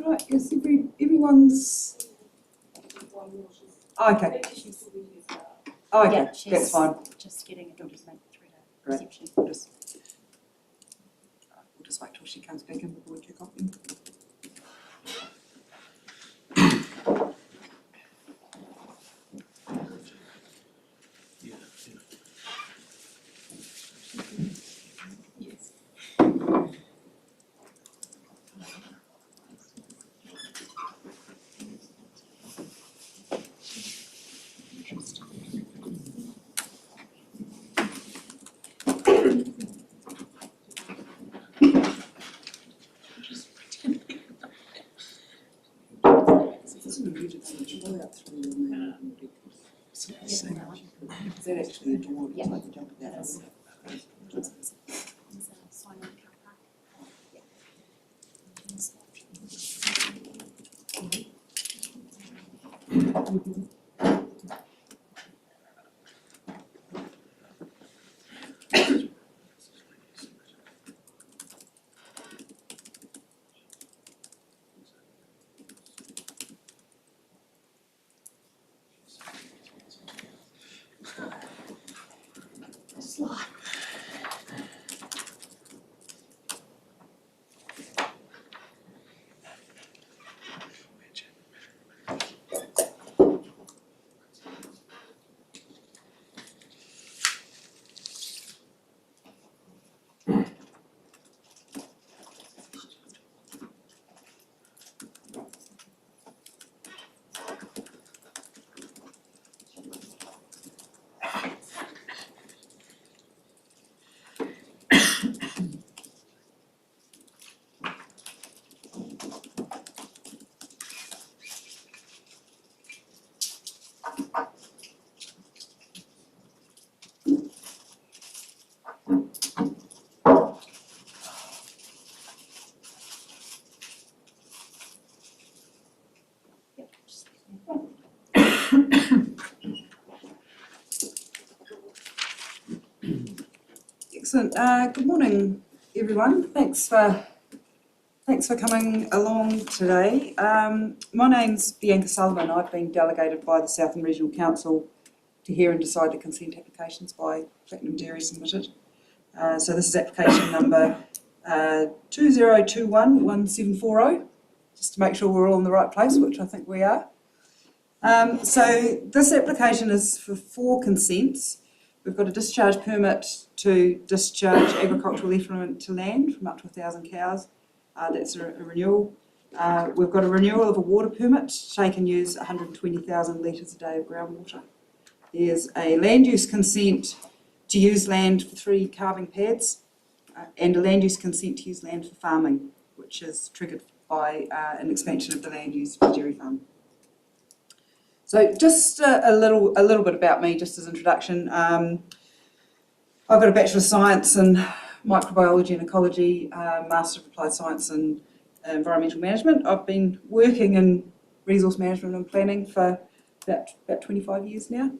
Right, is everyone's... Oh, okay. Oh, okay, Yeah, that's fine. Just getting a document through the Great. reception. We'll just wait till she comes back in before we kick off. Yes. Is that actually a door? Yeah. Like jump that That is. over. Sign on the car park. Yeah. Slide. Excellent. Good morning, everyone. Thanks for coming along today. My name's Bianca Sullivan. I've been delegated by the Southern Regional Council to hear and decide the consent applications by Platinum Dairies submitted. So this is application number 20211740, just to make sure we're all in the right place, which I think we are. So this application is for 4 consents. We've got a discharge permit to discharge agricultural effluent to land from up to 1,000 cows. That's a renewal. We've got a renewal of a water permit to take and use 120,000 litres a day of groundwater. There's a land use consent to use land for 3 calving pads and a land use consent to use land for farming, which is triggered by an expansion of the land use for dairy farm. So just a little bit about me, just as introduction. I've got a Bachelor of Science in Microbiology and Ecology, Master of Applied Science in Environmental Management. I've been working in resource management and planning for about 25 years now.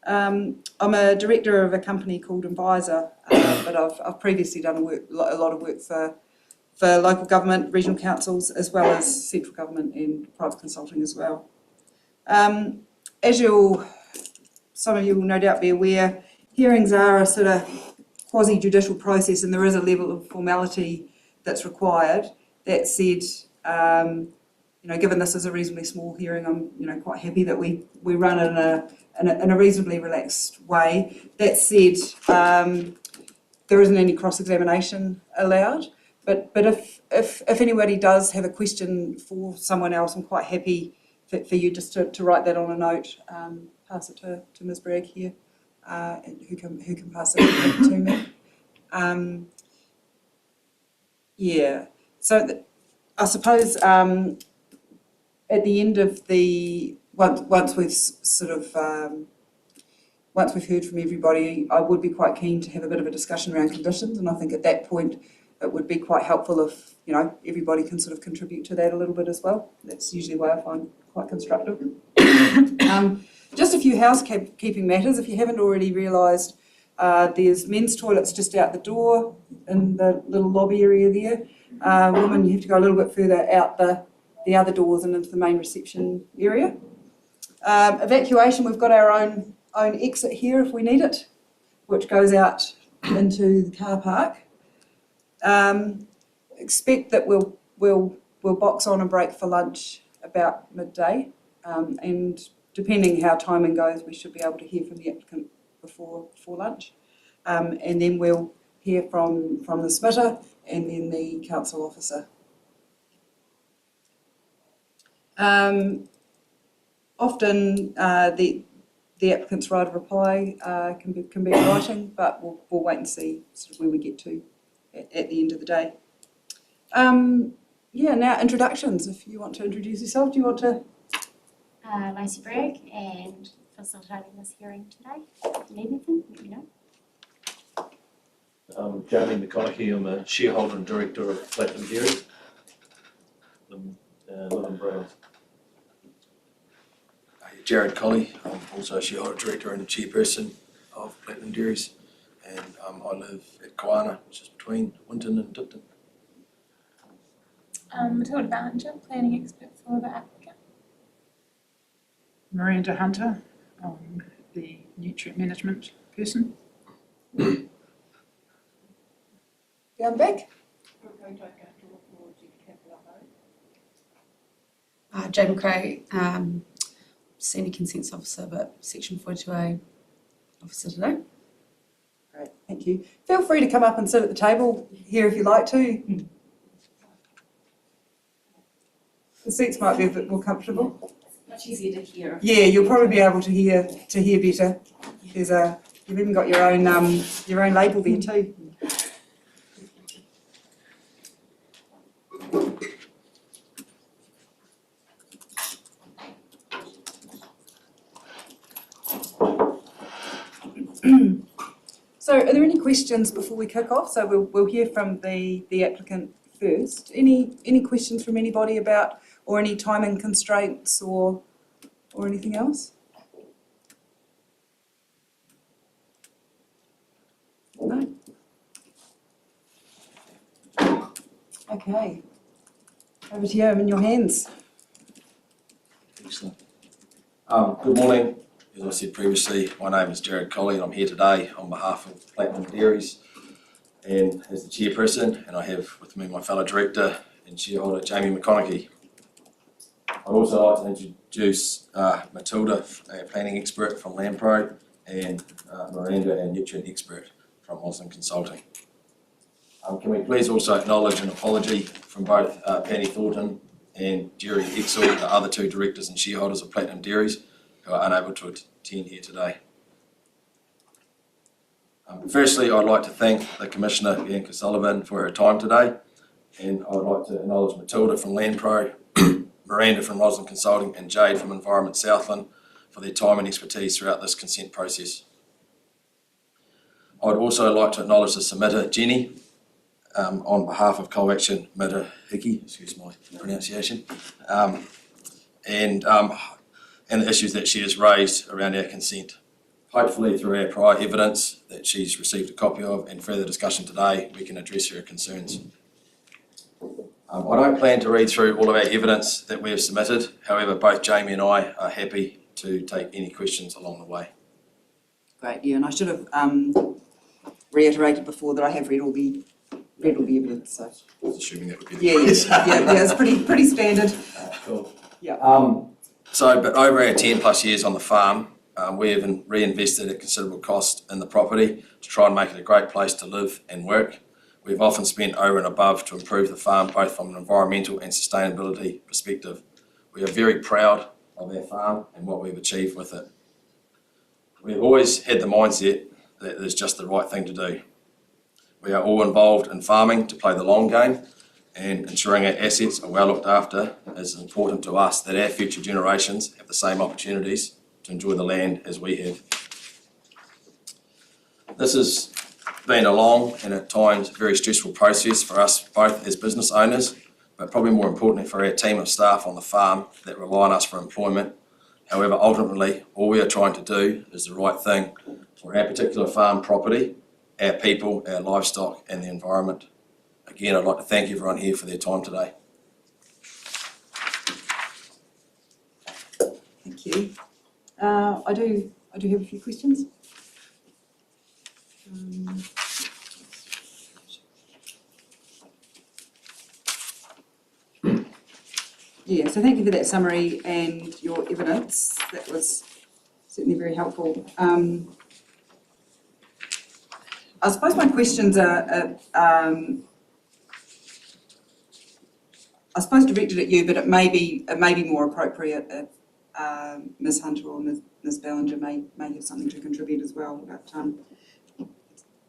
I'm a director of a company called Envisor, but I've previously done a lot of work for local government, regional councils, as well as central government and private consulting as well. As some of you will no doubt be aware, hearings are a sort of quasi-judicial process, and there is a level of formality that's required. That said, given this is a reasonably small hearing, I'm quite happy that we run it in a reasonably relaxed way. That said, there isn't any cross-examination allowed. But if anybody does have a question for someone else, I'm quite happy for you just to write that on a note, pass it to Ms. Bragg here, and who can pass it to me. Yeah. So I suppose at the end of once we've heard from everybody, I would be quite keen to have a bit of a discussion around conditions, and I think at that point it would be quite helpful if everybody can sort of contribute to that a little bit as well. That's usually why I find quite constructive. Just a few housekeeping matters. If you haven't already realised, there's men's toilets just out the door in the little lobby area there. Women, you have to go a little bit further out the the other doors and into the main reception area. Evacuation, we've got our own exit here if we need it, which goes out into the car park. Expect that we'll box on and break for lunch about midday, and depending how timing goes, we should be able to hear from the applicant before lunch, and then we'll hear from the submitter and then the council officer. Often the applicant's right of reply can be in writing, but we'll wait and see sort of where we get to at the end of the day. Now introductions. If you want to introduce yourself, do you want to? Lacey Bragg, and facilitating this hearing today. If you need anything, let me know. Jamie McConaughey, I'm a shareholder and director of Platinum Dairies. Live in Brown. Jared Colley, I'm also a shareholder director and chairperson of Platinum Dairies, and I live at Kawana, which is between Winton and Dipton. Matilda Ballinger, planning expert for the applicant. Miranda Hunter, the nutrient management person. Down back. Jay McRae, Senior Consents Officer, but Section 42A Officer today. Great, thank you. Feel free to come up and sit at the table here if you like to. The seats might be a bit more comfortable. Much easier to hear. Yeah, you'll probably be able to hear better. You've even got your own label there too. So, are there any questions before we kick off? So we'll hear from the applicant first. Any questions from anybody about, or any timing constraints or anything else? No? Okay. Over to you, I'm in your hands. Excellent. Good morning. As I said previously, my name is Jared Colley and I'm here today on behalf of Platinum Dairies and as the chairperson, and I have with me my fellow director and shareholder Jamie McConaughey. I'd also like to introduce Matilda, a planning expert from Landpro, and Miranda, a nutrient expert from Austin Consulting. Can we please also acknowledge an apology from both Penny Thornton and Jerry Exel, the other two directors and shareholders of Platinum Dairies, who are unable to attend here today. Firstly, I'd like to thank the Commissioner, Bianca Sullivan, for her time today, and I would like to acknowledge Matilda from Landpro, Miranda from Roslin Consulting, and Jade from Environment Southland for their time and expertise throughout this consent process. I'd also like to acknowledge the submitter, Jenny, on behalf of Co-Action Mitahiki, excuse my pronunciation, and the issues that she has raised around our consent. Hopefully through our prior evidence that she's received a copy of and further discussion today, we can address her concerns. I don't plan to read through all of our evidence that we have submitted. However, both Jamie and I are happy to take any questions along the way. Great, yeah, and I should have reiterated before that I have read all the evidence. So I was assuming that would be the yeah, case. yeah, it's pretty standard. Cool. Yeah. But over our 10 plus years on the farm, we have reinvested at considerable cost in the property to try and make it a great place to live and work. We've often spent over and above to improve the farm, both from an environmental and sustainability perspective. We are very proud of our farm and what we've achieved with it. We've always had the mindset that it's just the right thing to do. We are all involved in farming to play the long game, and ensuring our assets are well looked after is important to us, that our future generations have the same opportunities to enjoy the land as we have. This has been a long and at times very stressful process for us both as business owners, but probably more importantly for our team of staff on the farm that rely on us for employment. However, ultimately, all we are trying to do is the right thing for our particular farm property, our people, our livestock and the environment. Again, I'd like to thank everyone here for their time today. I do have a few questions. Yeah, so thank you for that summary and your evidence. That was certainly very helpful. I suppose my questions are I suppose directed at you, but it may be more appropriate if Ms. Hunter or Ms. Ballinger may have something to contribute as well. But,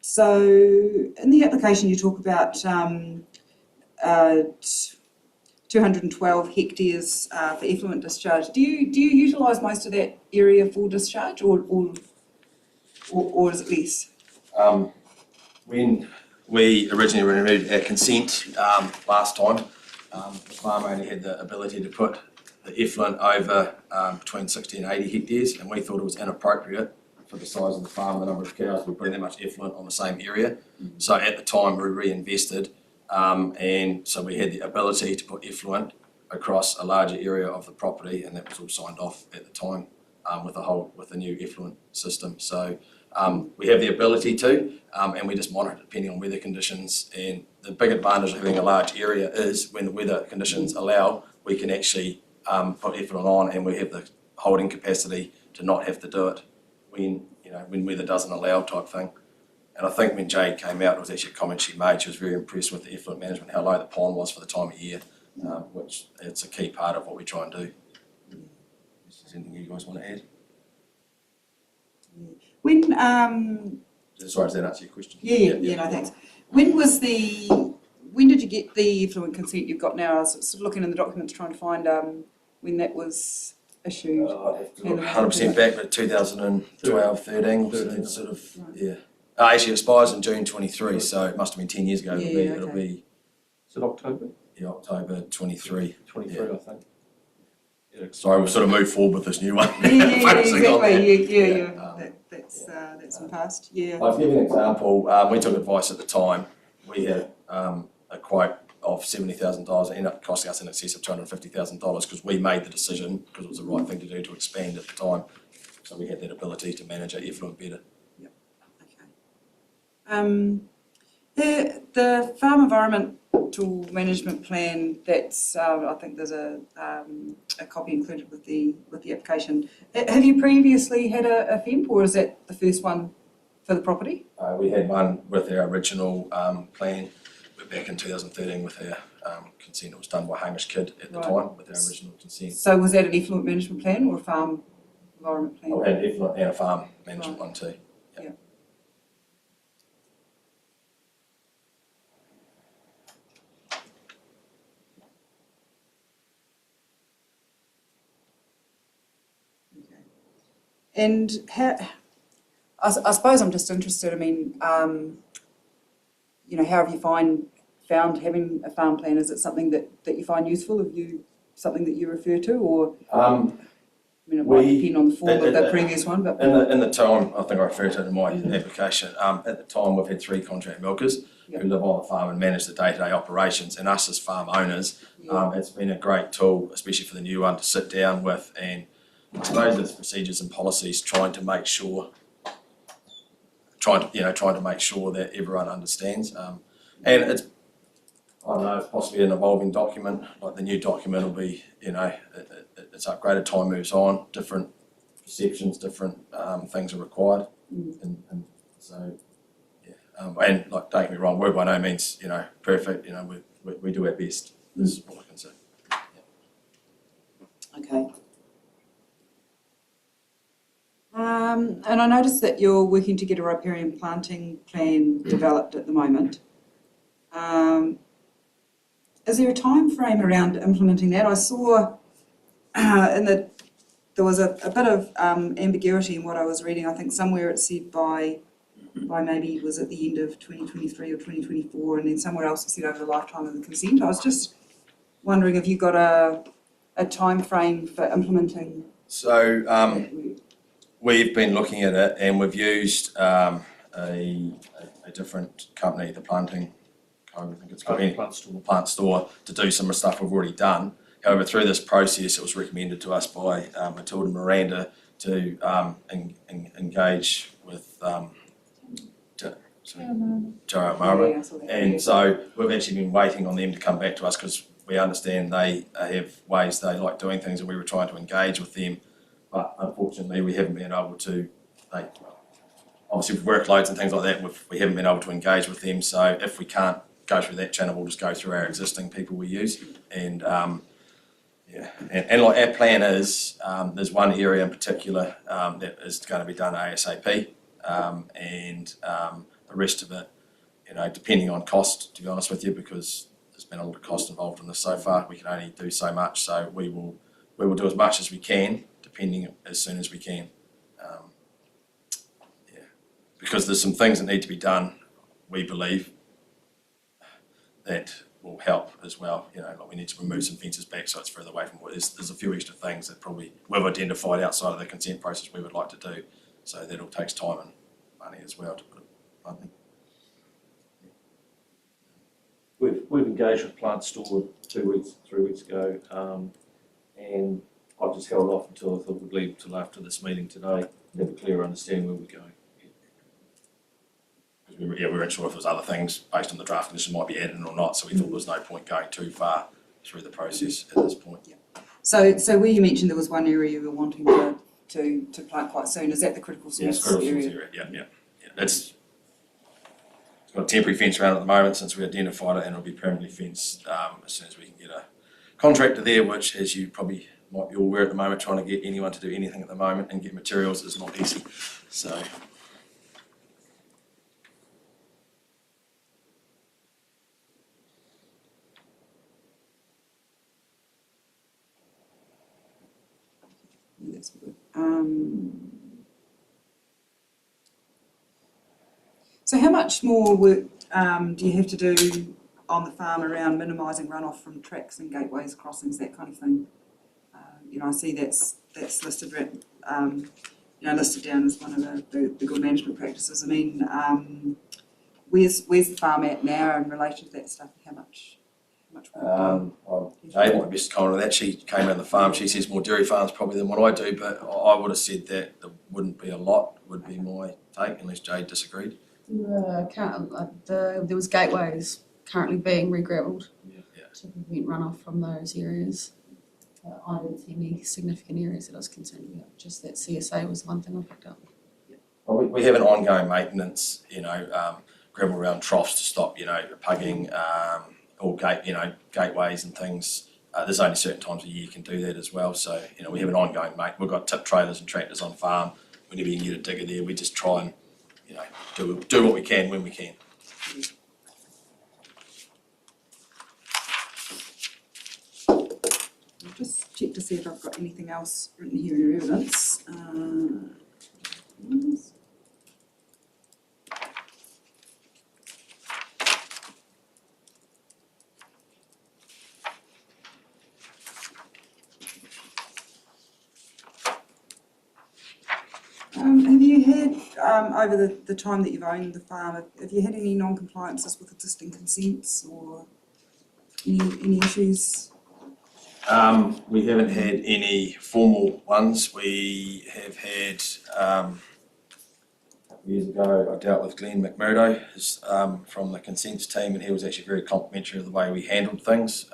so in the application you talk about 212 hectares for effluent discharge. Do you utilise most of that area for discharge, or is it less? When we originally renewed our consent last time, the farm only had the ability to put the effluent over between 60 and 80 hectares, and we thought it was inappropriate for the size of the farm, the number of cows, we put that much effluent on the same area. So at the time we reinvested, and so we had the ability to put effluent across a larger area of the property, and that was all signed off at the time with the new effluent system. So we have the ability to, and we just monitor it depending on weather conditions. And the big advantage of having a large area is when the weather conditions allow, we can actually put effluent on, and we have the holding capacity to not have to do it when weather doesn't allow, type thing. And I think when Jade came out, it was actually a comment she made. She was very impressed with the effluent management, how low the pond was for the time of year, which it's a key part of what we try and do. Is there anything you guys want to add? When Sorry, does that answer your question? Yeah, no, thanks. When did you get the effluent consent you've got now? I was sort of looking in the documents trying to find when that was issued. I have to look 100% back, but 2012, 13, sort of, yeah. Actually, it expires in June 23, so it must have been 10 years ago. It'll be Is it October? yeah, October 23. 23, I think. Yeah. Sorry, we'll sort of move forward with this new one. Yeah, Focusing on that. exactly. That's in past. Yeah. I'll give you an example. We took advice at the time. We had a quote of $70,000. It ended up costing us in excess of $250,000 because we made the decision, because it was the right thing to do, to expand at the time. So we had that ability to manage our effluent better. The farm environmental management plan, that's I think there's a copy included with the application. Have you previously had a FEMP, or is that the first one for the property? We had one with our original plan back in 2013 with our consent. It was done by Hamish Kidd at the time with our original consent. So was that an effluent management plan or a farm environment plan? We had an effluent and a farm management one too. Yeah. And I suppose I'm just interested, I mean, how have you found having a farm plan? Is it something that you find useful? Have you something that you refer to, or it might depend on the form of the previous one, but in the time, I think I referred to it in my application. At the time, we've had 3 contract milkers who live on the farm and manage the day-to-day operations, and us as farm owners, it's been a great tool, especially for the new one, to sit down with, and I suppose there's procedures and policies trying to make sure that everyone understands. And it's, I don't know, it's possibly an evolving document. Like the new document will be, it's upgraded, time moves on, different perceptions, different things are required, and so yeah. And like, don't get me wrong, we're by no means perfect. We do our best. This is all I can say. okay. And I noticed that you're working to get a riparian planting plan developed at the moment. Is there a time frame around implementing that? I saw there was a bit of ambiguity in what I was reading. I think somewhere it said by maybe was at the end of 2023 or 2024, and then somewhere else it said over the lifetime of the consent. I was just wondering if you got a time frame for implementing. So we've been looking at it, and we've used a different company, the planting. I think it's called Plant Store, to do some of the stuff we've already done. However, through this process, it was recommended to us by Matilda and Miranda to engage with Joe Mara. Yeah, I saw that. And so we've actually been waiting on them to come back to us because we understand they have ways they like doing things, and we were trying to engage with them. But unfortunately, we haven't been able to. Obviously, with workloads and things like that, we haven't been able to engage with them. So if we can't go through that channel, we'll just go through our existing people we use. And and like our plan is, there's one area in particular that is going to be done ASAP, and the rest of it, depending on cost, to be honest with you, because there's been a lot of cost involved in this so far. We can only do so much, so we will do as much as we can, depending as soon as we can. Because there's some things that need to be done, we believe, that will help as well. Like we need to remove some fences back so it's further away from what is. There's a few extra things that probably we've identified outside of the consent process we would like to do. So that all takes time and money as well, to put it bluntly. We've engaged with Plant Store 3 weeks ago, and I've just held off until I thought we'd leave till after this meeting today to have a clearer understanding where we're going. We weren't sure if there was other things based on the draft condition might be added or not, so we thought there was no point going too far through the process at this point. So where you mentioned there was one area you were wanting to plant quite soon, is that the critical source Yes, critical source area. Yeah. It's got a temporary fence around at the moment since we identified it, and it'll be permanently fenced as soon as we can get a contractor there, which, as you probably might be all aware at the moment, trying to get anyone to do anything at the moment and get materials is not easy. So. That's good. So how much more work do you have to do on the farm around minimising runoff from tracks and gateways, crossings, that kind of thing? I see that's listed, listed down as one of the good management practices. I mean, where's the farm at now in relation to that stuff? How much Jade might be best to comment on that. She came around the farm. She says more dairy farms probably than what I do, but I would have said that there wouldn't be a lot, would be my take, unless Jade disagreed. There was gateways currently being re-gravelled Yeah. to prevent runoff from those areas. I didn't see any significant areas that I was concerned about. Just that CSA was one thing I picked up. Well, we have an ongoing maintenance, gravel around troughs to stop, pugging, or gateways and things. There's only certain times a year you can do that as well. So, we have an ongoing we've got tip trailers and tractors on farm. Whenever you can get a digger there, we just try and, do what we can when we can. I'll just check to see if I've got anything else written here in evidence. Have you had, over the time that you've owned the farm, have you had any non-compliances with existing consents or any issues? We haven't had any formal ones. We have had, years ago, I dealt with Glenn McMurdo from the consents team, and he was actually very complimentary of the way we handled things.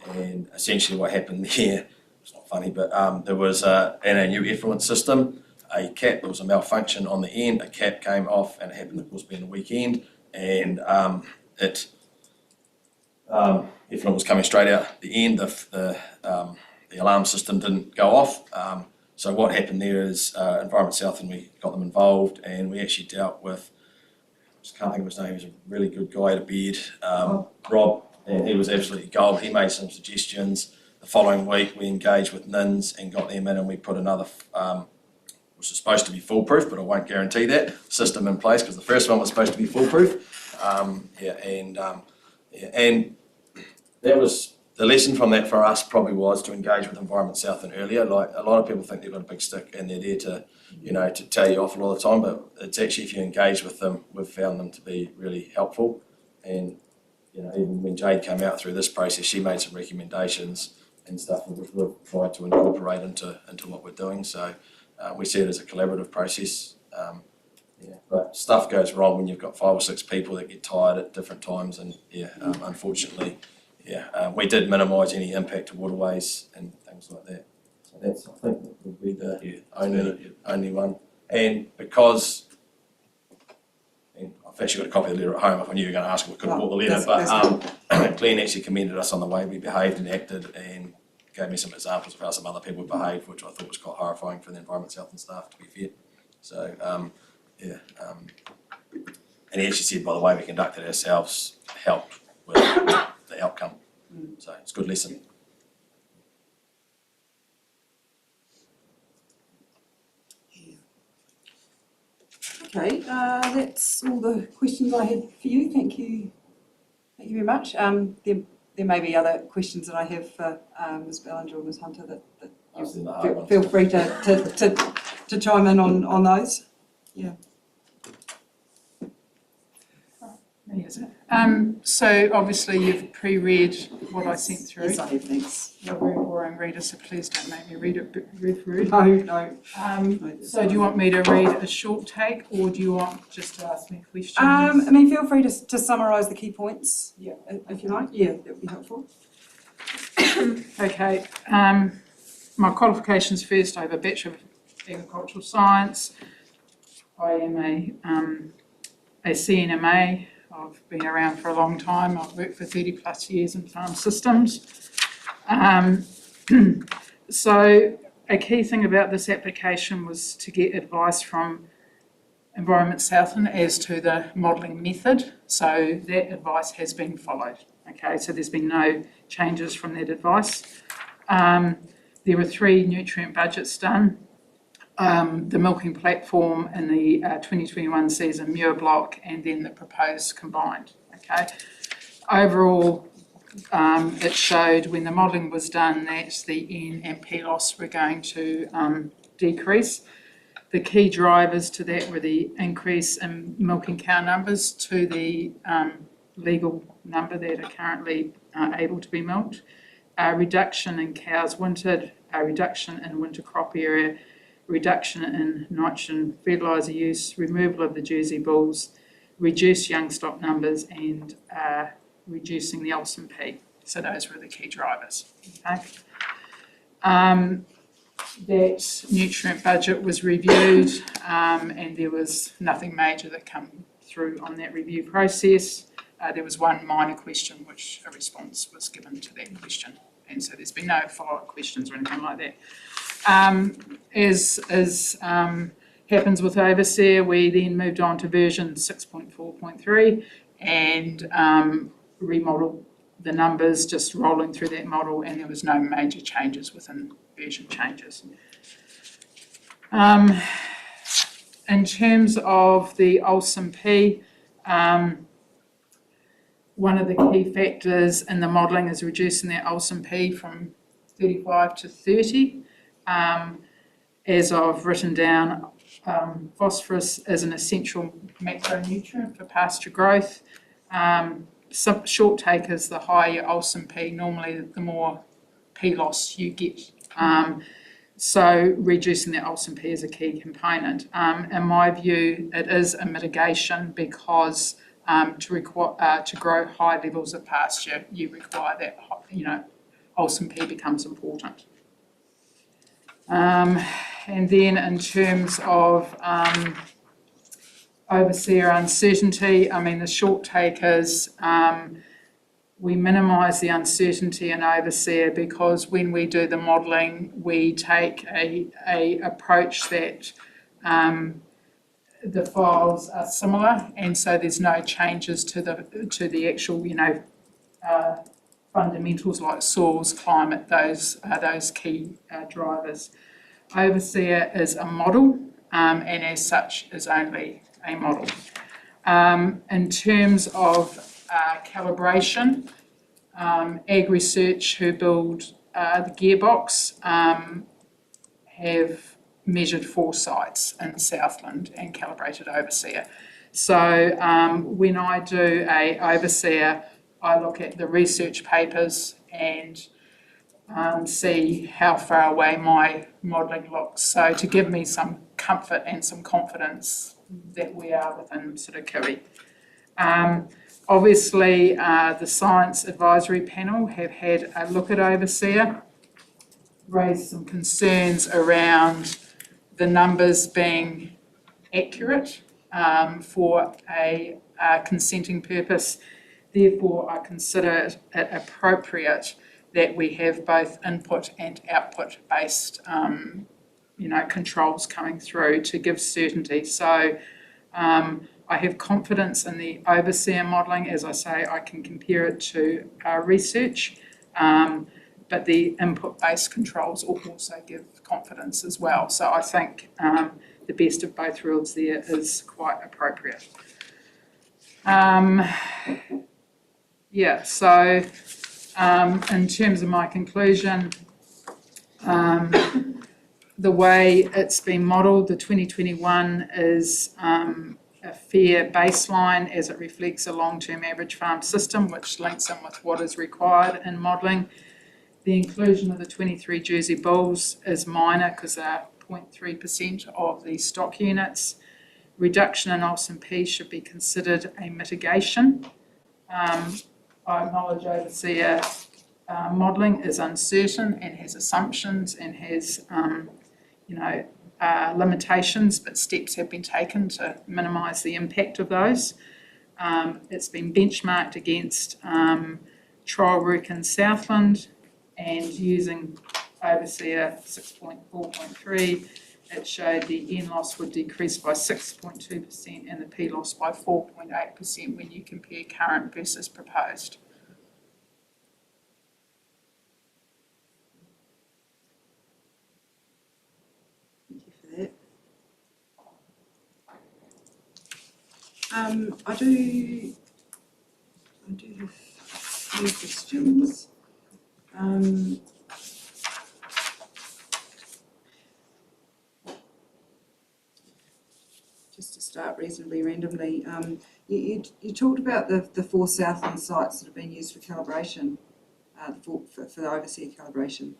And essentially what happened there, it's not funny, but there was, in a new effluent system, there was a malfunction on the end, a cap came off, and it happened, of course, being the weekend, and effluent was coming straight out the end. The alarm system didn't go off. So what happened there is Environment South, and we got them involved, and we actually dealt with, I just can't think of his name, he was a really good guy, had a beard, Rob, and he was absolutely gold. He made some suggestions. The following week we engaged with NINS and got them in, and we put another, which was supposed to be foolproof, but I won't guarantee that, system in place, because the first one was supposed to be foolproof. And that was, the lesson from that for us probably was to engage with Environment South and earlier. Like, a lot of people think they've got a big stick and they're there to, to tell you off all the time, but it's actually, if you engage with them, we've found them to be really helpful. And, even when Jade came out through this process, she made some recommendations, stuff we've tried to incorporate into what we're doing. So we see it as a collaborative process. But stuff goes wrong when you've got 5 or 6 people that get tired at different times, and unfortunately, we did minimise any impact to waterways and things like that. So that's, I think, that would be the only one. And because, and I've actually got a copy of the letter at home. If I knew you were going to ask, we could have brought the letter. But Glenn actually commended us on the way we behaved and acted, and gave me some examples of how some other people behaved, which I thought was quite horrifying for the environment, health and staff, to be fair. So and he actually said, by the way we conducted ourselves helped with the outcome. So it's a good lesson. Okay, that's all the questions I had for you. Thank you very much. There may be other questions that I have for Ms. Bellinger or Ms. Hunter that you feel free to chime in on those. Yeah. Yes. So obviously you've pre-read what I sent through. Yes, I have, thanks. You're a very boring reader, so please don't make me read it through. No. So do you want me to read a short take, or do you want just to ask me questions? I mean, feel free to summarise the key points. Yeah. If you like. Yeah, that would be helpful. Okay. My qualifications first. I have a Bachelor of Agricultural Science. I am a CNMA. I've been around for a long time. I've worked for 30 plus years in farm systems. So a key thing about this application was to get advice from Environment Southland as to the modelling method. So that advice has been followed. Okay, so there's been no changes from that advice. There were 3 nutrient budgets done. The milking platform in the 2021 season Muir block, and then the proposed combined. Okay, overall it showed when the modelling was done that the N and P loss were going to decrease. The key drivers to that were the increase in milking cow numbers to the legal number that are currently able to be milked, a reduction in cows wintered, a reduction in winter crop area, reduction in nitrogen fertiliser use, removal of the Jersey bulls, reduce young stock numbers, and reducing the Olsen P. So those were the key drivers. Okay. That nutrient budget was reviewed, and there was nothing major that came through on that review process. There was one minor question which a response was given to that question, and so there's been no follow-up questions or anything like that. As happens with Overseer, we then moved on to version 6.4.3 and remodelled the numbers, just rolling through that model, and there was no major changes within version changes. In terms of the Olsen P, one of the key factors in the modelling is reducing that Olsen P from 35 to 30. As I've written down, phosphorus is an essential macronutrient for pasture growth. Some short takers, the higher your Olsen P, normally the more P loss you get. So reducing that Olsen P is a key component. In my view, it is a mitigation because to grow high levels of pasture, you require that, Olsen P becomes important. And then in terms of Overseer uncertainty, I mean, the short takers, we minimise the uncertainty in Overseer because when we do the modelling, we take a approach that the files are similar, and so there's no changes to the actual, fundamentals like soils, climate. Those are those key drivers. Overseer is a model, and as such is only a model. In terms of calibration, Ag Research, who build the gearbox, have measured 4 sites in Southland and calibrated Overseer. So when I do a Overseer, I look at the research papers and see how far away my modelling looks. So to give me some comfort and some confidence that we are within sort of Kiwi. Obviously, the Science Advisory Panel have had a look at Overseer, raised some concerns around the numbers being accurate for a consenting purpose. Therefore, I consider it appropriate that we have both input and output based controls coming through to give certainty. So I have confidence in the Overseer modelling. As I say, I can compare it to research, but the input-based controls will also give confidence as well. So I think the best of both worlds there is quite appropriate. So in terms of my conclusion, the way it's been modelled, the 2021 is a fair baseline as it reflects a long-term average farm system, which links in with what is required in modelling. The inclusion of the 23 Jersey bulls is minor because they're 0.3% of the stock units. Reduction in OS&P should be considered a mitigation. I acknowledge Overseer modelling is uncertain and has assumptions and has limitations, but steps have been taken to minimise the impact of those. It's been benchmarked against trial work in Southland, and using Overseer 6.4.3, it showed the N loss would decrease by 6.2% and the P loss by 4.8% when you compare current versus proposed. Thank you for that. I do have a few questions. Just to start reasonably randomly, you talked about the 4 Southland sites that have been used for calibration, for the Overseer calibration.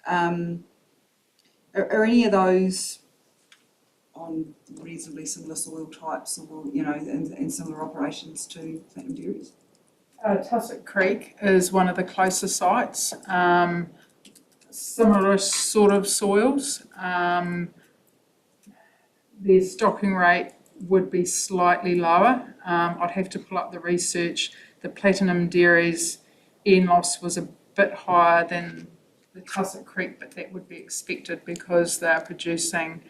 Are any of those on reasonably similar soil types or, and similar operations to Platinum Dairies? Tussock Creek is one of the closer sites. Similar sort of soils. Their stocking rate would be slightly lower. I'd have to pull up the research. The Platinum Dairies N loss was a bit higher than the Tussock Creek, but that would be expected because they're producing,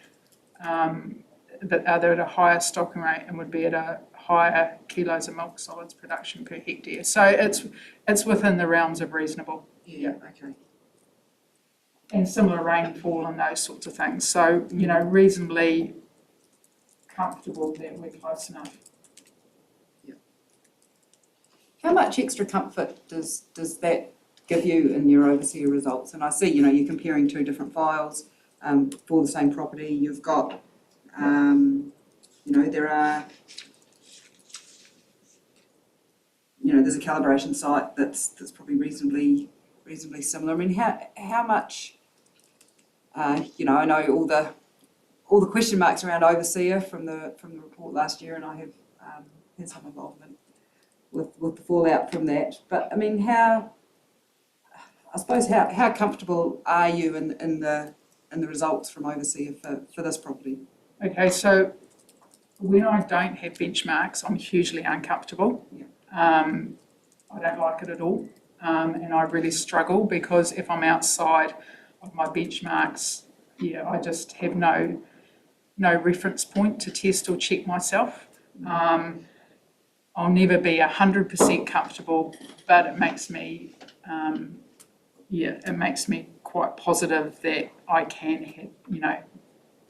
they're at a higher stocking rate and would be at a higher kilos of milk solids production per hectare. So it's within the realms of reasonable. Yeah, okay. And similar rainfall and those sorts of things. So, reasonably comfortable that we're close enough. Yeah. How much extra comfort does that give you in your Overseer results? And I see, you're comparing 2 different files for the same property. You've got, there are, there's a calibration site that's probably reasonably similar. I mean, how much, I know all the question marks around Overseer from the report last year, and I have had some involvement with the fallout from that. But I mean, how comfortable are you in the results from Overseer for this property? Okay, so when I don't have benchmarks, I'm hugely uncomfortable. Yeah. I don't like it at all, and I really struggle because if I'm outside of my benchmarks, I just have no reference point to test or check myself. I'll never be 100% comfortable, but it makes me, quite positive that I can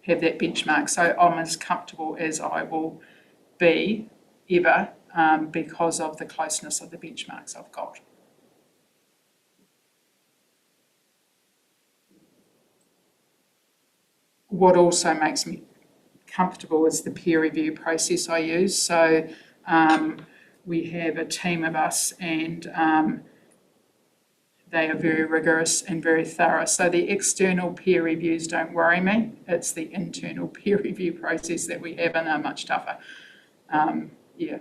have that benchmark. So I'm as comfortable as I will be ever because of the closeness of the benchmarks I've got. What also makes me comfortable is the peer review process I use. So we have a team of us, and they are very rigorous and very thorough. So the external peer reviews don't worry me. It's the internal peer review process that we have and are much tougher. Yeah.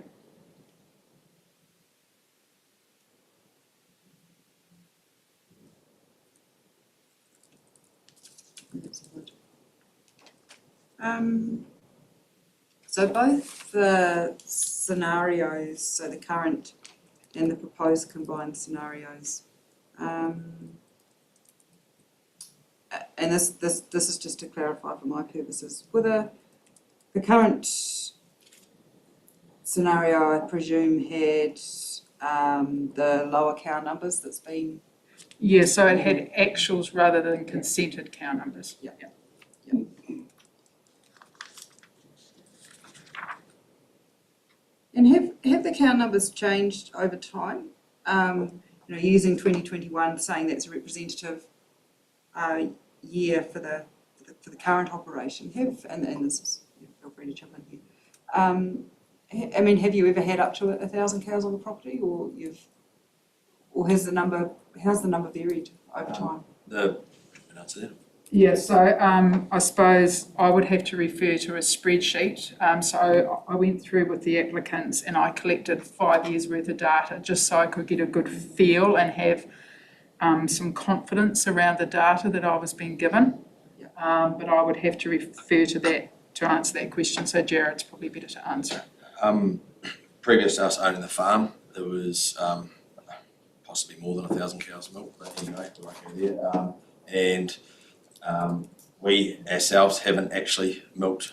So both the scenarios, so the current and the proposed combined scenarios, and this is just to clarify for my purposes, whether the current scenario, I presume, had the lower cow numbers that's been. Yeah, so it had actuals rather than consented cow numbers. Yeah. And have the cow numbers changed over time? Using 2021, saying that's a representative year for the current operation. And this is, feel free to jump in here. Have you ever had up to 1,000 cows on the property, or how's the number varied over time? Yeah, so I suppose I would have to refer to a spreadsheet. So I went through with the applicants and I collected 5 years worth of data just so I could get a good feel and have some confidence around the data that I was being given. But I would have to refer to that to answer that question. So Jared's probably better to answer it. Previous to us owning the farm, there was possibly more than 1,000 cows milked, but anyway, we won't go there. We ourselves haven't actually milked,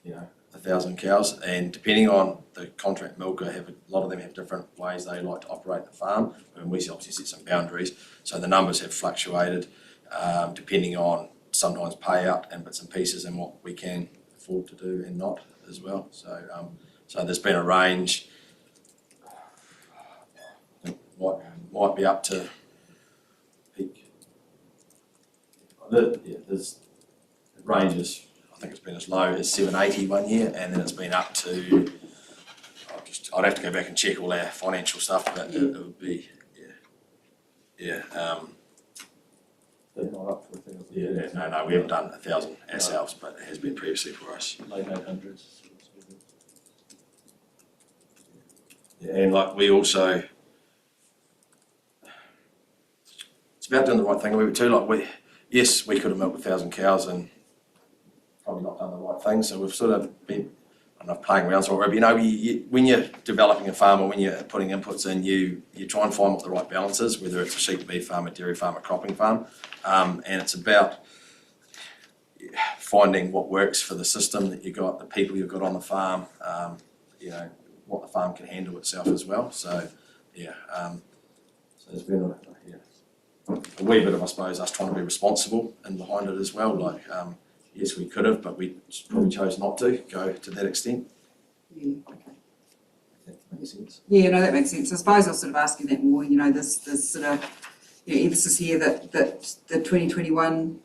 1,000 cows, and depending on the contract milker, a lot of them have different ways they like to operate the farm, and we obviously set some boundaries, so the numbers have fluctuated depending on sometimes payout and bits and pieces and what we can afford to do and not as well. So there's been a range, I think might be up to peak. There's ranges. I think it's been as low as 780 1 year, and then it's been up to. I'd have to go back and check all our financial stuff, but it would be, They're not up to 1,000. No, we haven't done 1,000 ourselves, but it has been previously for us. Late 800s. Yeah, and like we also, it's about doing the right thing a wee bit too. Like we could have milked 1,000 cows and probably not done the right thing. So we've sort of been, I'm not playing around so but when you're developing a farm or when you're putting inputs in, you try and find what the right balance is, whether it's a sheep, beef farm, a dairy farm, a cropping farm, and it's about finding what works for the system that you got, the people you've got on the farm, what the farm can handle itself as well. So so there's been a wee bit of, I suppose, us trying to be responsible and behind it as well. Like, yes, we could have, but we probably chose not to go to that extent. Yeah, okay. If that makes sense. Yeah, no, that makes sense. I suppose I was sort of asking that more, this sort of emphasis here that the 2021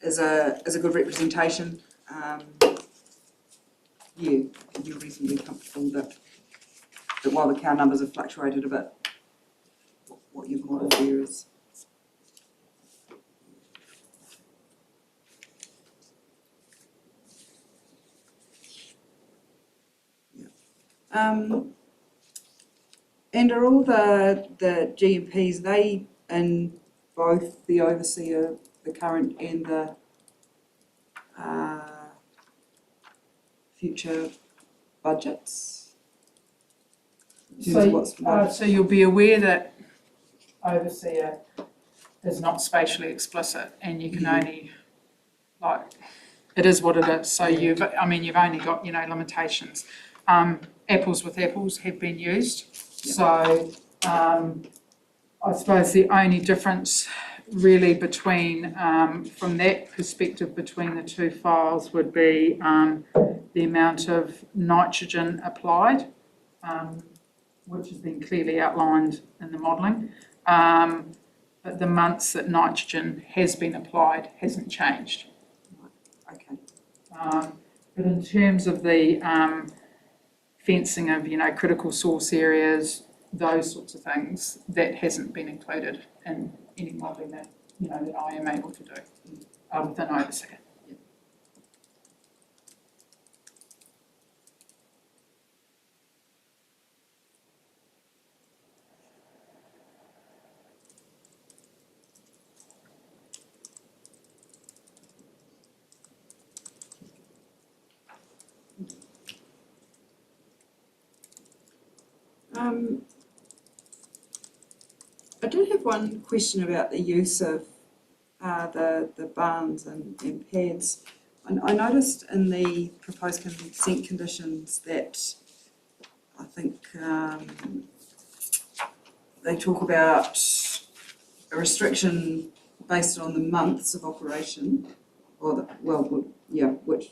is a good representation. You're reasonably comfortable that while the cow numbers have fluctuated a bit, what you've modeled there is. And are all the GMPs, they in both the overseer, the current and the future budgets? So you'll be aware that overseer is not spatially explicit and you can only, it is what it is. So you've only got, limitations. Apples with apples have been used. So I suppose the only difference really between, from that perspective between the two files would be the amount of nitrogen applied, which has been clearly outlined in the modelling. But the months that nitrogen has been applied hasn't changed. Okay. But in terms of the fencing of, critical source areas, those sorts of things, that hasn't been included in any modelling that, that I am able to do, with an overseer. I did have one question about the use of the barns and pads. I noticed in the proposed consent conditions that I think they talk about a restriction based on the months of operation, or the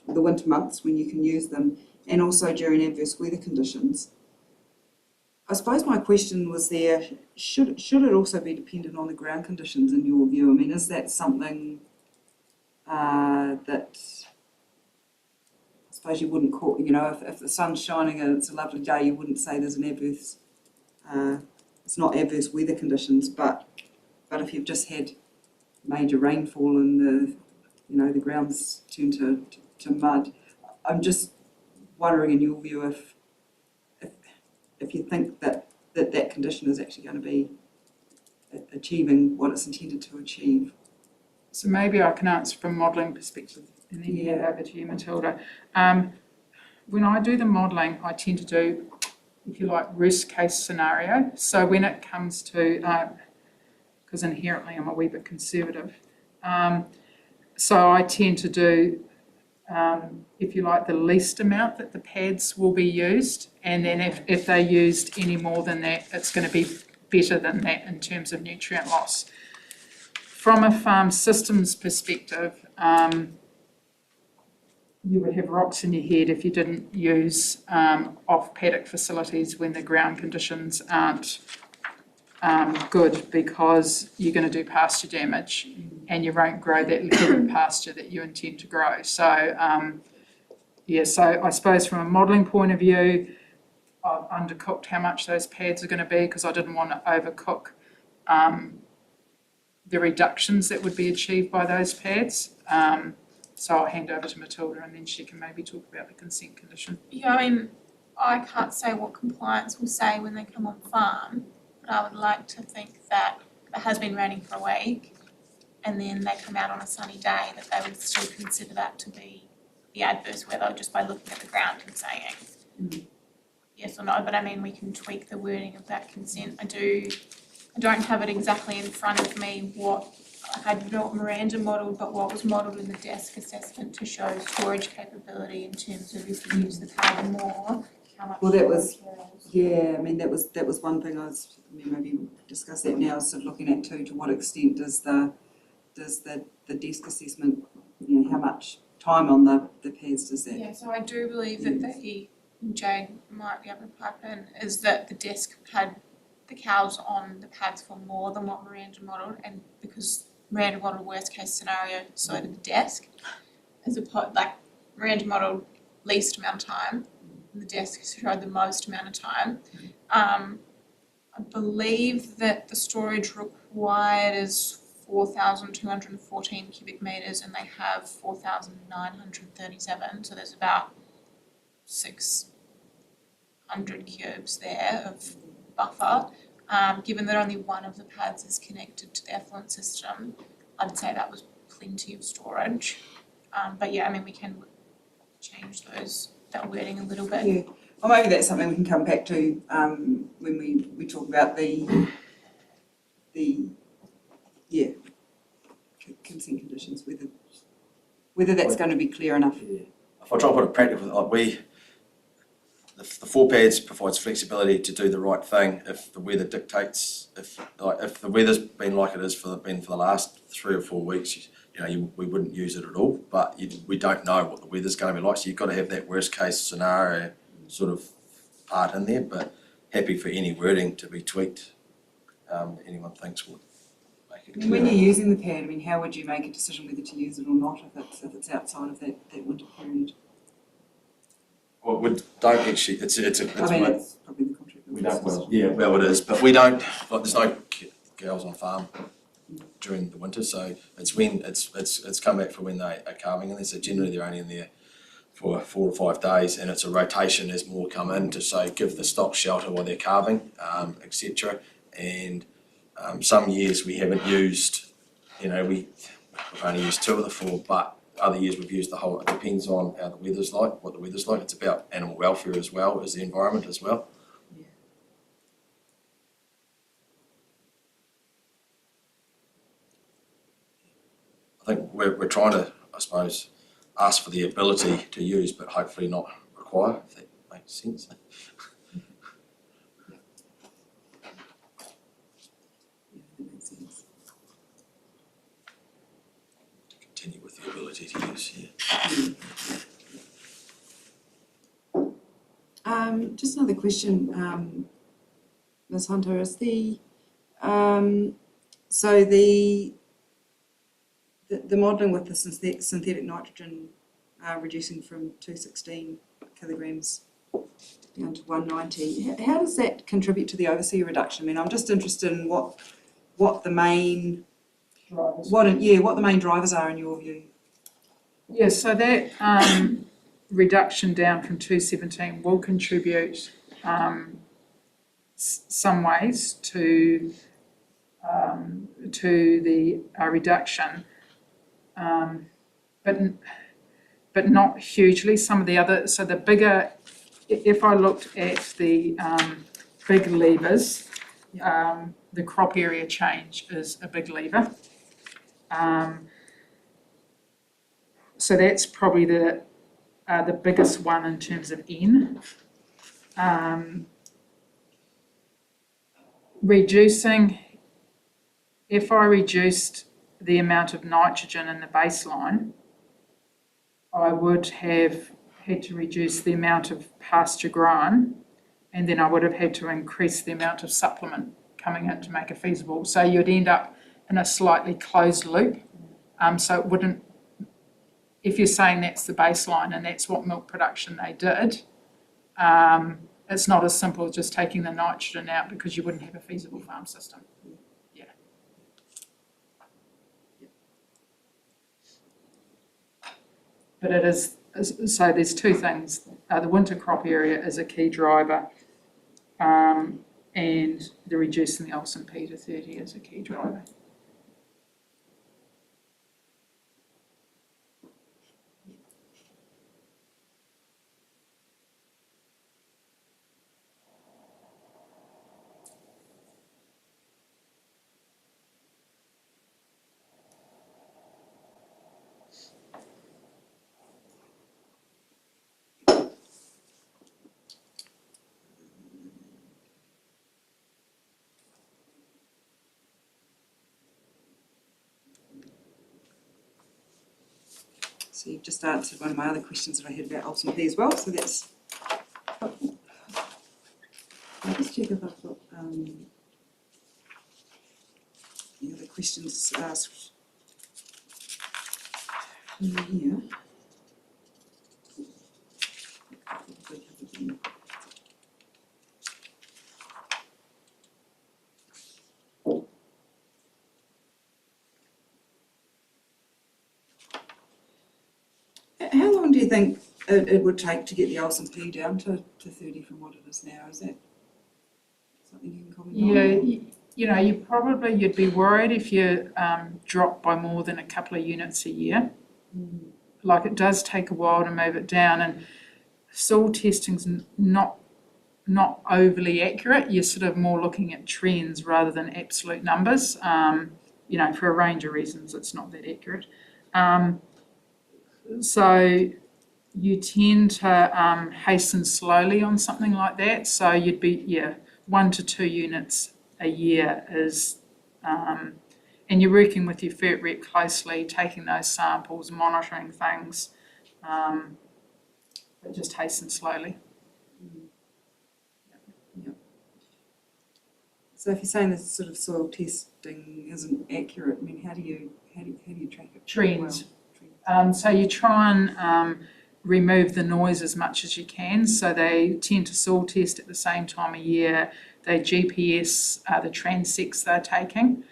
winter months when you can use them, and also during adverse weather conditions. I suppose my question was there, should it also be dependent on the ground conditions in your view? I mean, is that something that I suppose you wouldn't call, if the sun's shining and it's a lovely day, you wouldn't say there's an adverse, it's not adverse weather conditions, but if you've just had major rainfall and the ground's turned to mud, I'm just wondering in your view if you think that condition is actually going to be achieving what it's intended to achieve. So maybe I can answer from a modelling perspective and then hand over to you, Matilda. When I do the modelling, I tend to do, if you like, worst case scenario. So when it comes to, because inherently I'm a wee bit conservative, so I tend to do, if you like, the least amount that the pads will be used, and then if they're used any more than that, it's going to be better than that in terms of nutrient loss. From a farm systems perspective, you would have rocks in your head if you didn't use off-paddock facilities when the ground conditions aren't good, because you're going to do pasture damage and you won't grow that level of pasture that you intend to grow. So, so I suppose from a modelling point of view, I've undercooked how much those pads are going to be because I didn't want to overcook the reductions that would be achieved by those pads. So I'll hand over to Matilda and then she can maybe talk about the consent condition. Yeah, I mean, I can't say what compliance will say when they come on farm, but I would like to think that it has been raining for a week and then they come out on a sunny day, that they would still consider that to be the adverse weather just by looking at the ground and saying yes or no. But I mean, we can tweak the wording of that consent. I don't have it exactly in front of me I don't know what Miranda modelled, but what was modelled in the desk assessment to show storage capability in terms of if you use the cow more, how much. Well, that was, that was one thing maybe we'll discuss that now, sort of looking at too, to what extent does the desk assessment, how much time on the pads does that? Yeah, so I do believe that Jade might be able to pipe in, is that the desk had the cows on the pads for more than what Miranda modelled, and because Miranda modelled worst case scenario, so did the desk, as opposed, like Miranda modelled least amount of time, and the desk showed the most amount of time. I believe that the storage required is 4,214 cubic metres and they have 4,937, so there's about 600 cubes there of buffer. Given that only one of the pads is connected to the effluent system, I'd say that was plenty of storage. But yeah, I mean, we can change that wording a little bit. Yeah, or maybe that's something we can come back to when we talk about the consent conditions, whether that's going to be clear enough. Yeah. If I try to put it practically, the 4 pads provides flexibility to do the right thing if the weather dictates. If the weather's been like it is for the last 3 or 4 weeks, we wouldn't use it at all. But we don't know what the weather's going to be like, so you've got to have that worst case scenario sort of part in there. But happy for any wording to be tweaked that anyone thinks would make it clear. When you're using the pad, how would you make a decision whether to use it or not if it's outside of that winter period? Well, we don't actually. It's that's probably the contract. We don't well. Yeah, well it is, but we don't, like, there's no girls on farm during the winter, so it's when, it's come back for when they are calving in there, so generally they're only in there for 4 to 5 days, and it's a rotation as more come in to say give the stock shelter while they're calving, etc. And some years we haven't used, we've only used 2 of the 4, but other years we've used the whole. It depends on how the weather's like, what the weather's like. It's about animal welfare as well as the environment as well. I think we're trying to, I suppose, ask for the ability to use, but hopefully not require, if that makes sense. Continue with the ability to use, Just another question, Ms. Hunter, is the modelling with the synthetic nitrogen reducing from 216 kilograms down to 190, how does that contribute to the overseer reduction? I mean, I'm just interested in what the main Drivers. what the main drivers are in your view. Yeah, so that reduction down from 217 will contribute some ways to the reduction, but not hugely. Some of the other, so the bigger, if I looked at the big levers, the crop area change is a big lever. So that's probably the biggest one in terms of N. Reducing, if I reduced the amount of nitrogen in the baseline, I would have had to reduce the amount of pasture grown, and then I would have had to increase the amount of supplement coming in to make it feasible. So you'd end up in a slightly closed loop. So it wouldn't, if you're saying that's the baseline and that's what milk production they did, it's not as simple as just taking the nitrogen out, because you wouldn't have a feasible farm system. Yeah. But it is, so there's 2 things. The winter crop area is a key driver, and the reducing the Olsen P to 30 is a key driver. So you've just answered one of my other questions that I had about Olsen P as well, so that's helpful. I'll just check if I've got any other questions asked in here. How long do you think it would take to get the Olsen P down to 30 from what it is now? Is that something you can comment on? Yeah, you'd be worried if you drop by more than a couple of units a year. Like, it does take a while to move it down, and soil testing's not overly accurate. You're sort of more looking at trends rather than absolute numbers. For a range of reasons, it's not that accurate. So you tend to hasten slowly on something like that. So you'd be, 1 to 2 units a year is, and you're working with your FERT rep closely, taking those samples, monitoring things, but just hasten slowly. Yep. So if you're saying this sort of soil testing isn't accurate, I mean, how do you track it? Trends. Well, So you try and remove the noise as much as you can. So they tend to soil test at the same time of year. They GPS the transects they're taking.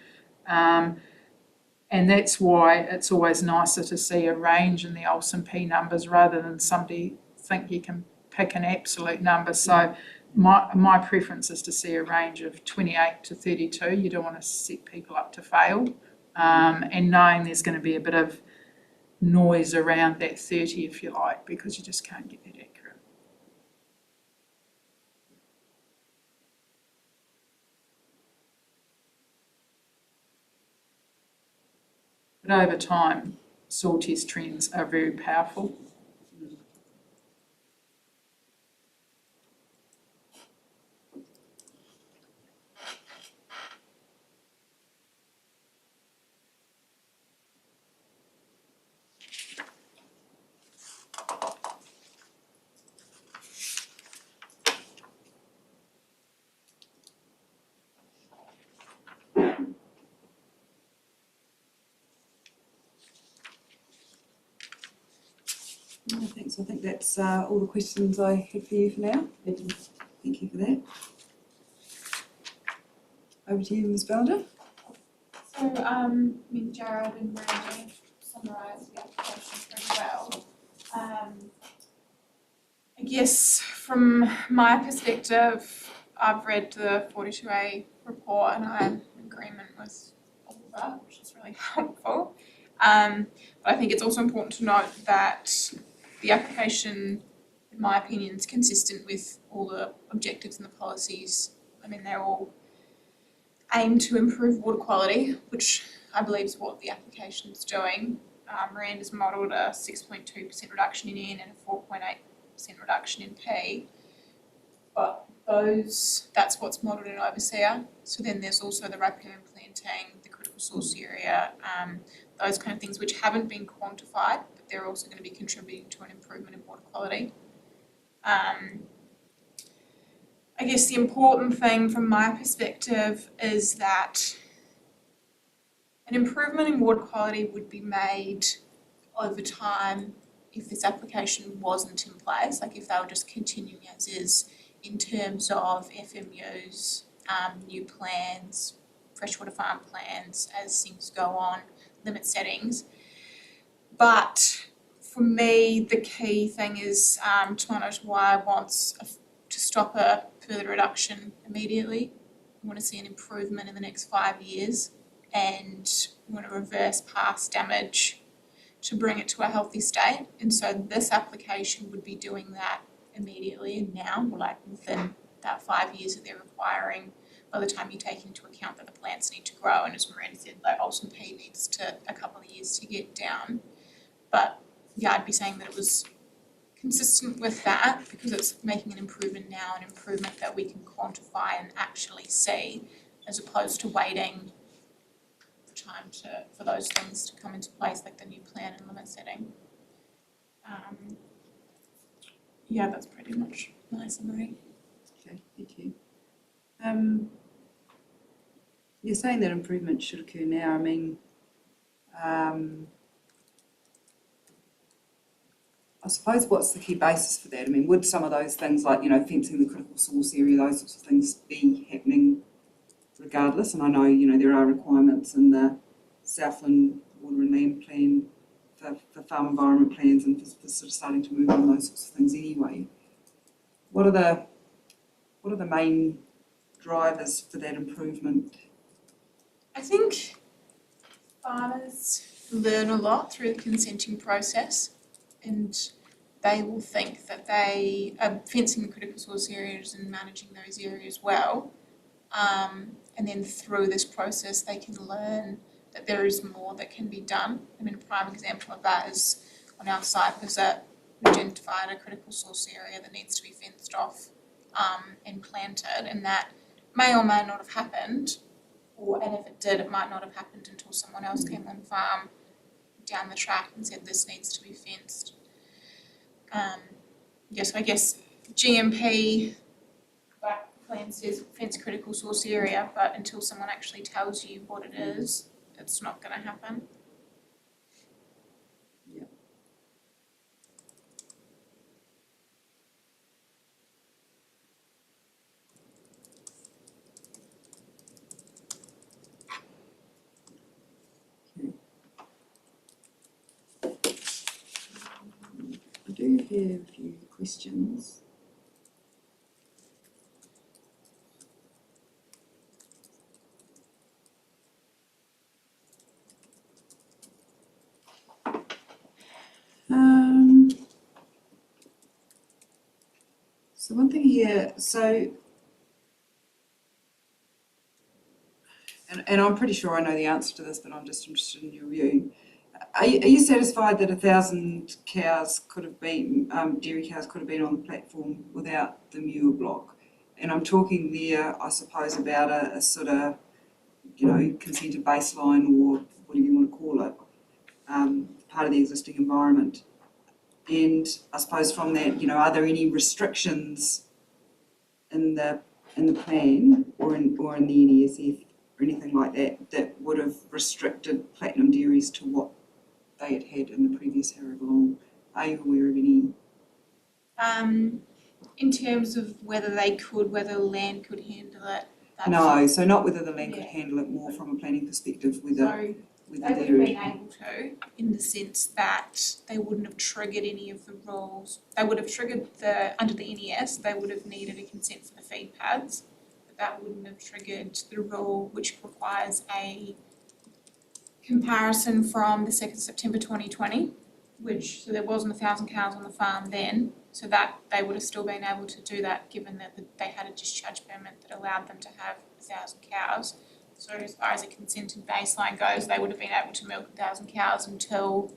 And that's why it's always nicer to see a range in the Olsen P numbers rather than somebody think you can pick an absolute number. So my preference is to see a range of 28 to 32. You don't want to set people up to fail. And knowing there's going to be a bit of noise around that 30, if you like, because you just can't get that accurate. But over time, soil test trends are very powerful. No, thanks. I think that's all the questions I had for you for now. Thank you for that. Over to you, Ms. Bellinger. So, Jared and Randy summarised the application pretty well. I guess from my perspective, I've read the 42A report and I'm in agreement with all of that, which is really helpful. But I think it's also important to note that the application, in my opinion, is consistent with all the objectives and the policies. I mean, they're all aimed to improve water quality, which I believe is what the application is doing. Rand has modelled a 6.2% reduction in N and a 4.8% reduction in P. But that's what's modelled in Overseer. So then there's also the riparian planting, the critical source area, those kind of things which haven't been quantified, but they're also going to be contributing to an improvement in water quality. I guess the important thing from my perspective is that an improvement in water quality would be made over time if this application wasn't in place, like if they were just continuing as is in terms of FMUs, new plans, freshwater farm plans as things go on, limit settings. But for me, the key thing is Toronto's Wire wants to stop a further reduction immediately. We want to see an improvement in the next 5 years and we want to reverse past damage to bring it to a healthy state. And so this application would be doing that immediately and now, like within that 5 years that they're requiring by the time you take into account that the plants need to grow. And as Miranda said, like Olsen P needs to a couple of years to get down. But yeah, I'd be saying that it was consistent with that because it's making an improvement now, an improvement that we can quantify and actually see, as opposed to waiting for time for those things to come into place, like the new plan and limit setting. Yeah, that's pretty much my summary. Okay, thank you. You're saying that improvement should occur now. I mean, I suppose what's the key basis for that? I mean, would some of those things like, fencing the critical source area, those sorts of things be happening regardless? And I know, there are requirements in the Southland Water and Land Plan for farm environment plans and for sort of starting to move on those sorts of things anyway. What are the main drivers for that improvement? I think farmers learn a lot through the consenting process and they will think that they are fencing the critical source areas and managing those areas well. And then through this process they can learn that there is more that can be done. I mean, a prime example of that is on our site visit, we identified a critical source area that needs to be fenced off and planted, and that may or may not have happened, and if it did, it might not have happened until someone else came on farm down the track and said this needs to be fenced. So I guess GMP plan says fence critical source area, but until someone actually tells you what it is, it's not going to happen. Yeah. have a few questions. So one thing here, and I'm pretty sure I know the answer to this, but I'm just interested in your view. Are you satisfied that 1,000 cows could have been, dairy cows could have been on the platform without the mule block? And I'm talking there, I suppose, about a sort of, consented baseline or whatever you want to call it, part of the existing environment. And I suppose from that, are there any restrictions in the plan or in the NESF or anything like that would have restricted platinum dairies to what they had in the previous however long? Are you aware of any? In terms of whether the land could handle it. No, so not whether the land could Yeah. handle it, more from a planning perspective, So whether they would there have been able to, in the sense that they wouldn't have triggered any of the rules. They would have triggered under the NES, they would have needed a consent for the feed pads, but that wouldn't have triggered the rule which requires a comparison from the 2nd September 2020, so there wasn't 1,000 cows on the farm then, so that they would have still been able to do that given that they had a discharge permit that allowed them to have 1,000 cows. So as far as a consented baseline goes, they would have been able to milk 1,000 cows until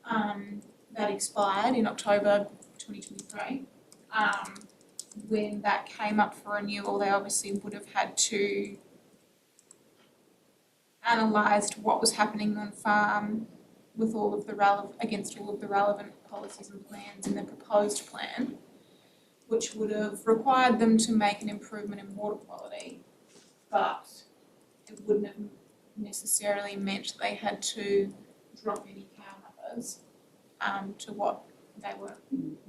that expired in October 2023. When that came up for renewal, they obviously would have had to analysed what was happening on farm with all of the relevant policies and plans in the proposed plan, which would have required them to make an improvement in water quality, but it wouldn't have necessarily meant they had to drop any cow numbers to what they were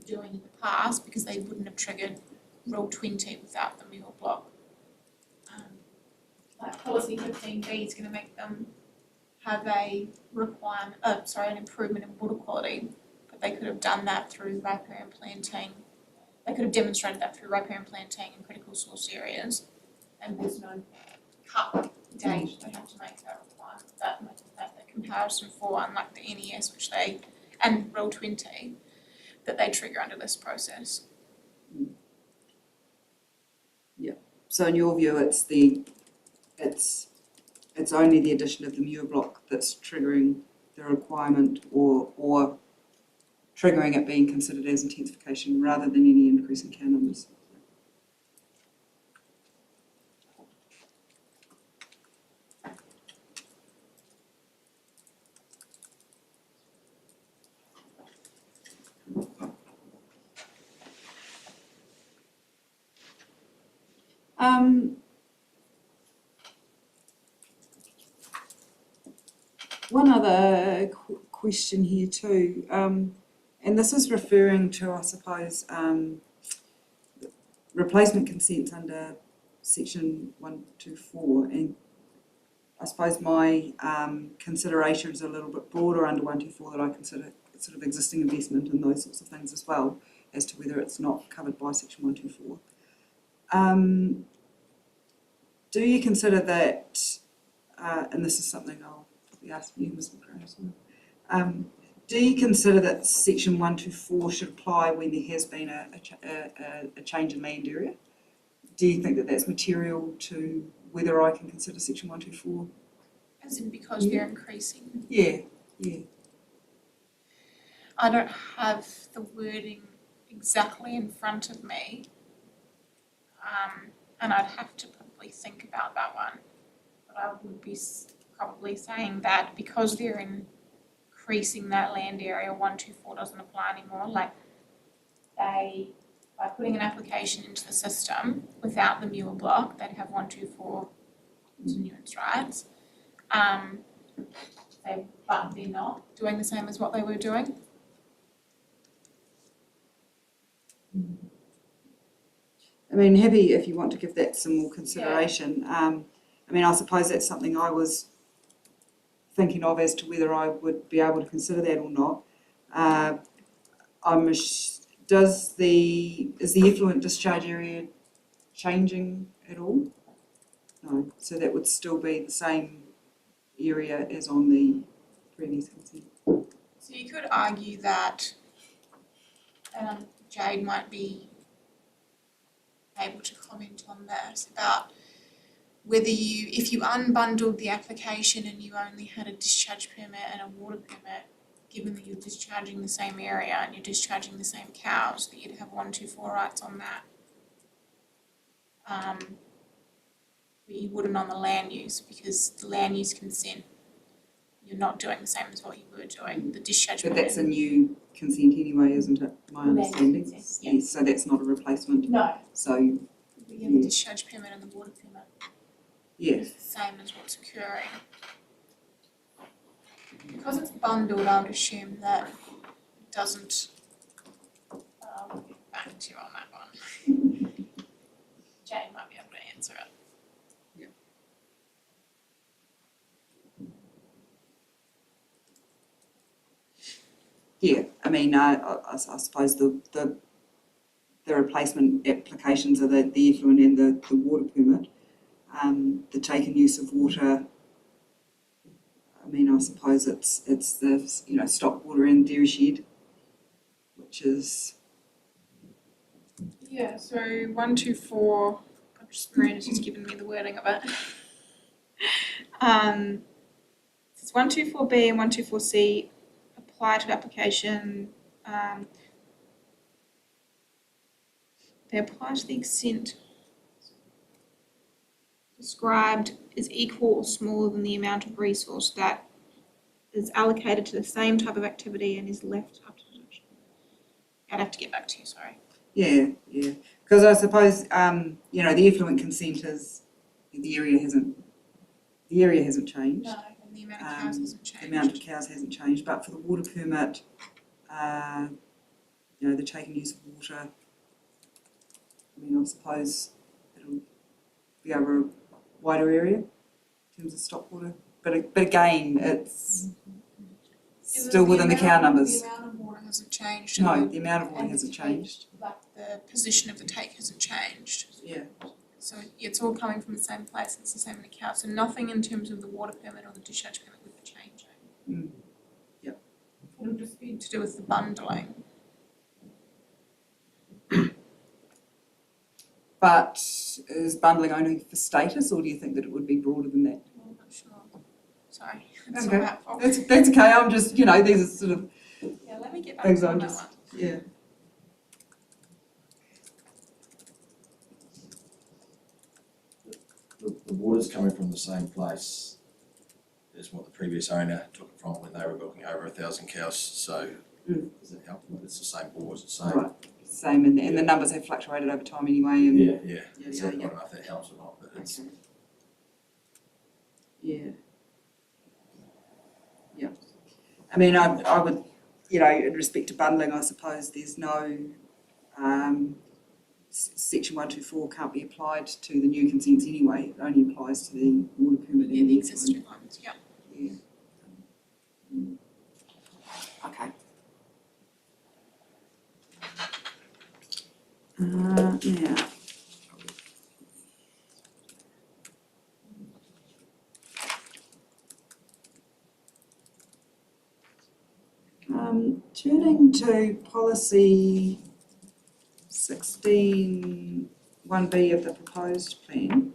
doing in the past, because they wouldn't have triggered Rule 20 without the mule block. Like policy 15B is going to make them have an improvement in water quality, but they could have done that through riparian planting. They could have demonstrated that through riparian planting in critical source areas, and there's no cut date they have to make that requirement, that comparison for, unlike the NES, and Rule 20, that they trigger under this process. So in your view, it's only the addition of the mule block that's triggering the requirement or triggering it being considered as intensification rather than any increase in cow numbers. One other question here too, and this is referring to, I suppose, replacement consents under section 124, and I suppose my consideration is a little bit broader under 124, that I consider sort of existing investment and those sorts of things as well, as to whether it's not covered by section 124. Do you consider that, and this is something I'll probably ask you, Ms. McRae, as well, do you consider that section 124 should apply when there has been a change in land area? Do you think that that's material to whether I can consider section 124? As in because they're increasing? Yeah. I don't have the wording exactly in front of me, and I'd have to probably think about that one. But I would be probably saying that because they're increasing that land area, 124 doesn't apply anymore. Like by putting an application into the system without the mule block, they'd have 124 continuance rights. But they're not doing the same as what they were doing. I mean, happy if you want to give that some more consideration. I mean, I suppose that's something I was thinking of as to whether I would be able to consider that or not. is the effluent discharge area changing at all? No, so that would still be the same area as on the previous consent. So you could argue that Jade might be able to comment on this about whether if you unbundled the application and you only had a discharge permit and a water permit, given that you're discharging the same area and you're discharging the same cows, that you'd have 124 rights on that. But you wouldn't on the land use, because the land use consent, you're not doing the same as what you were doing, the discharge But permit. that's a new consent anyway, isn't it? My Land understanding. consent, yeah. Yes, so that's not a replacement. No. So, You have a discharge permit and the water permit. yeah. It's the same as what's occurring. Because it's bundled, I would assume that it doesn't, I'll get back to you on that one. Jane might be able to answer it. Yeah, I mean, I suppose the replacement applications are the effluent and the water permit. The taken use of water, I mean, I suppose it's the, stock water and dairy shed, which is, Yeah, so 124, Miranda's just given me the wording of it. It's 124B and 124C apply to application. They apply to the extent described is equal or smaller than the amount of resource that is allocated to the same type of activity and is left up to deduction. I'd have to get back to you, sorry. yeah. Because I suppose, the effluent consent is, the area hasn't changed. No, and the amount of cows hasn't changed. The amount of cows hasn't changed, but for the water permit, the taken use of water, I mean, I suppose it'll be over a wider area in terms of stock water. But again, it's still within the cow numbers. The amount of water hasn't changed. No, the amount of water hasn't changed. Like the position of the take hasn't changed. Yeah. So it's all coming from the same place, it's the same many cows. So nothing in terms of the water permit or the discharge permit would be changing. Mm. Yep. It'll just be to do with the bundling. But is bundling only for status, or do you think that it would be broader than that? I'm not sure. Sorry, that's Okay. not helpful. That's okay. I'm just, these are sort of Yeah, let me get back things to you I'm on that just, one. yeah. The water's coming from the same place as what the previous owner took it from when they were milking over 1,000 cows, so does it help? It's the same bore, it's the same. Right. Same, and the numbers have fluctuated over time anyway. And Yeah. So I don't know if that helps or not, but it's. Yeah. I mean, I would, in respect to bundling, I suppose there's no, section 124 can't be applied to the new consents anyway. It only applies to the water permit Yeah, and the the existing ones, yeah. Yeah. Okay. Now. Turning to policy 16 1B of the proposed plan.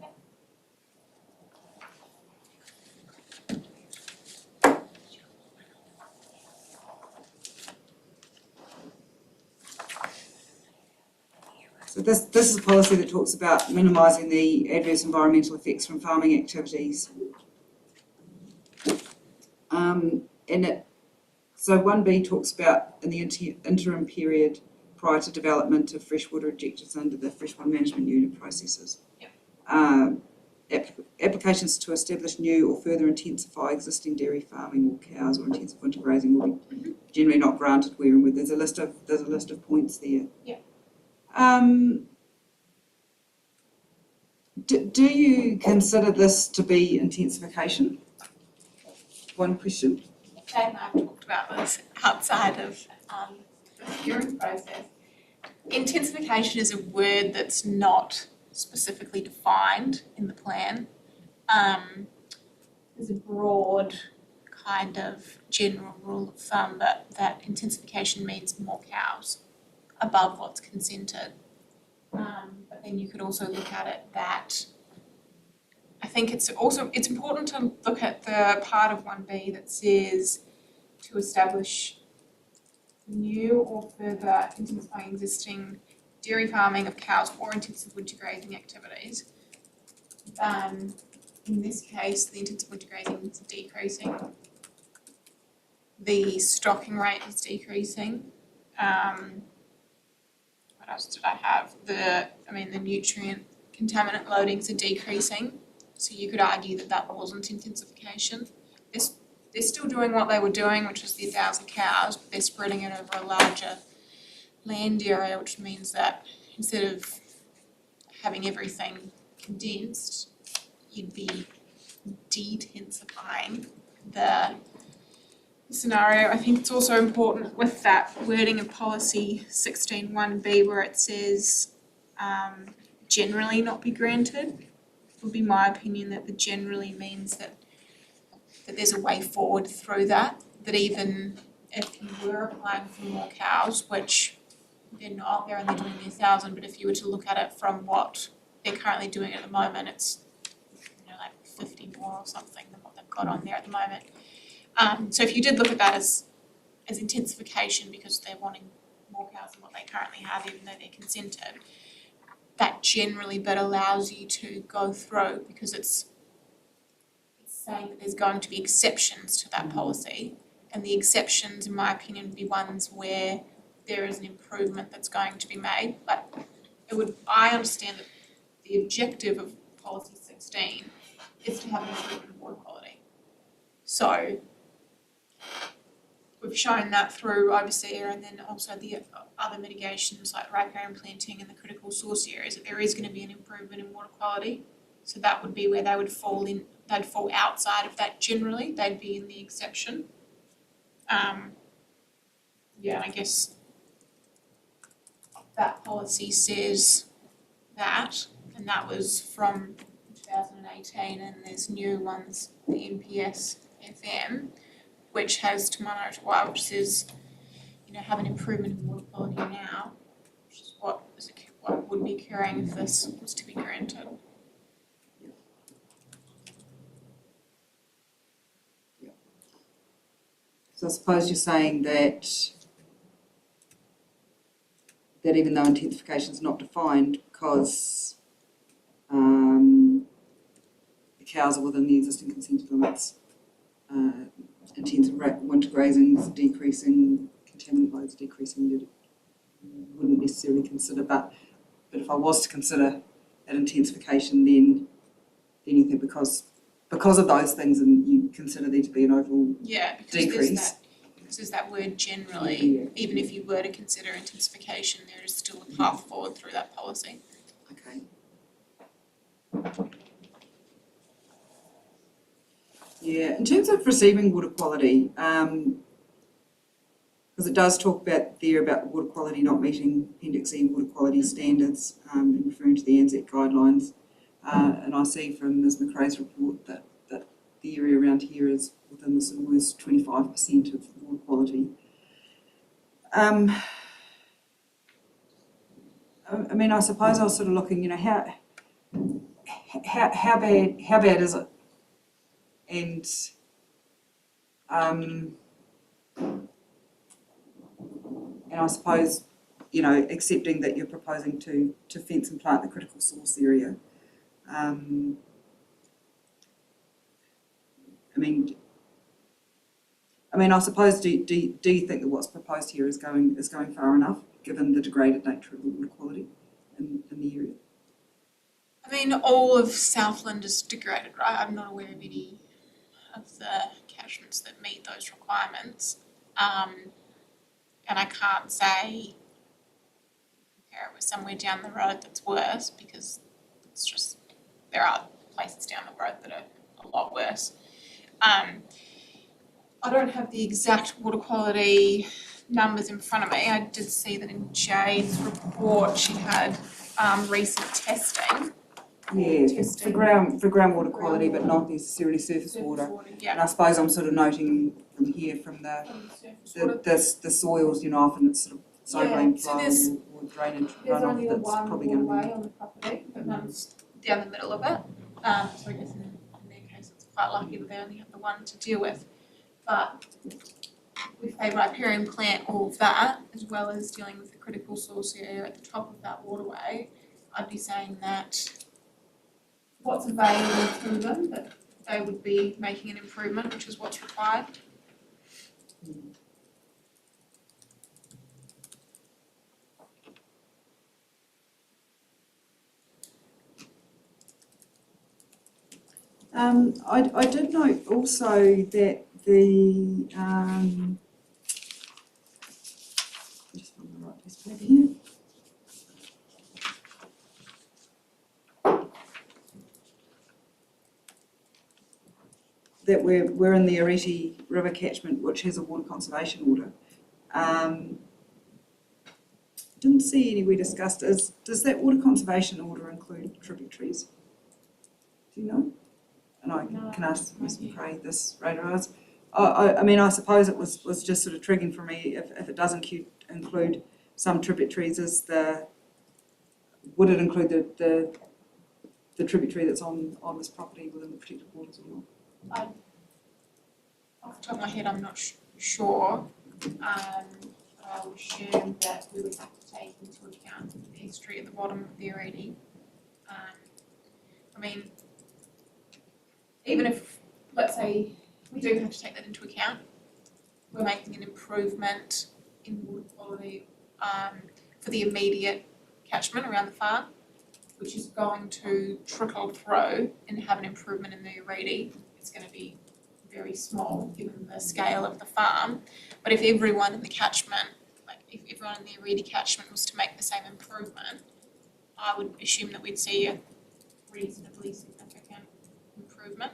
So this is a policy that talks about minimising the adverse environmental effects from farming activities. So 1B talks about in the interim period prior to development of freshwater objectives under the freshwater management unit processes. Yep. Applications to establish new or further intensify existing dairy farming or cows or intensive winter grazing will be generally not granted where and where. There's a list of points there. Yeah. Do you consider this to be intensification? One question. Jane and I have talked about this outside of the hearing process. Intensification is a word that's not specifically defined in the plan. There's a broad kind of general rule of thumb that intensification means more cows above what's consented. But then you could also look at it that I think it's important to look at the part of 1B that says to establish new or further intensifying existing dairy farming of cows or intensive winter grazing activities. In this case, the intensive winter grazing is decreasing. The stocking rate is decreasing. What else did I have? The nutrient contaminant loadings are decreasing. So you could argue that wasn't intensification. They're still doing what they were doing, which is the 1,000 cows, but they're spreading it over a larger land area, which means that instead of having everything condensed, you'd be detensifying the scenario. I think it's also important with that wording of policy 16.1b where it says generally not be granted. It would be my opinion that the generally means that there's a way forward through that even if you were applying for more cows, which they're not, they're only doing their 1,000, but if you were to look at it from what they're currently doing at the moment, it's like 50 more or something than what they've got on there at the moment. So if you did look at that as intensification because they're wanting more cows than what they currently have, even though they're consented, that generally but allows you to go through because it's saying that there's going to be exceptions to that policy, and the exceptions, in my opinion, would be ones where there is an improvement that's going to be made. But I understand that the objective of policy 16 is to have an improvement in water quality. So we've shown that through overseer and then also the other mitigations like riparian planting and the critical source areas, that there is going to be an improvement in water quality. So that would be where they would fall in, they'd fall outside of that generally, they'd be in the exception. And I guess that policy says that, and that was from 2018, and there's new ones, the NPS FM, which has, to my knowledge, which says, have an improvement in water quality now, which is what would be occurring if this was to be granted. So I suppose you're saying that even though intensification is not defined, because the cows are within the existing consented limits, intensive winter grazing is decreasing, contaminant loads decreasing, you wouldn't necessarily consider, but if I was to consider that intensification, then you think because of those things, and you consider there to be an overall decrease. Because there's that word generally, even if you were to consider intensification, there is still a path forward through that policy. Okay. Yeah, in terms of receiving water quality, because it does talk about water quality not meeting Appendix E water quality standards, and referring to the ANZAC guidelines. And I see from Ms McRae's report that the area around here is within the sort of worst 25% of water quality. I suppose I was sort of looking, how bad is it? And I suppose, accepting that you're proposing to fence and plant the critical source area. I suppose, do you think that what's proposed here is going far enough, given the degraded nature of the water quality in the area? All of Southland is degraded, right? I'm not aware of any of the catchments that meet those requirements. And I can't say compare it with somewhere down the road that's worse, because it's just, there are places down the road that are a lot worse. I don't have the exact water quality numbers in front of me, I did see that in Jade's report, she had recent testing. Yeah, for Testing. groundwater quality, but not necessarily surface water. Yeah. And I suppose I'm sort of noting from here, from the soils, you know, often it's sort of sovereign so flow there's- or drainage There's runoff only the that's one probably going to waterway be. on the property, but runs down the middle of it. So I guess in their case, it's quite lucky that they only have the one to deal with. But with a riparian plant, all of that, as well as dealing with the critical source area at the top of that waterway, I'd be saying that what's available to them, that they would be making an improvement, which is what's required. I did note also that the just on the right piece of paper here. That we're in the Areti River catchment, which has a water conservation order. Didn't see anywhere discussed. Does that water conservation order include tributaries? Do you know? And I can ask Ms. McRae this later. I mean, I suppose it was just sort of triggering for me if it does include some tributaries, would it include the tributary that's on this property within the protected waters or not? Off the top of my head, I'm not sure. I would assume that we would have to take into account the history at the bottom of the Areti. I mean, even if, let's say, we do have to take that into account, we're making an improvement in water quality for the immediate catchment around the farm, which is going to trickle through and have an improvement in the Areti. It's going to be very small given the scale of the farm, but if everyone in the catchment, like if everyone in the Areti catchment was to make the same improvement, I would assume that we'd see a reasonably significant improvement.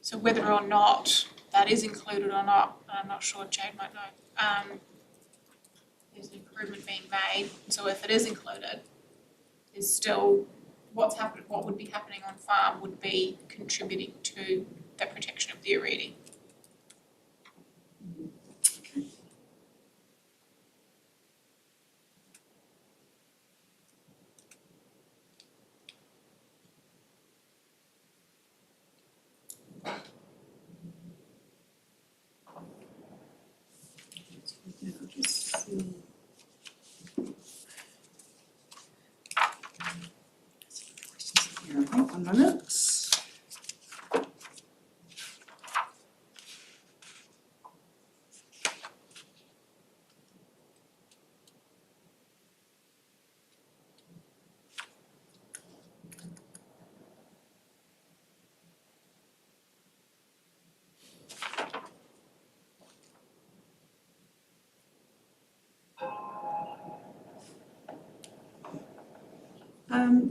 So whether or not that is included or not, I'm not sure, Jade might know. There's an improvement being made, so if it is included, there's still what would be happening on farm would be contributing to the protection of the Areti. Yeah, I'll just see. Here, I think, 1 minute.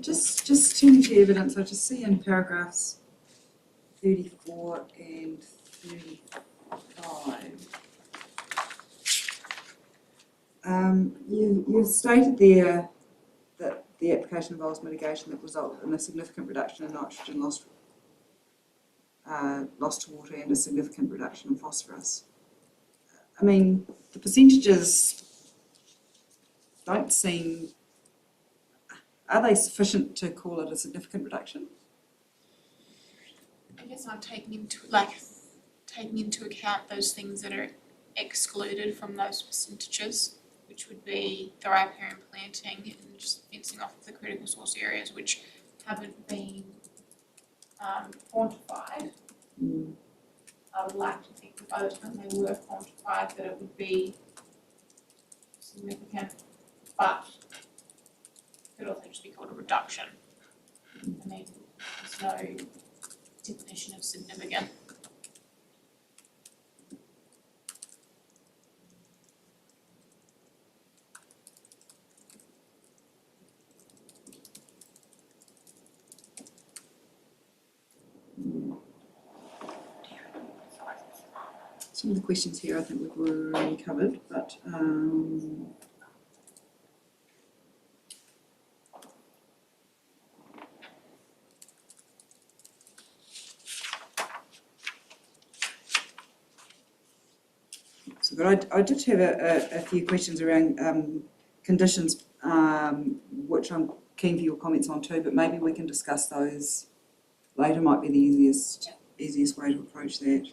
Just turning to evidence, I just see in paragraphs 34 and 35. You've stated there that the application involves mitigation that result in a significant reduction in nitrogen lost to water and a significant reduction in phosphorus. I mean, the percentages don't seem, are they sufficient to call it a significant reduction? I guess I'm taking into account those things that are excluded from those percentages, which would be the riparian planting and just fencing off of the critical source areas which haven't been quantified. I would like to think that by the time they were quantified that it would be significant, but it could also just be called a reduction. I mean, there's no definition of significant. Some of the questions here I think we've already covered, but so, but I did have a few questions around conditions, which I'm keen for your comments on too, but maybe we can discuss those later, might be the easiest way to approach that.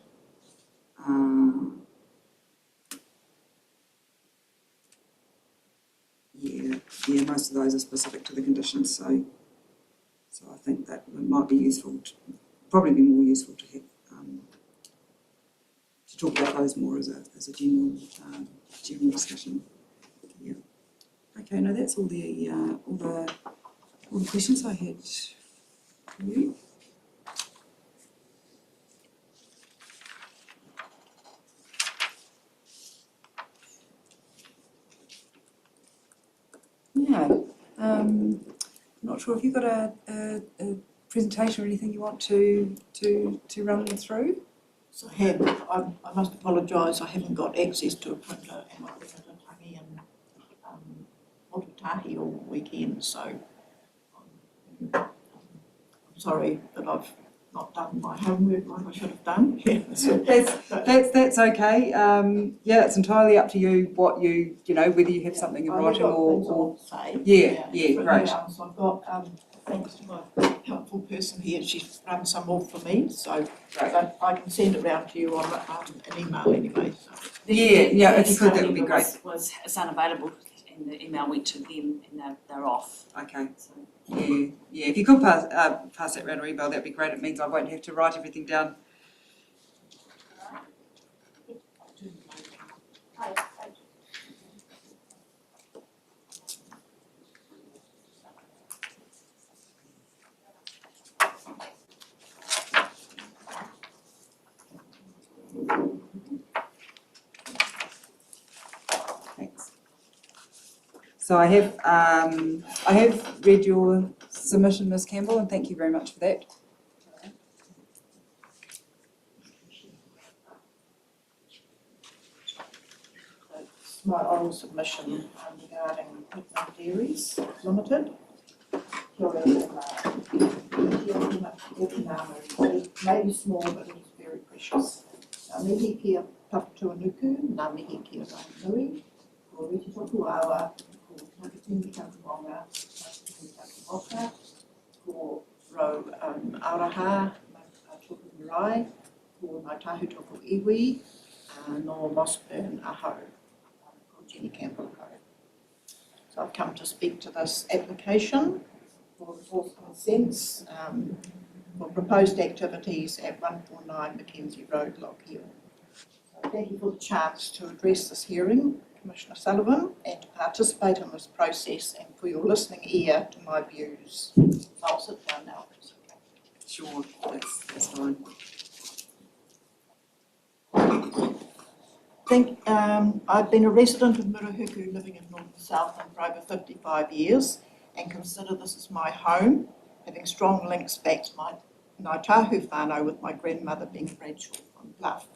Yeah, most of those are specific to the conditions, so I think that might be useful, probably be more useful to have, to talk about those more as a general discussion. Yeah. Okay, no, that's all the questions I had for you. Yeah, not sure if you've got a presentation or anything you want to run through. So I must apologise, I haven't got access to a printer and I've been in Tangi and Otatahi all weekend, so I'm sorry that I've not done my homework like I should have done. That's okay. Yeah, it's entirely up to you what you know, whether you have something in writing or say. Yeah, great. So I've got, thanks to my helpful person here, she's run some off for me, so I can send it round to you on an email anyway. So. Yeah, if you could, that would be great. Was unavailable and the email went to them and they're off. Okay. So. Yeah. If you could pass that round or email, that'd be great. It means I won't have to write everything down. Thanks. So I have read your submission, Ms. Campbell, and thank you very much for that. It's my oral submission regarding Dairies Limited. May be small, but it is very precious. Nā mihi kia Papatuanuku, nā mihi kia Ranganui, ko Reti Toku Awa, ko Takatini Takumonga, Takatini Takumoka, ko Ro Araha, Toku Marae, ko Ngāi Tahu Toku Iwi, no Mossburn Aho, ko Jenny Campbell Ho. So I've come to speak to this application for force consents for proposed activities at 149 Mackenzie Road, Lock Hill. So thank you for the chance to address this hearing, Commissioner Sullivan, and to participate in this process and for your listening ear to my views. I'll sit down now. Sure, that's fine. I've been a resident of Murihuku living in Northern Southland for over 55 years and consider this as my home, having strong links back to my Ngāi Tahu whānau with my grandmother being Bradshaw from Bluff.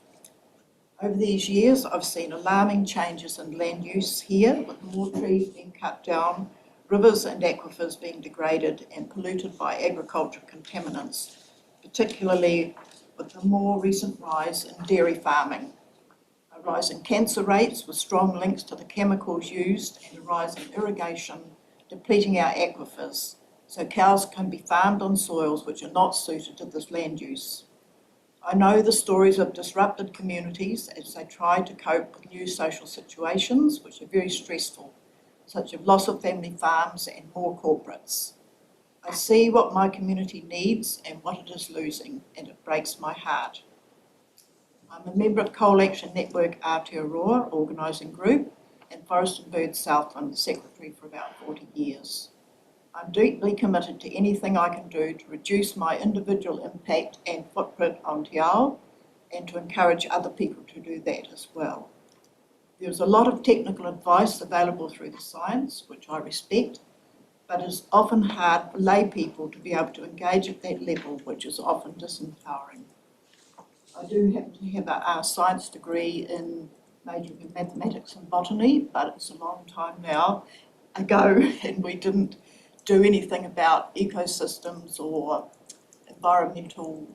Over these years, I've seen alarming changes in land use here, with more trees being cut down, rivers and aquifers being degraded and polluted by agricultural contaminants, particularly with the more recent rise in dairy farming. A rise in cancer rates with strong links to the chemicals used and a rise in irrigation, depleting our aquifers, so cows can be farmed on soils which are not suited to this land use. I know the stories of disrupted communities as they try to cope with new social situations which are very stressful, such as loss of family farms and more corporates. I see what my community needs and what it is losing, and it breaks my heart. I'm a member of Coal Action Network Aotearoa organising group and Forest and Birds Southland secretary for about 40 years. I'm deeply committed to anything I can do to reduce my individual impact and footprint on Te Ao and to encourage other people to do that as well. There's a lot of technical advice available through the science, which I respect, but it's often hard for lay people to be able to engage at that level, which is often disempowering. I do happen to have a science degree in majoring in mathematics and botany, but it's a long time now ago and we didn't do anything about ecosystems or environmental,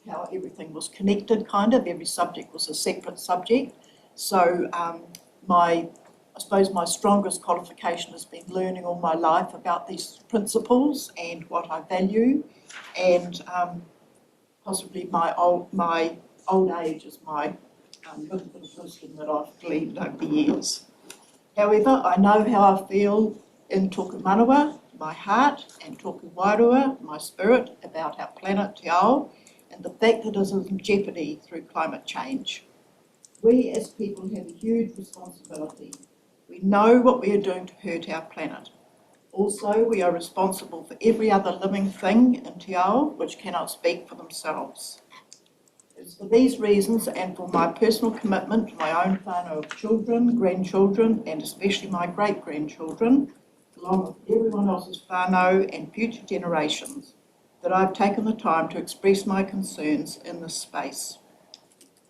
how everything was connected kind of. Every subject was a separate subject. So I suppose my strongest qualification has been learning all my life about these principles and what I value, and possibly my old age is my little bit of wisdom that I've gleaned over the years. However, I know how I feel in Toku Manawa, my heart, and Toku Wairua, my spirit, about our planet Te Ao, and the fact that it is in jeopardy through climate change. We as people have a huge responsibility. We know what we are doing to hurt our planet. Also, we are responsible for every other living thing in Te Ao which cannot speak for themselves. It's for these reasons and for my personal commitment to my own whānau of children, grandchildren, and especially my great-grandchildren, along with everyone else's whānau and future generations, that I've taken the time to express my concerns in this space.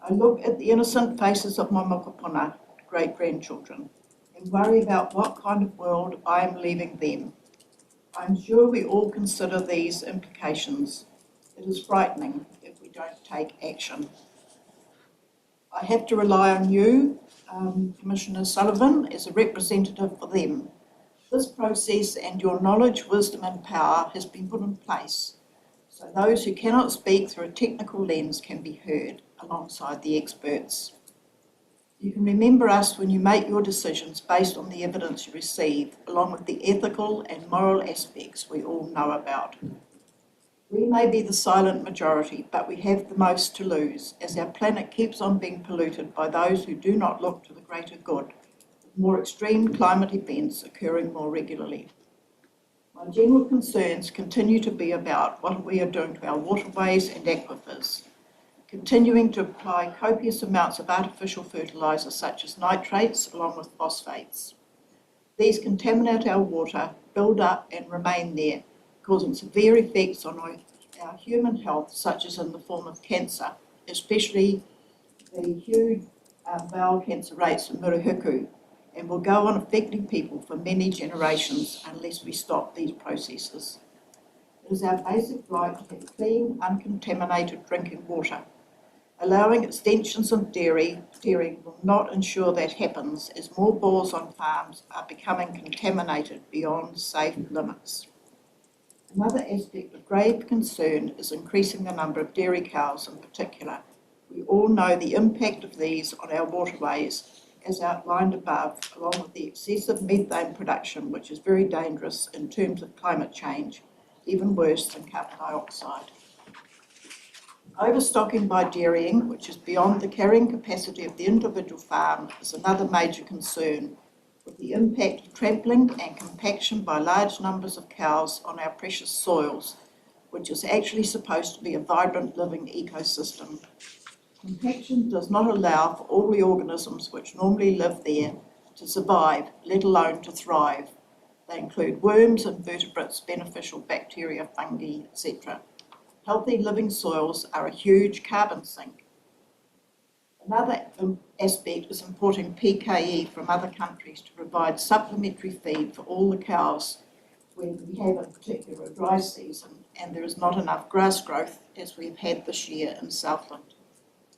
I look at the innocent faces of my mokopuna, great-grandchildren, and worry about what kind of world I am leaving them. I'm sure we all consider these implications. It is frightening if we don't take action. I have to rely on you, Commissioner Sullivan, as a representative for them. This process and your knowledge, wisdom and power has been put in place, so those who cannot speak through a technical lens can be heard alongside the experts. You can remember us when you make your decisions based on the evidence you receive, along with the ethical and moral aspects we all know about. We may be the silent majority, but we have the most to lose, as our planet keeps on being polluted by those who do not look to the greater good, with more extreme climate events occurring more regularly. My general concerns continue to be about what we are doing to our waterways and aquifers, continuing to apply copious amounts of artificial fertilisers such as nitrates along with phosphates. These contaminate our water, build up and remain there, causing severe effects on our human health, such as in the form of cancer, especially the huge bowel cancer rates in Murihuku, and will go on affecting people for many generations unless we stop these processes. It is our basic right to have clean, uncontaminated drinking water. Allowing extensions of dairying will not ensure that happens, as more bulls on farms are becoming contaminated beyond safe limits. Another aspect of grave concern is increasing the number of dairy cows in particular. We all know the impact of these on our waterways, as outlined above, along with the excessive methane production, which is very dangerous in terms of climate change, even worse than carbon dioxide. Overstocking by dairying, which is beyond the carrying capacity of the individual farm, is another major concern, with the impact of trampling and compaction by large numbers of cows on our precious soils, which is actually supposed to be a vibrant living ecosystem. Compaction does not allow for all the organisms which normally live there to survive, let alone to thrive. They include worms, invertebrates, beneficial bacteria, fungi, etc. Healthy living soils are a huge carbon sink. Another aspect is importing PKE from other countries to provide supplementary feed for all the cows when we have in particular a dry season and there is not enough grass growth as we've had this year in Southland.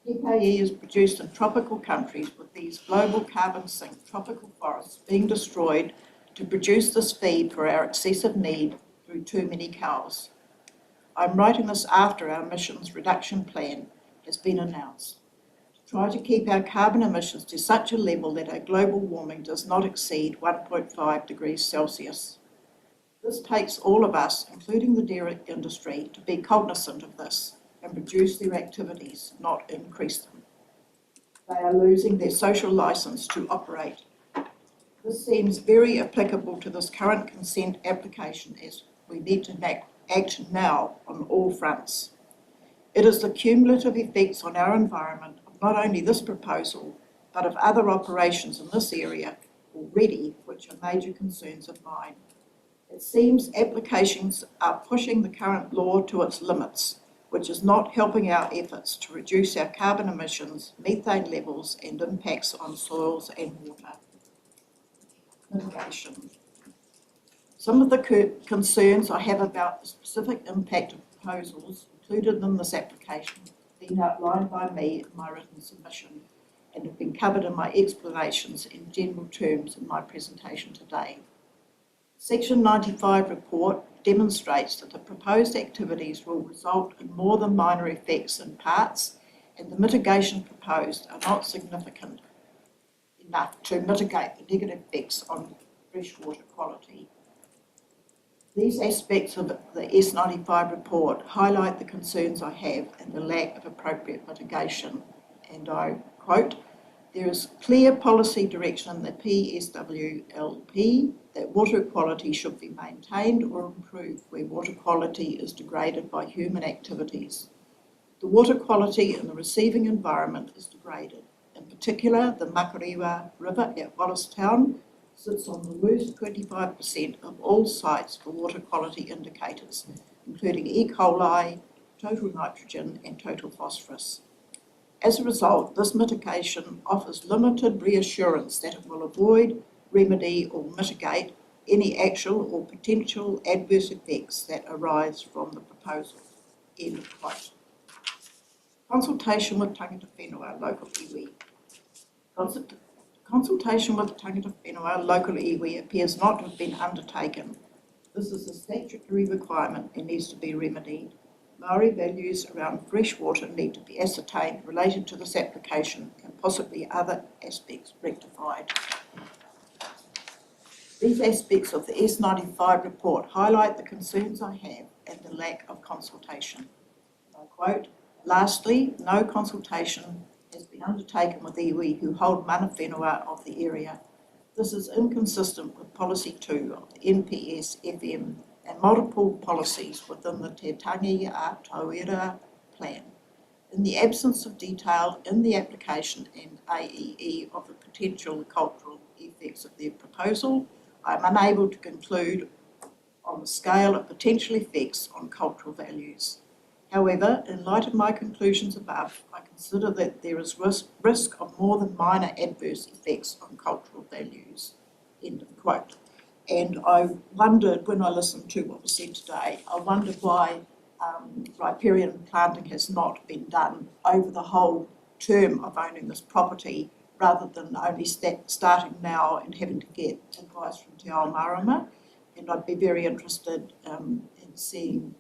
PKE is produced in tropical countries with these global carbon sink tropical forests being destroyed to produce this feed for our excessive need through too many cows. I'm writing this after our emissions reduction plan has been announced, to try to keep our carbon emissions to such a level that our global warming does not exceed 1.5 degrees Celsius. This takes all of us, including the dairy industry, to be cognizant of this and reduce their activities, not increase them. They are losing their social licence to operate. This seems very applicable to this current consent application, as we need to act now on all fronts. It is the cumulative effects on our environment of not only this proposal, but of other operations in this area already, which are major concerns of mine. It seems applications are pushing the current law to its limits, which is not helping our efforts to reduce our carbon emissions, methane levels and impacts on soils and water. Mitigation. Some of the concerns I have about the specific impact of proposals included in this application have been outlined by me in my written submission and have been covered in my explanations in general terms in my presentation today. Section 95 report demonstrates that the proposed activities will result in more than minor effects in parts, and the mitigation proposed are not significant enough to mitigate the negative effects on freshwater quality. These aspects of the S95 report highlight the concerns I have and the lack of appropriate mitigation, and I quote, "There is clear policy direction in the PSWLP that water quality should be maintained or improved where water quality is degraded by human activities. The water quality in the receiving environment is degraded. In particular, the Makariwa River at Wallace-town sits on the worst 25% of all sites for water quality indicators, including E. coli, total nitrogen and total phosphorus. As a result, this mitigation offers limited reassurance that it will avoid, remedy or mitigate any actual or potential adverse effects that arise from the proposal." End of quote. Consultation with tangata whenua, local iwi. Consultation with tangata whenua, local iwi appears not to have been undertaken. This is a statutory requirement and needs to be remedied. Maori values around fresh water need to be ascertained related to this application and possibly other aspects rectified. These aspects of the S95 report highlight the concerns I have and the lack of consultation. I quote, "Lastly, no consultation has been undertaken with iwi who hold mana whenua of the area. This is inconsistent with Policy 2 of the NPS-FM and multiple policies within the Te Tangi a Tauira plan. In the absence of detail in the application and AEE of the potential cultural effects of their proposal, I am unable to conclude on the scale of potential effects on cultural values. However, in light of my conclusions above, I consider that there is risk of more than minor adverse effects on cultural values." End of quote. And I wondered, when I listened to what was said today, I wondered why riparian planting has not been done over the whole term of owning this property, rather than only starting now and having to get advice from Te Ao Marama. And I'd be very interested in seeing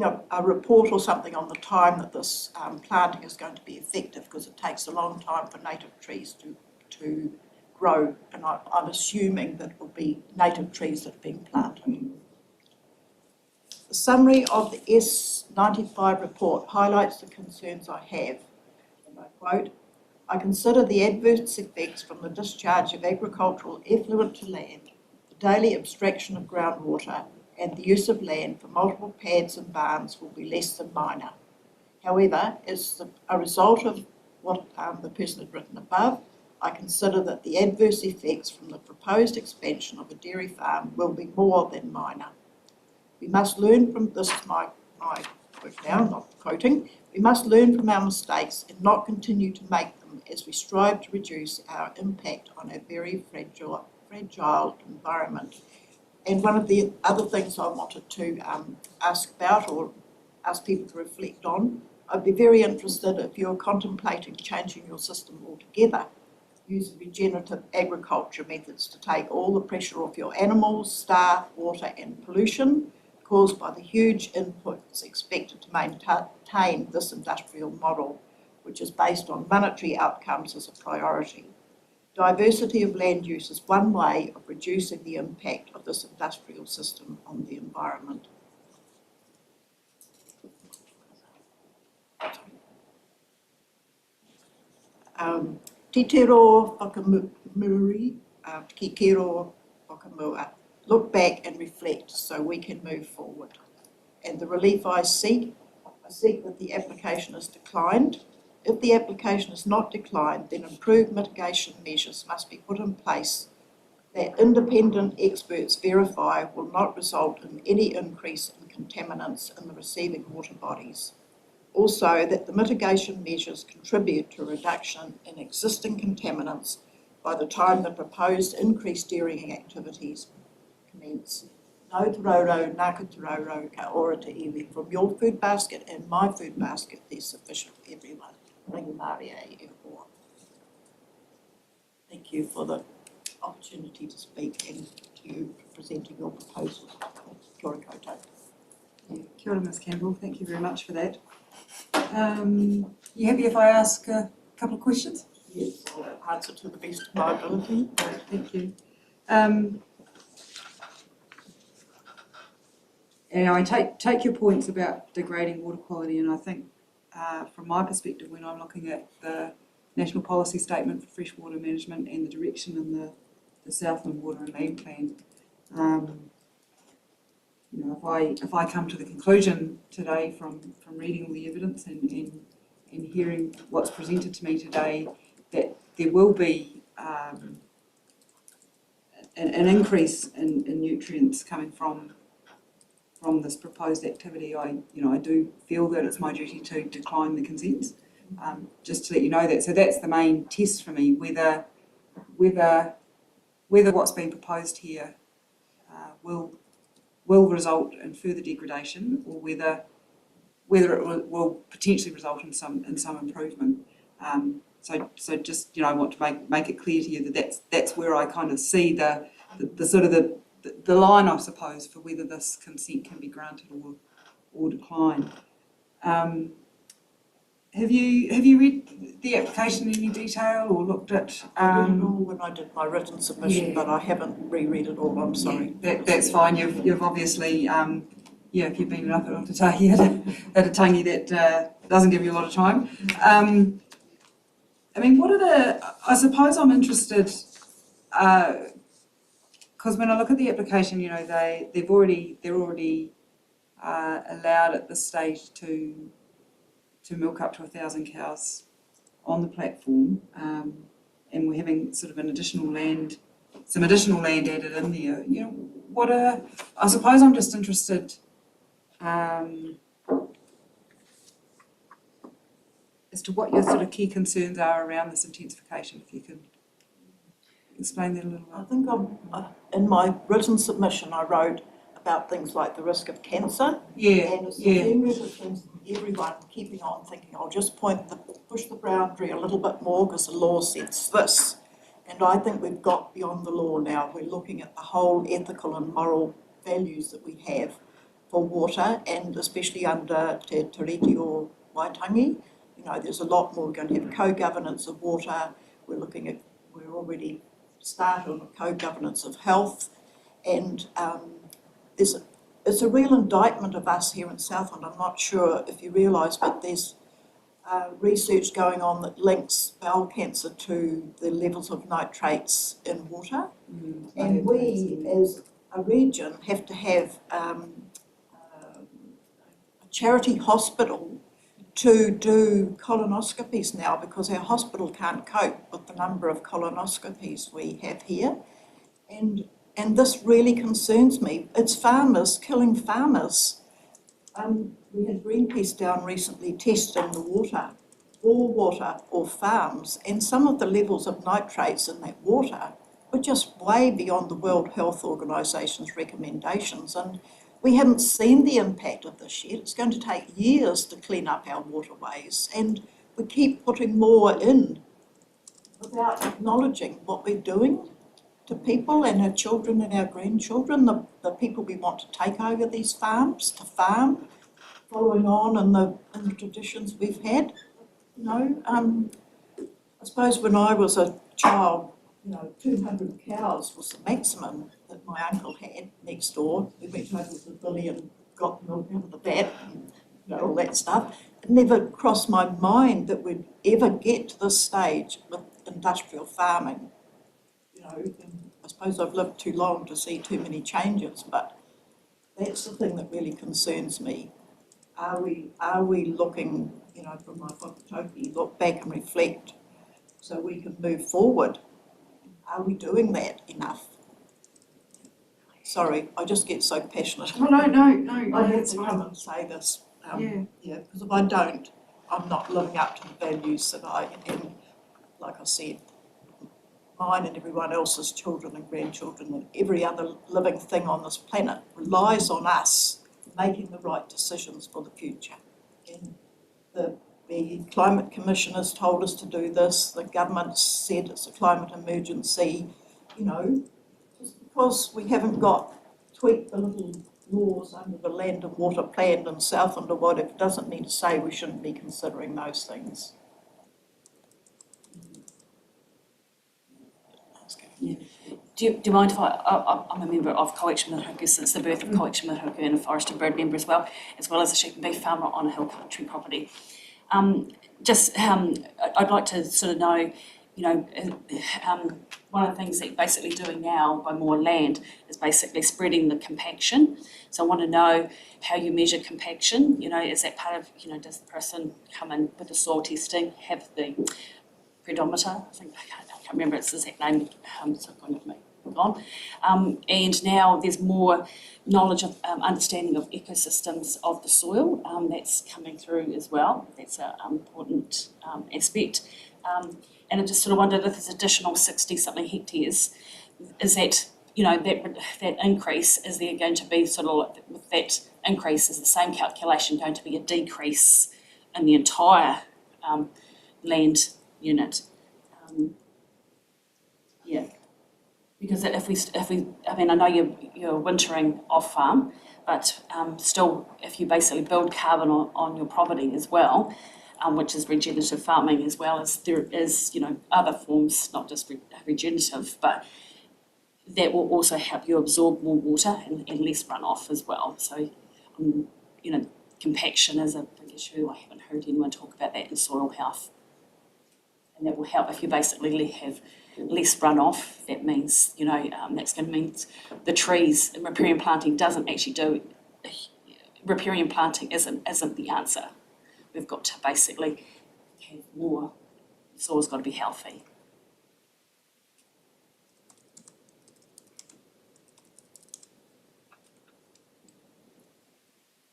a report or something on the time that this planting is going to be effective, because it takes a long time for native trees to grow, and I'm assuming that it will be native trees that are being planted. The summary of the S95 report highlights the concerns I have, and I quote, "I consider the adverse effects from the discharge of agricultural effluent to land, the daily abstraction of groundwater, and the use of land for multiple pads and barns will be less than minor. However, as a result of what the person had written above, I consider that the adverse effects from the proposed expansion of a dairy farm will be more than minor. We must learn from," this is my quote now, not quoting, "we must learn from our mistakes and not continue to make them as we strive to reduce our impact on our very fragile environment." And one of the other things I wanted to ask about, or ask people to reflect on, I'd be very interested if you're contemplating changing your system altogether, using regenerative agriculture methods to take all the pressure off your animals, staff, water and pollution caused by the huge inputs expected to maintain this industrial model, which is based on monetary outcomes as a priority. Diversity of land use is one way of reducing the impact of this industrial system on the environment. Te tero whakamuri, ki kero whakamua. Look back and reflect so we can move forward. And the relief I seek that the application is declined. If the application is not declined, then improved mitigation measures must be put in place that independent experts verify will not result in any increase in contaminants in the receiving water bodies. Also, that the mitigation measures contribute to a reduction in existing contaminants by the time the proposed increased dairying activities commence. No te roro, naka te roro, ka ora te iwi. From your food basket and my food basket, there's sufficient for everyone. Ringamaria e hoa. Thank you for the opportunity to speak and to you presenting your proposal. Kia ora koutou. Yeah, kia ora, Ms Campbell, thank you very much for that. You happy if I ask a couple of questions? Yes, I'll answer to the best of my ability. Great, thank you. And I take your points about degrading water quality, and I think from my perspective, when I'm looking at the National Policy Statement for Freshwater Management and the direction in the Southland Water and Land Plan, you know, if I come to the conclusion today from reading all the evidence and hearing what's presented to me today, that there will be an increase in nutrients coming from this proposed activity, I do feel that it's my duty to decline the consents. Just to let you know that. So that's the main test for me, whether what's been proposed here will result in further degradation, or whether it will potentially result in some improvement. So just I want to make it clear to you that that's where I kind of see the sort of the line, I suppose, for whether this consent can be granted or declined. Have you read the application in any detail or looked at? I did it all when I did my written submission, but I haven't reread it all. I'm sorry. Yeah, that's fine. You've obviously if you've been up at Otatahi at a tangi, that doesn't give you a lot of time. I mean, I suppose I'm interested, because when I look at the application, they're already allowed at this stage to milk up to 1,000 cows on the platform, and we're having sort of some additional land added in there. I suppose I'm just interested as to what your sort of key concerns are around this intensification, if you can explain that a little bit. I think in my written submission I wrote about things like the risk of cancer. Yeah, and it's the memories of things everyone keeping on thinking, I'll just push the boundary a little bit more because the law says this. And I think we've got beyond the law now. We're looking at the whole ethical and moral values that we have for water, and especially under Te Tiriti or Waitangi. There's a lot more. We're going to have co-governance of water. We're already started on a co-governance of health, and it's a real indictment of us here in Southland. I'm not sure if you realise, but there's research going on that links bowel cancer to the levels of nitrates in water. And we, as a region, have to have a charity hospital to do colonoscopies now, because our hospital can't cope with the number of colonoscopies we have here. And this really concerns me. It's farmers killing farmers. We had Greenpeace down recently testing the water, all water or farms, and some of the levels of nitrates in that water were just way beyond the World Health Organisation's recommendations. And we haven't seen the impact of this yet. It's going to take years to clean up our waterways, and we keep putting more in without acknowledging what we're doing to people and our children and our grandchildren, the people we want to take over these farms, to farm, following on in the traditions we've had. I suppose when I was a child, 200 cows was the maximum that my uncle had next door. We went over to Billy and got milk out of the vat and all that stuff. It never crossed my mind that we'd ever get to this stage with industrial farming. And I suppose I've lived too long to see too many changes, but that's the thing that really concerns me. Are we looking, from my whakatauki, look back and reflect so we can move forward? Are we doing that enough? sorry, I just get so passionate. Oh, no, I have that's to fine. come and say this. Yeah. Because if I don't, I'm not living up to the values that and like I said, mine and everyone else's children and grandchildren and every other living thing on this planet relies on us making the right decisions for the future. And the Climate Commission has told us to do this, the government said it's a climate emergency, just because we haven't tweaked the little laws under the Land and Water Plan and Southland or whatever, doesn't mean to say we shouldn't be considering those things. Do you mind if I'm a member of Collection Mirahuku since the birth of Collection Mirahuku and a forest and bird member as well as a sheep and beef farmer on a hill country property. I'd like to sort of know, one of the things that you're basically doing now by more land is basically spreading the compaction. So I want to know how you measure compaction. Is that part of, does the person come in with the soil testing, have the pedometer? I can't remember its exact name, so it's gone. And now there's more knowledge of understanding of ecosystems of the soil that's coming through as well. That's an important aspect. And I just sort of wondered if this additional 60-something hectares, is that, that increase, is there going to be sort of, with that increase, is the same calculation going to be a decrease in the entire land unit? Because if we, I know you're wintering off farm, but still, if you basically build carbon on your property as well, which is regenerative farming as well as there is, other forms, not just regenerative, but that will also help you absorb more water and less runoff as well. So, compaction is a big issue. I haven't heard anyone talk about that in soil health. And that will help if you basically have less runoff. That means, that's going to mean the trees, riparian planting doesn't actually do, riparian planting isn't the answer. We've got to basically have more, the soil's got to be healthy.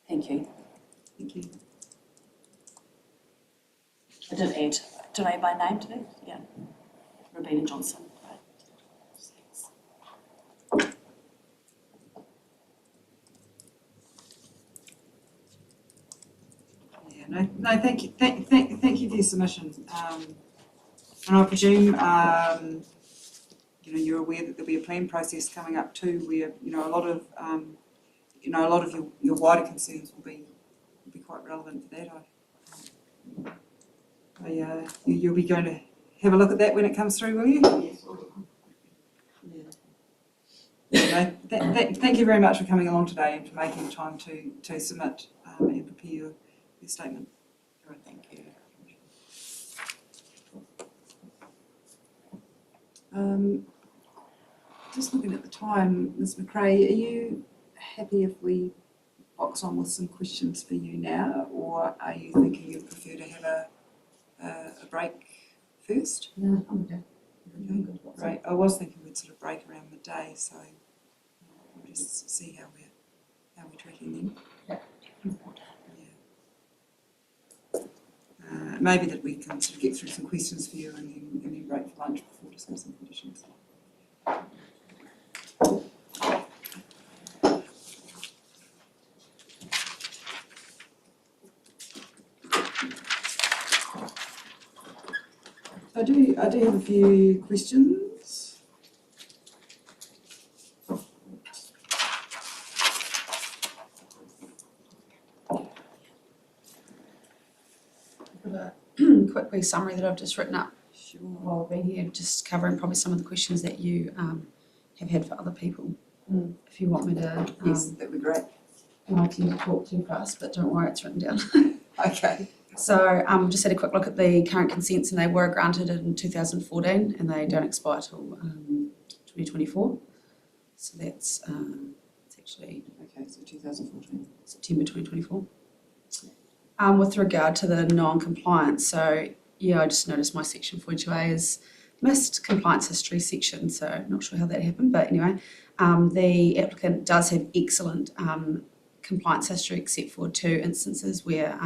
Thank you. Thank you. I did add my name to that? Yeah. Robina Johnson. Yeah, no, thank you. Thank you for your submission. And I presume, you're aware that there'll be a plan process coming up too, where a lot of your wider concerns will be quite relevant to that. You'll be going to have a look at that when it comes through, will you? Yes. Thank you very much for coming along today and for making the time to submit and prepare your statement. Thank you. Just looking at the time, Ms. McRae, are you happy if we box on with some questions for you now, or are you thinking you'd prefer to have a break first? No, I'm okay. Right, I was thinking we'd sort of break around midday, so we'll just see how we're tracking then. Yeah. Maybe that we can sort of get through some questions for you and then break for lunch before discussing conditions. I do have a few questions. Quick wee summary that I've just written up while I've been here, just covering probably some of the questions that you have had for other people. If you want me to, Yes, that'd be great. and I tend to talk too fast, but don't worry, it's written down. Okay. So just had a quick look at the current consents, and they were granted in 2014 and they don't expire till 2024. So that's it's actually Okay, so 2014. September 2024. With regard to the non-compliance, so yeah, I just noticed my section 42A is missed compliance history section, so not sure how that happened, but anyway, the applicant does have excellent compliance history except for 2 instances where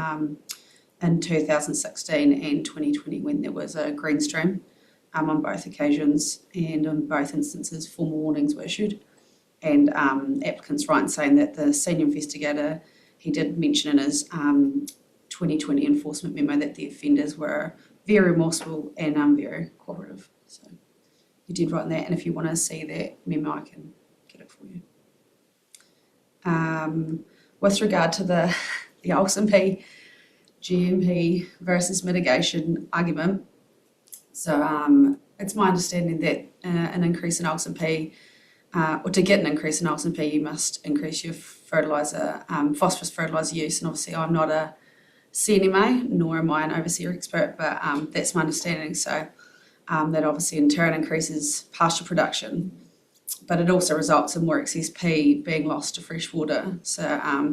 in 2016 and 2020 when there was a green stream on both occasions, and on both instances formal warnings were issued. And applicant's right in saying that the senior investigator, he did mention in his 2020 enforcement memo that the offenders were very remorseful and very cooperative. So he did write in that, and if you want to see that memo, I can get it for you. With regard to the Olsen-P GMP versus mitigation argument, so it's my understanding that an increase in Olsen-P, or to get an increase in Olsen-P, you must increase your fertiliser, phosphorus fertiliser use, and obviously I'm not a CNMA, nor am I an overseer expert, but that's my understanding. So that obviously in turn increases pasture production, but it also results in more excess P being lost to fresh water. So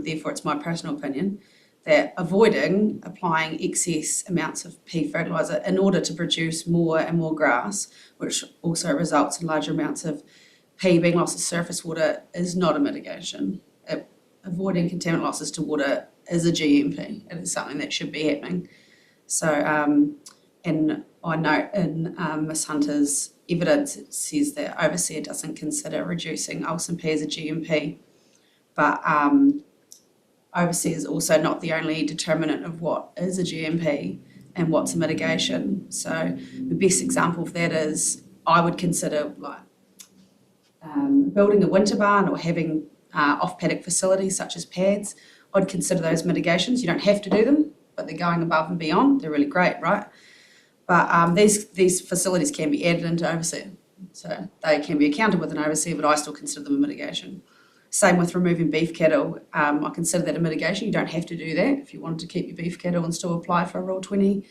therefore it's my personal opinion that avoiding applying excess amounts of P fertiliser in order to produce more and more grass, which also results in larger amounts of P being lost to surface water, is not a mitigation. Avoiding contaminant losses to water is a GMP. It is something that should be happening. So, and I note in Ms Hunter's evidence, it says that overseer doesn't consider reducing Olsen-P as a GMP, but overseer is also not the only determinant of what is a GMP and what's a mitigation. So the best example of that is I would consider like building a winter barn or having off-paddock facilities such as pads. I'd consider those mitigations. You don't have to do them, but they're going above and beyond. They're really great, right? But these facilities can be added into overseer. So they can be accounted with an overseer, but I still consider them a mitigation. Same with removing beef cattle. I consider that a mitigation. You don't have to do that. If you wanted to keep your beef cattle and still apply for a Rule 20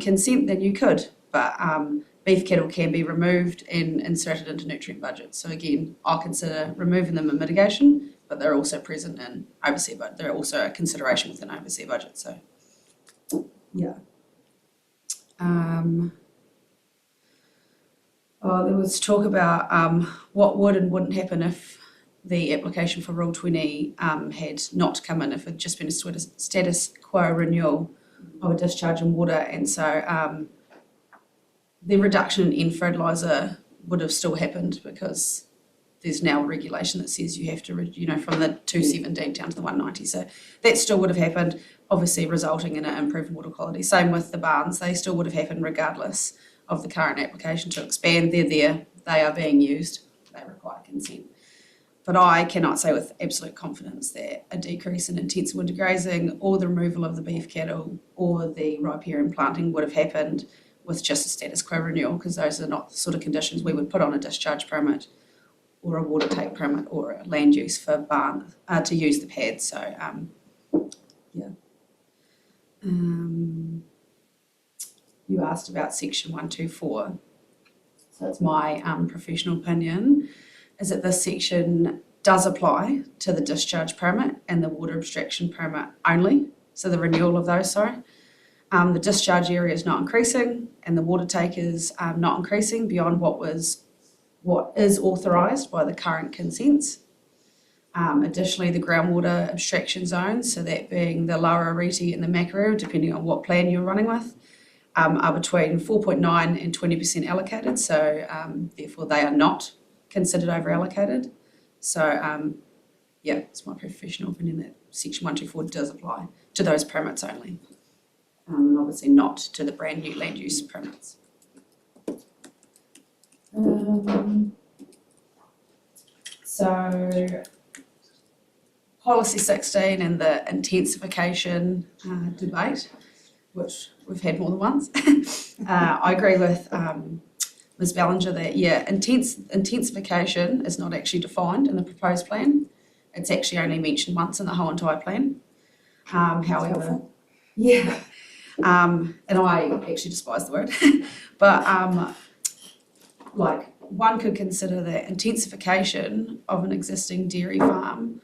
consent, then you could. But beef cattle can be removed and inserted into nutrient budgets. So again, I'll consider removing them a mitigation, but they're also present in overseer, but they're also a consideration within overseer budget. So yeah. There was talk about what would and wouldn't happen if the application for Rule 20 had not come in, if it had just been a status quo renewal of a discharge in water. And so the reduction in fertiliser would have still happened because there's now a regulation that says you have to, from the 217 down to the 190. So that still would have happened, obviously resulting in an improved water quality. Same with the barns, they still would have happened regardless of the current application to expand. They're there, they are being used, they require consent. But I cannot say with absolute confidence that a decrease in intensive winter grazing or the removal of the beef cattle or the riparian planting would have happened with just a status quo renewal, because those are not the sort of conditions we would put on a discharge permit or a water take permit or a land use for barn to use the pad. So yeah. You asked about section 124. So it's my professional opinion is that this section does apply to the discharge permit and the water abstraction permit only. So the renewal of those, sorry. The discharge area is not increasing and the water take is not increasing beyond what is authorised by the current consents. Additionally, the groundwater abstraction zones, so that being the Lower Ariti and the Makaroo, depending on what plan you're running with, are between 4.9 and 20% allocated. So therefore they are not considered over allocated. So yeah, it's my professional opinion that section 124 does apply to those permits only. And obviously not to the brand new land use permits. So policy 16 and the intensification debate, which we've had more than once. I agree with Ms Ballinger that, yeah, intensification is not actually defined in the proposed plan. It's actually only mentioned once in the whole entire plan. However, yeah, and I actually despise the word, but like one could consider that intensification of an existing dairy farm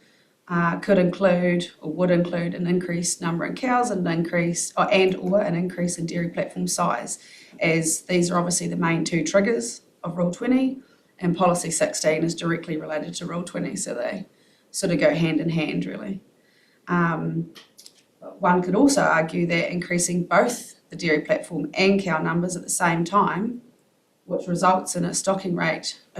could include or would include an increased number in cows and an increase or an increase in dairy platform size, as these are obviously the main two triggers of Rule 20, and Policy 16 is directly related to Rule 20, so they sort of go hand in hand really. One could also argue that increasing both the dairy platform and cow numbers at the same time, which results in a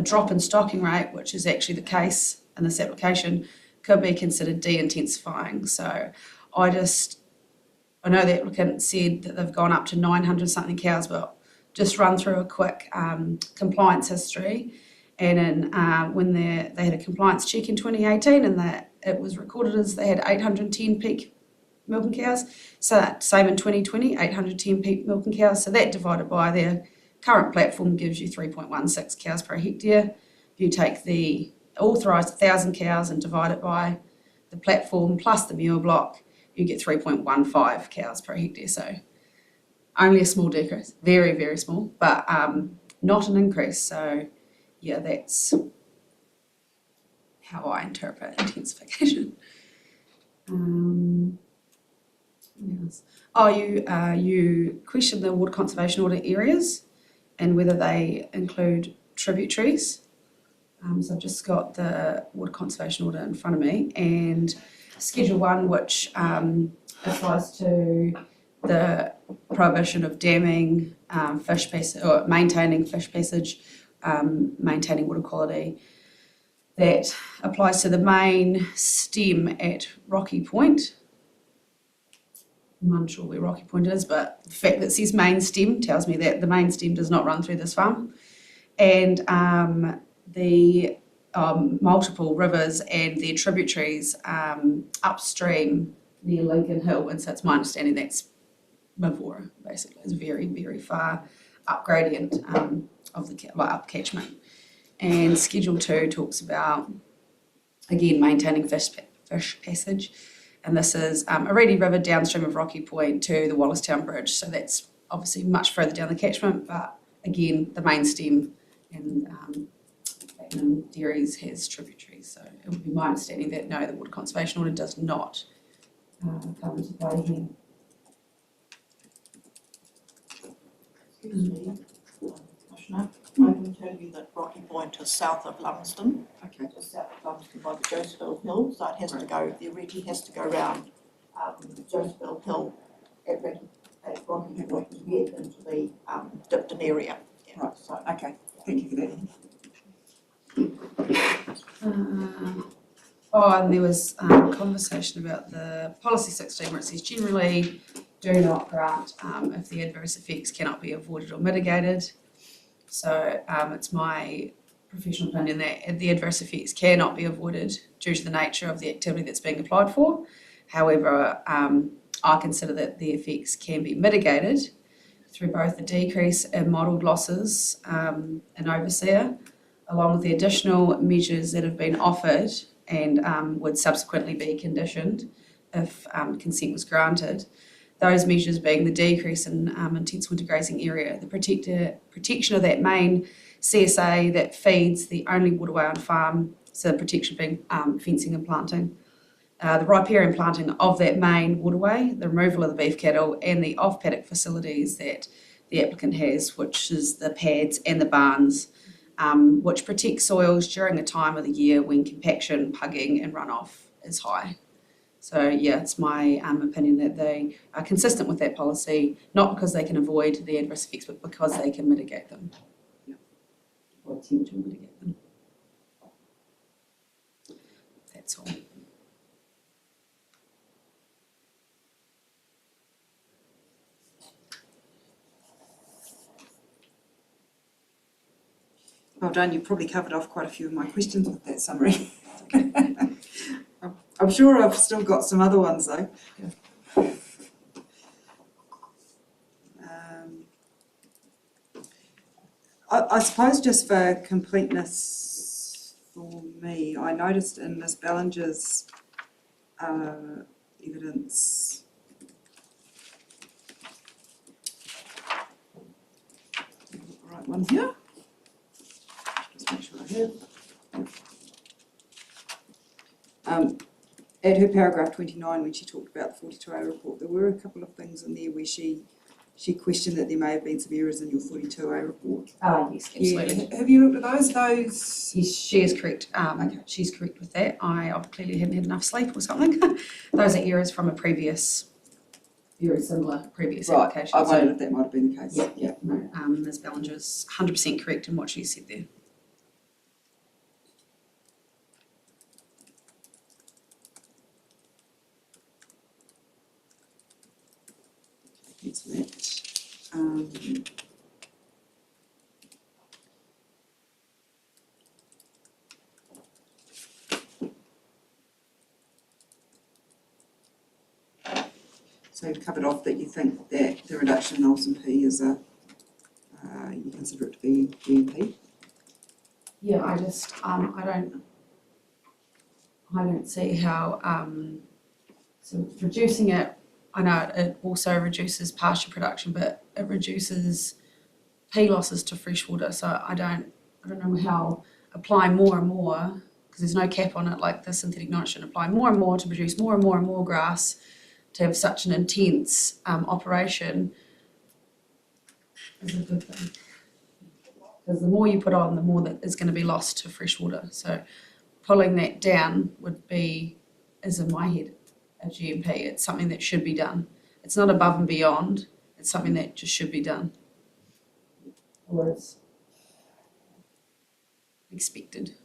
drop in stocking rate, which is actually the case in this application, could be considered de-intensifying. So I know the applicant said that they've gone up to 900 something cows, but just run through a quick compliance history. And when they had a compliance check in 2018, and that it was recorded as they had 810 peak milking cows. So same in 2020, 810 peak milking cows. So that divided by their current platform gives you 3.16 cows per hectare. If you take the authorised 1,000 cows and divide it by the platform plus the mule block, you get 3.15 cows per hectare. So only a small decrease, very, very small, but not an increase. So yeah, that's how I interpret intensification. Yes. Oh, you questioned the water conservation order areas and whether they include tributaries. So I've just got the water conservation order in front of me, and Schedule 1, which applies to the prohibition of damming, fish passage, or maintaining fish passage, maintaining water quality. That applies to the main stem at Rocky Point. I'm unsure where Rocky Point is, but the fact that it says main stem tells me that the main stem does not run through this farm. And the multiple rivers and their tributaries upstream near Lincoln Hill, and so it's my understanding that's Mavora, basically. It's very, very far up gradient of the up catchment. And Schedule 2 talks about, again, maintaining fish passage, and this is a reedy river downstream of Rocky Point to the Wallistown Bridge, so that's obviously much further down the catchment, but again, the main stem and Dairies has tributaries, so it would be my understanding that no, the water conservation order does not come into play here. Excuse me, Commissioner, I can tell you that Rocky Point is south of Lumsden. Okay. Just south of Lumsden by the Josephville Hill, so it has to go, the Areti has to go round Josephville Hill at Rocky Point to get into the Dipton area. Yeah, Right. so, Okay, thank you for that. And there was conversation about the Policy 16 where it says generally do not grant if the adverse effects cannot be avoided or mitigated. So it's my professional opinion that the adverse effects cannot be avoided due to the nature of the activity that's being applied for. However, I consider that the effects can be mitigated through both the decrease in modelled losses and overseer, along with the additional measures that have been offered and would subsequently be conditioned if consent was granted. Those measures being the decrease in intense winter grazing area, the protection of that main CSA that feeds the only waterway on farm, so the protection being fencing and planting, the riparian planting of that main waterway, the removal of the beef cattle and the off-paddock facilities that the applicant has, which is the pads and the barns, which protect soils during a time of the year when compaction, pugging and runoff is high. So yeah, it's my opinion that they are consistent with that policy, not because they can avoid the adverse effects, but because they can mitigate them. Yeah. Or attempt to mitigate them. That's all. Well done, you've probably covered off quite a few of my questions with that summary. I'm sure I've still got some other ones though. I suppose just for completeness for me, I noticed in Ms. Bellinger's evidence the right one here. Just make sure I have. at her paragraph 29, when she talked about the 42A report, there were a couple of things in there where she questioned that there may have been some errors in your 42A report. Yes, absolutely. Yeah. Have you looked at those? Yes, she is correct. She's correct with that. I clearly hadn't had enough sleep or something. Those are errors from a very similar previous application. I wondered if that might have been the case. Yeah. No, Ms. Ballinger's 100% correct in what she said there. Thanks for that. So you've covered off that you think that the reduction in Olsen P is you consider it to be GMP. Yeah, I just I don't see how so reducing it. I know it also reduces pasture production, but it reduces pea losses to freshwater. So I don't know how applying more and more, because there's no cap on it like the synthetic nitrogen, applying more and more to produce more and more and more grass, to have such an intense operation is a good thing. Because the more you put on, the more that is going to be lost to freshwater. So pulling that down is in my head, a GMP. It's something that should be done. It's not above and beyond. It's something that just should be done. Or it's expected.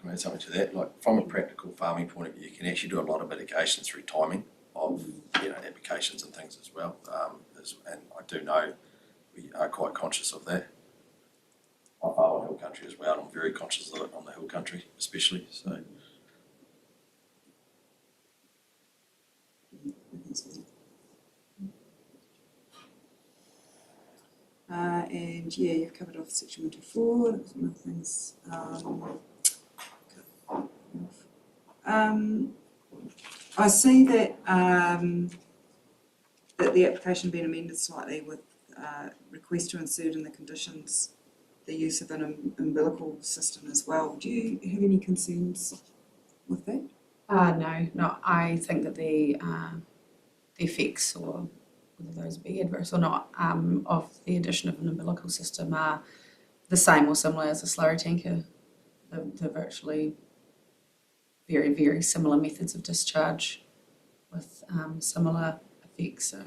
Can I add something to that? Like from a practical farming point of view, you can actually do a lot of mitigation through timing of applications and things as well. And I do know we are quite conscious of that. I farm on hill country as well. I'm very conscious of it on the hill country, especially. So. And yeah, you've covered off section 124. That was one of the things. I see that that the application been amended slightly with request to insert in the conditions the use of an umbilical system as well. Do you have any concerns with that? No. I think that the effects, or whether those be adverse or not, of the addition of an umbilical system are the same or similar as a slurry tanker. They're virtually very, very similar methods of discharge with similar effects. So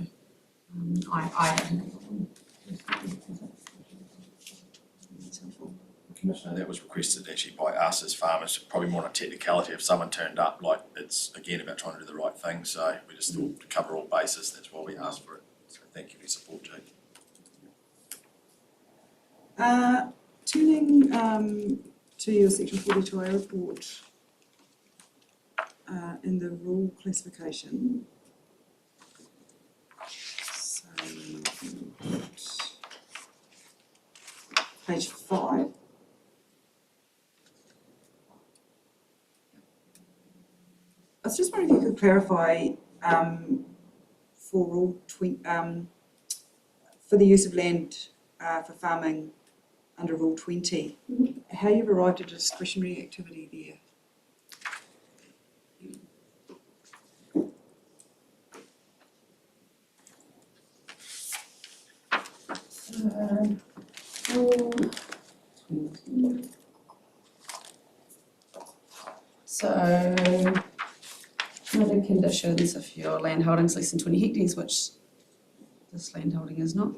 I don't have a problem. Commissioner, that was requested actually by us as farmers, probably more on a technicality. If someone turned up, like it's again about trying to do the right thing, so we just thought to cover all bases, that's why we asked for it. So thank you for your support, Jake. Turning to your section 42A report, in the rule classification, so page 5. I was just wondering if you could clarify for rule for the use of land for farming under rule 20, how you've arrived at a discretionary activity there. So, other conditions, if your land holding's less than 20 hectares, which this land holding is not,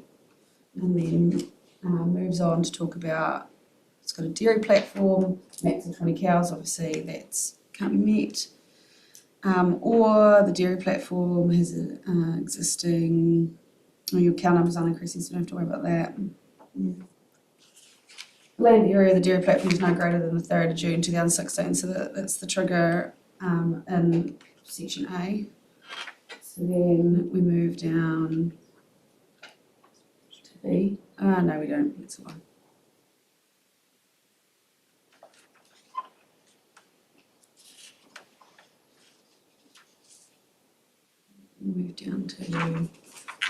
and then moves on to talk about it's got a dairy platform, max of 20 cows, obviously that's can't be met, or the dairy platform has an existing, your cow numbers aren't increasing, so you don't have to worry about that. Land area of the dairy platform is no greater than the 3rd of June 2016, so that's the trigger in section A. So then we move down to B. No, we don't, that's a lie. We move down to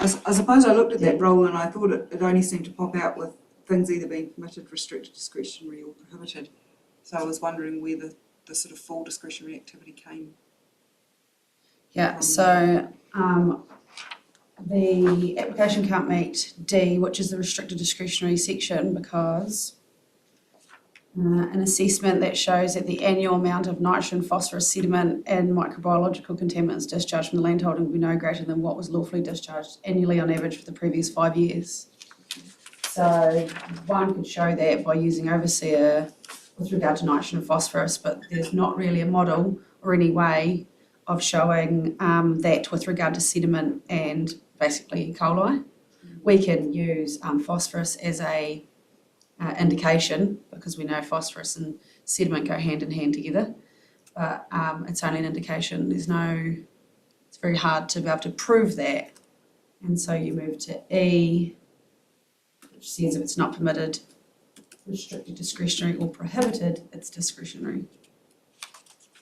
I suppose I looked at that rule and I thought it only seemed to pop out with things either being permitted, restricted, discretionary or prohibited. So I was wondering where the sort of full discretionary activity came. Yeah, so the application can't meet D, which is the restricted discretionary section, because an assessment that shows that the annual amount of nitrogen, phosphorus, sediment and microbiological contaminants discharged from the landholding will be no greater than what was lawfully discharged annually on average for the previous 5 years. So one could show that by using overseer with regard to nitrogen and phosphorus, but there's not really a model or any way of showing that with regard to sediment and basically E. coli. We can use phosphorus as a indication, because we know phosphorus and sediment go hand in hand together, but it's only an indication. It's very hard to be able to prove that. And so you move to E, which says if it's not permitted, restricted, discretionary or prohibited, it's discretionary,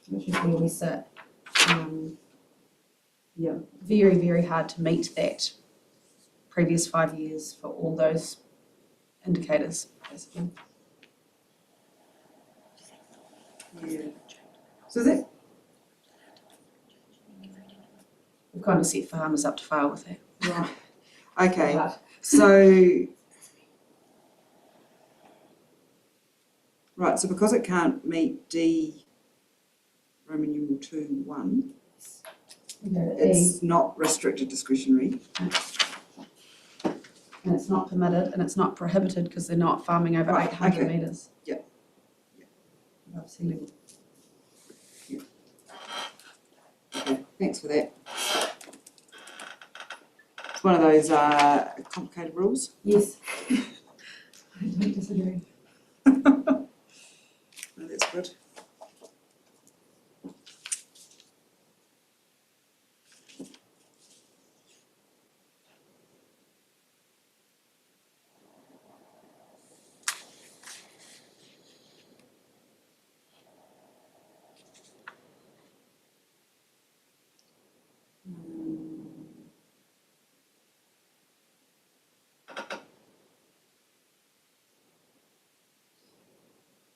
which is where we sit. Very, very hard to meet that previous 5 years for all those indicators, basically. Yeah. So that We've kind of set farmers up to fail with that. right. Okay. But So right, so because it can't meet D Roman numeral 2.1, it's not restricted discretionary. And it's not permitted and it's not prohibited because they're not farming over Right, 800 okay. metres. Yep. Above sea level. Okay, thanks for that. It's one of those complicated rules. Yes. I don't disagree. No, that's good.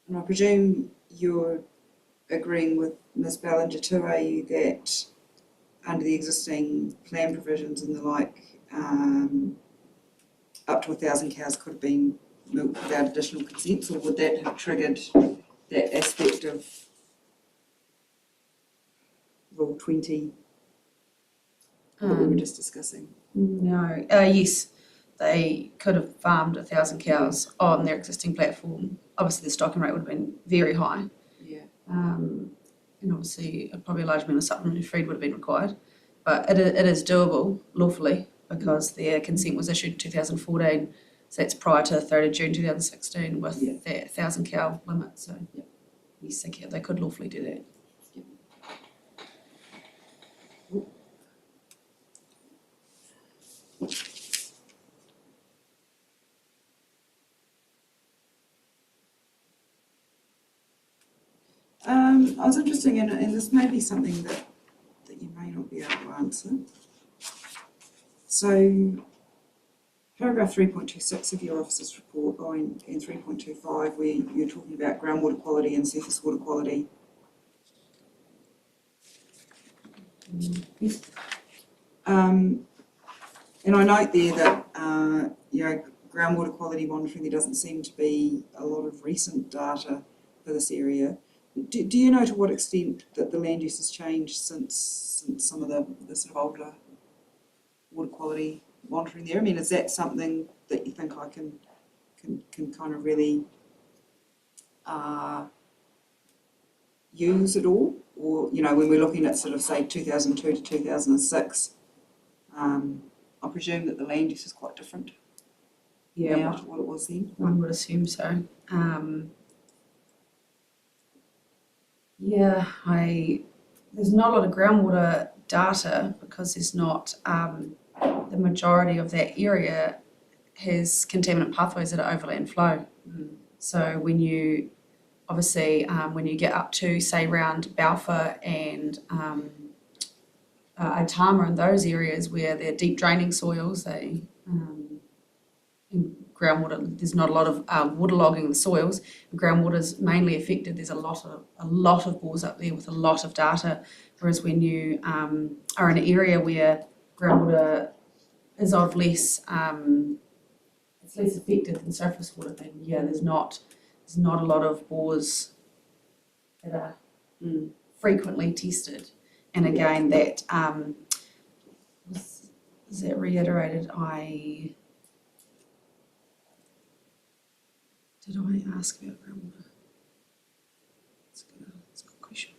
And I presume you're agreeing with Ms. Ballinger too, are you, that under the existing plan provisions and the like, up to 1,000 cows could have been milked without additional consents, or would that have triggered that aspect of Rule 20 that we were just discussing? No, yes, they could have farmed 1,000 cows on their existing platform. Obviously, the stocking rate would have been very high. Yeah. And obviously, probably a large amount of supplementary feed would have been required. But it is doable lawfully because their consent was issued in 2014. So that's prior to 30 June 2016 with that 1,000 cow limit. So yes, they could lawfully do that. I was interested in, and this may be something that you may not be able to answer. So, paragraph 3.26 of your officer's report, and 3.25, where you're talking about groundwater quality and surface water quality. Yes. And I note there that groundwater quality monitoring, there doesn't seem to be a lot of recent data for this area. Do you know to what extent that the land use has changed since some of the sort of older water quality monitoring there? I mean, is that something that you think I can kind of really use at all? Or, when we're looking at sort of, say, 2002 to 2006, I presume that the land use is quite different now to what it was then? One would assume so. There's not a lot of groundwater data because there's not, the majority of that area has contaminant pathways that are overland flow. So when you get up to, say, around Balfour and Otama and those areas where they're deep draining soils, in groundwater, there's not a lot of waterlogging of the soils. Groundwater's mainly affected. There's a lot of bores up there with a lot of data. Whereas when you are in an area where groundwater is of less, it's less affected than surface water, then yeah, there's not a lot of bores that are frequently tested. And again, that is that reiterated. Did I ask about groundwater? That's a good question.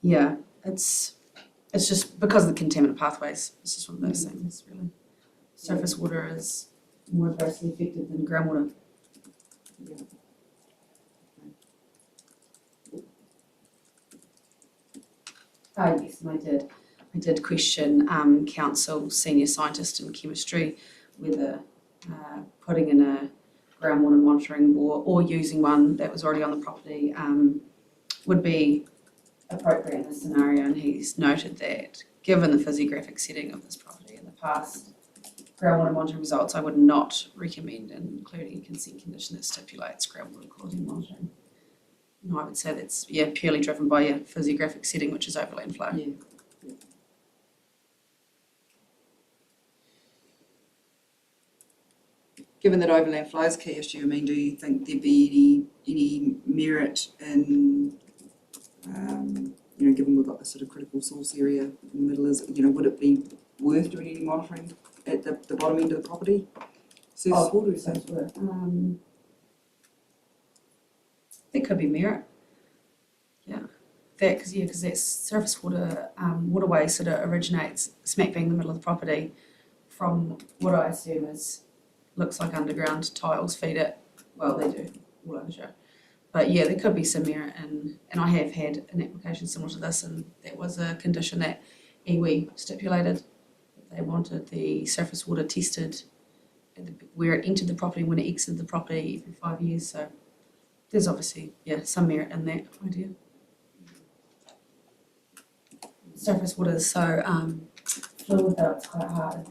Yeah, it's just because of the contaminant pathways. It's just one of those things, really. Surface water is more adversely affected than groundwater. Oh yes, and I did question council senior scientist in chemistry whether putting in a groundwater monitoring bore or using one that was already on the property would be appropriate in this scenario, and he's noted that given the physiographic setting of this property in the past groundwater monitoring results, I would not recommend including a consent condition that stipulates groundwater quality monitoring. And I would say that's purely driven by your physiographic setting, which is overland flow. Yeah. Given that overland flow is a key issue, I mean, do you think there'd be any merit in, given we've got this sort of critical source area in the middle, would it be worth doing any monitoring at the bottom end of the property? Surface water, is that? There could be merit. Yeah. Because that surface water waterway sort of originates smack bang in the middle of the property from what I assume looks like underground tiles feed it. Well, they do all over the show. But yeah, there could be some merit and I have had an application similar to this, and that was a condition that iwi stipulated. They wanted the surface water tested where it entered the property and when it exited the property every 5 years. So there's obviously, some merit in that idea. Surface water is so fluid that it's quite hard.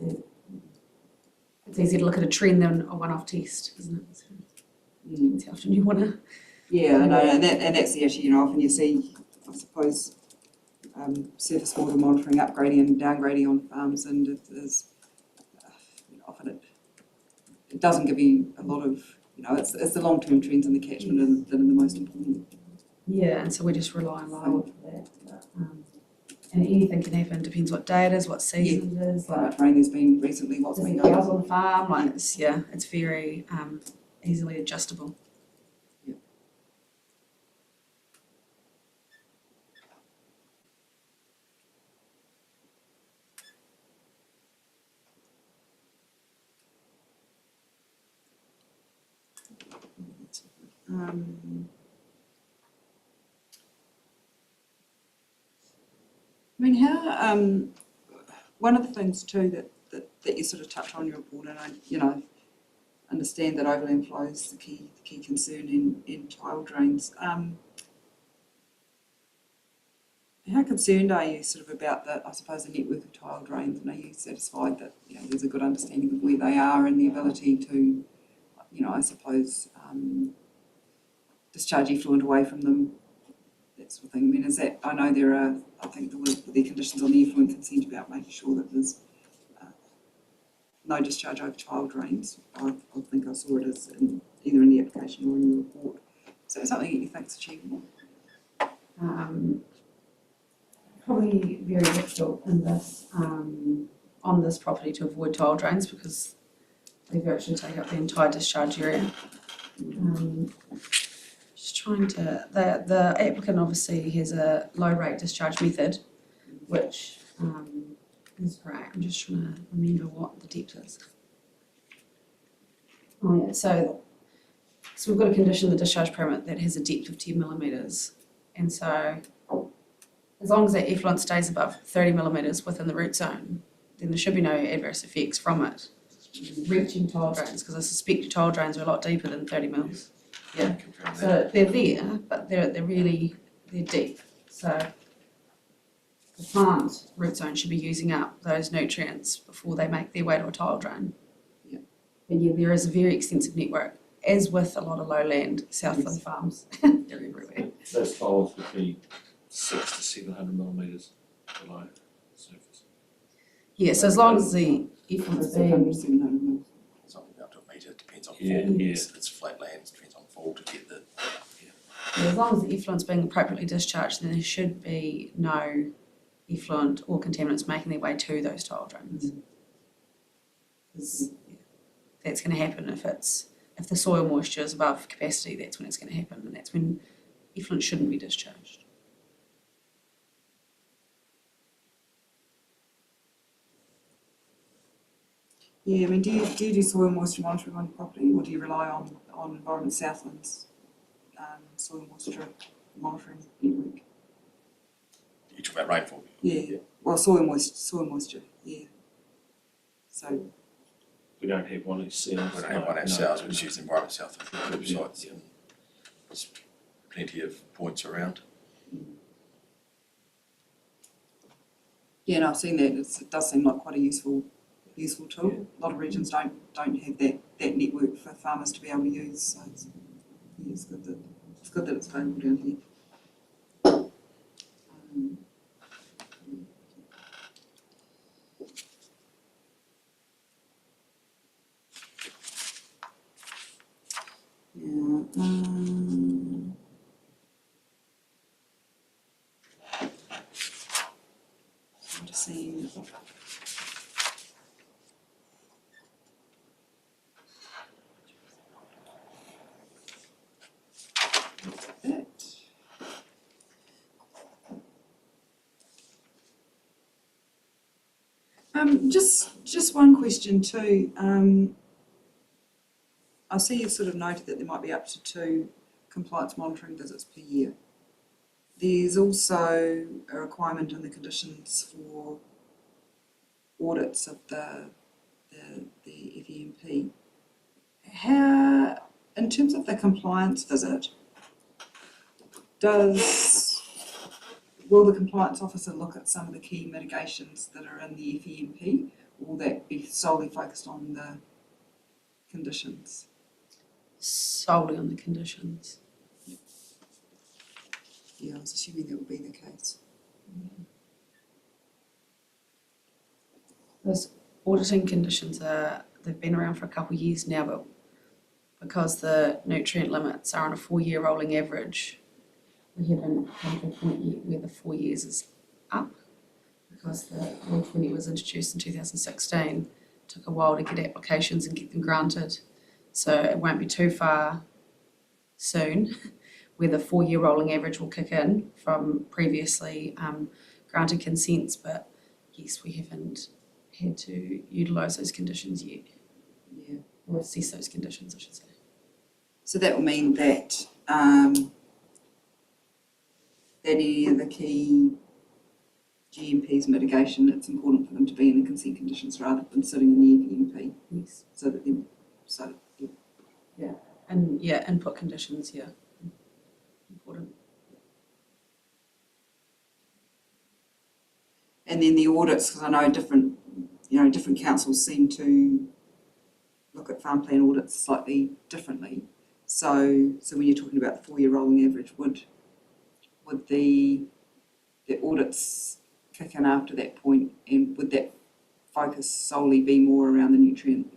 It's easier to look at a trend than a one-off test, isn't it? So depends how often you want to. Yeah, I know, and that's the issue. Often you see, I suppose, surface water monitoring, upgrading and downgrading on farms, and often it doesn't give you a lot of, it's the long-term trends in the catchment that are the most important. Yeah, and so we just rely on LIWA for that. But, and anything can happen, depends what day it is, what season it is. How much rain there's been recently, what's been cows on the farm, it's very easily adjustable. Yeah. I mean, how, one of the things too that you sort of touch on in your report, and I, understand that overland flow is the key concern in tile drains. How concerned are you sort of about the network of tile drains, and are you satisfied that there's a good understanding of where they are and the ability to, discharge effluent away from them, that sort of thing? I mean, is that, I know there are, I think there are conditions on the effluent consent about making sure that there's no discharge over tile drains. I think I saw it as either in the application or in your report. So is that something that you think is achievable? Probably very difficult in this on this property to avoid tile drains because they virtually take up the entire discharge area. Just trying to, the applicant obviously has a low rate discharge method, which is great. I'm just trying to remember what the depth is. Oh yeah, so we've got a condition in the discharge permit that has a depth of 10 millimetres, and so as long as that effluent stays above 30 millimetres within the root zone, then there should be no adverse effects from it reaching tile drains, because I suspect your tile drains are a lot deeper than 30 mils. Yeah, so they're there, but they're deep. So the plant root zone should be using up those nutrients before they make their way to a tile drain. Yeah. But yeah, there is a very extensive network, as with a lot of lowland south of the farms. They're everywhere. Those tiles would be 600 to 700 millimetres below the surface. Yeah, so as long as the effluent's being, 700 mil. Something up to a metre, depends on Yeah, fall. yeah. It's flat land, it depends on fall to get the, as long as the effluent's being appropriately discharged, then there should be no effluent or contaminants making their way to those tile drains. 'Cause, yeah, that's going to happen if the soil moisture is above capacity. That's when it's going to happen, and that's when effluent shouldn't be discharged. Yeah, I mean, do you do soil moisture monitoring on your property, or do you rely on Environment Southland's soil moisture monitoring network? you talk about rainfall. Yeah, well, soil moisture, yeah. So, We don't have one ourselves. We don't have one no, ourselves, no, we just no. use the Environment South websites, Yeah. and there's plenty of points around. yeah, no, I've seen that, it does seem like quite a useful tool. A lot of regions don't have that network for farmers to be able to use, so it's good that it's available down here. I'm just seeing. That. Just one question too. I see you sort of noted that there might be up to 2 compliance monitoring visits per year. There's also a requirement in the conditions for audits of the FEMP. How, in terms of the compliance visit, will the compliance officer look at some of the key mitigations that are in the FEMP, or will that be solely focused on the conditions? Solely on the conditions. Yeah, I was assuming that would be the case. Those auditing conditions they've been around for a couple of years now, but because the nutrient limits are on a 4-year rolling average, we haven't come to a point yet where the 4 years is up, because the Law 20 was introduced in 2016. It took a while to get applications and get them granted, so it won't be too far soon where the 4-year rolling average will kick in from previously granted consents, but yes, we haven't had to utilise those conditions yet, Yeah. or assess those conditions, I should say. So that will mean that that any of the key GMPs mitigation, it's important for them to be in the consent conditions rather than sitting in the FEMP. Yes. So that And yeah, input conditions, yeah, important. and then the audits, because I know different councils seem to look at farm plan audits slightly differently. So when you're talking about the 4-year rolling average, would the audits kick in after that point, and would that focus solely be more around the nutrient?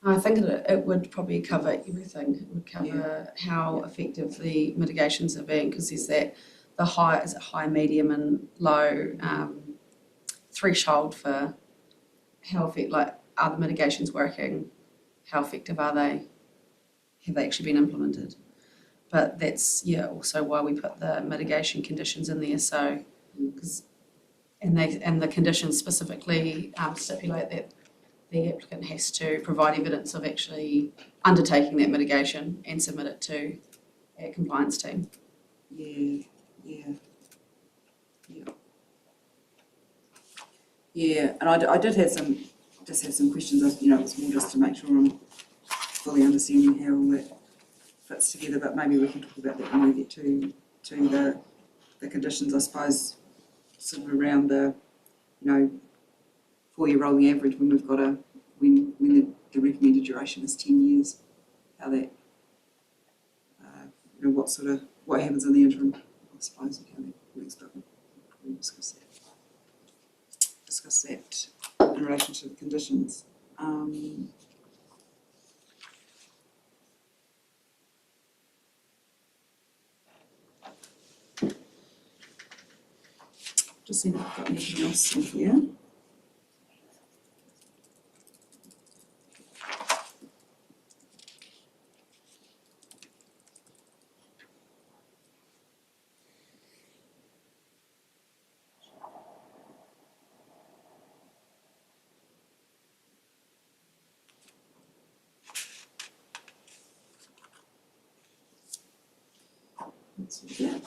I think it would probably cover everything. It would cover how effective the mitigations are being, because there's the high, medium and low threshold for how are the mitigations working, how effective are they, have they actually been implemented. But that's also why we put the mitigation conditions in there, so and the conditions specifically stipulate that the applicant has to provide evidence of actually undertaking that mitigation and submit it to our compliance team. Yeah, and I did have some questions. It's more just to make sure I'm fully understanding how all that fits together. But maybe we can talk about that when we get to the conditions, I suppose. sort of around the, 4-year rolling average when we've got when the recommended duration is 10 years, how that, what happens in the interim, I suppose, and how that works, but we'll discuss that in relation to the conditions. Just seeing if I've got anything else in here. Let's do that.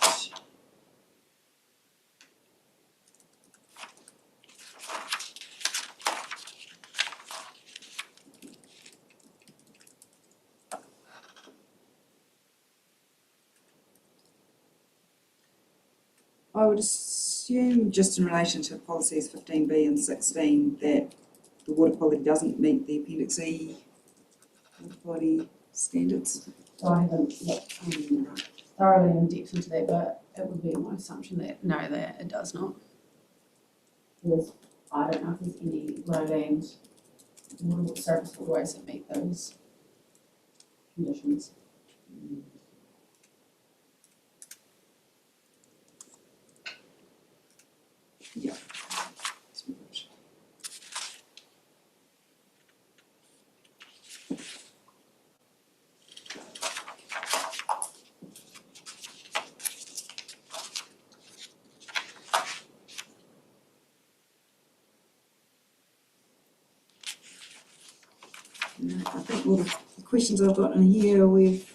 I would assume, just in relation to policies 15B and 16, that the water quality doesn't meet the Appendix E water quality standards. So I haven't looked thoroughly in depth into that, but it would be my assumption that no, that it does not. Because I don't know if there's any lowland water surface waterways that meet those conditions. Yeah. I think all the questions I've got in here we've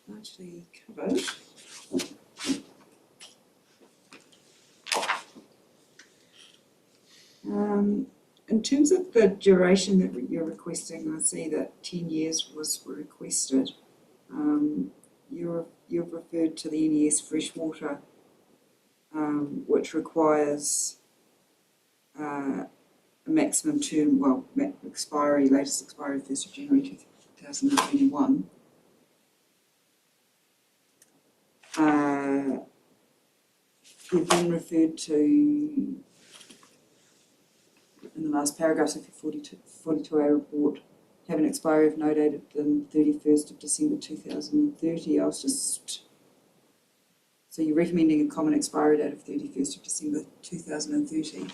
largely covered. In terms of the duration that you're requesting, I see that 10 years was requested. You've referred to the NES freshwater, which requires a maximum term, latest expiry 1st of January 2021. You've been referred to, in the last paragraph of your 42A report, have an expiry of no dated than 31st of December 2030. So you're recommending a common expiry date of 31st of December 2030.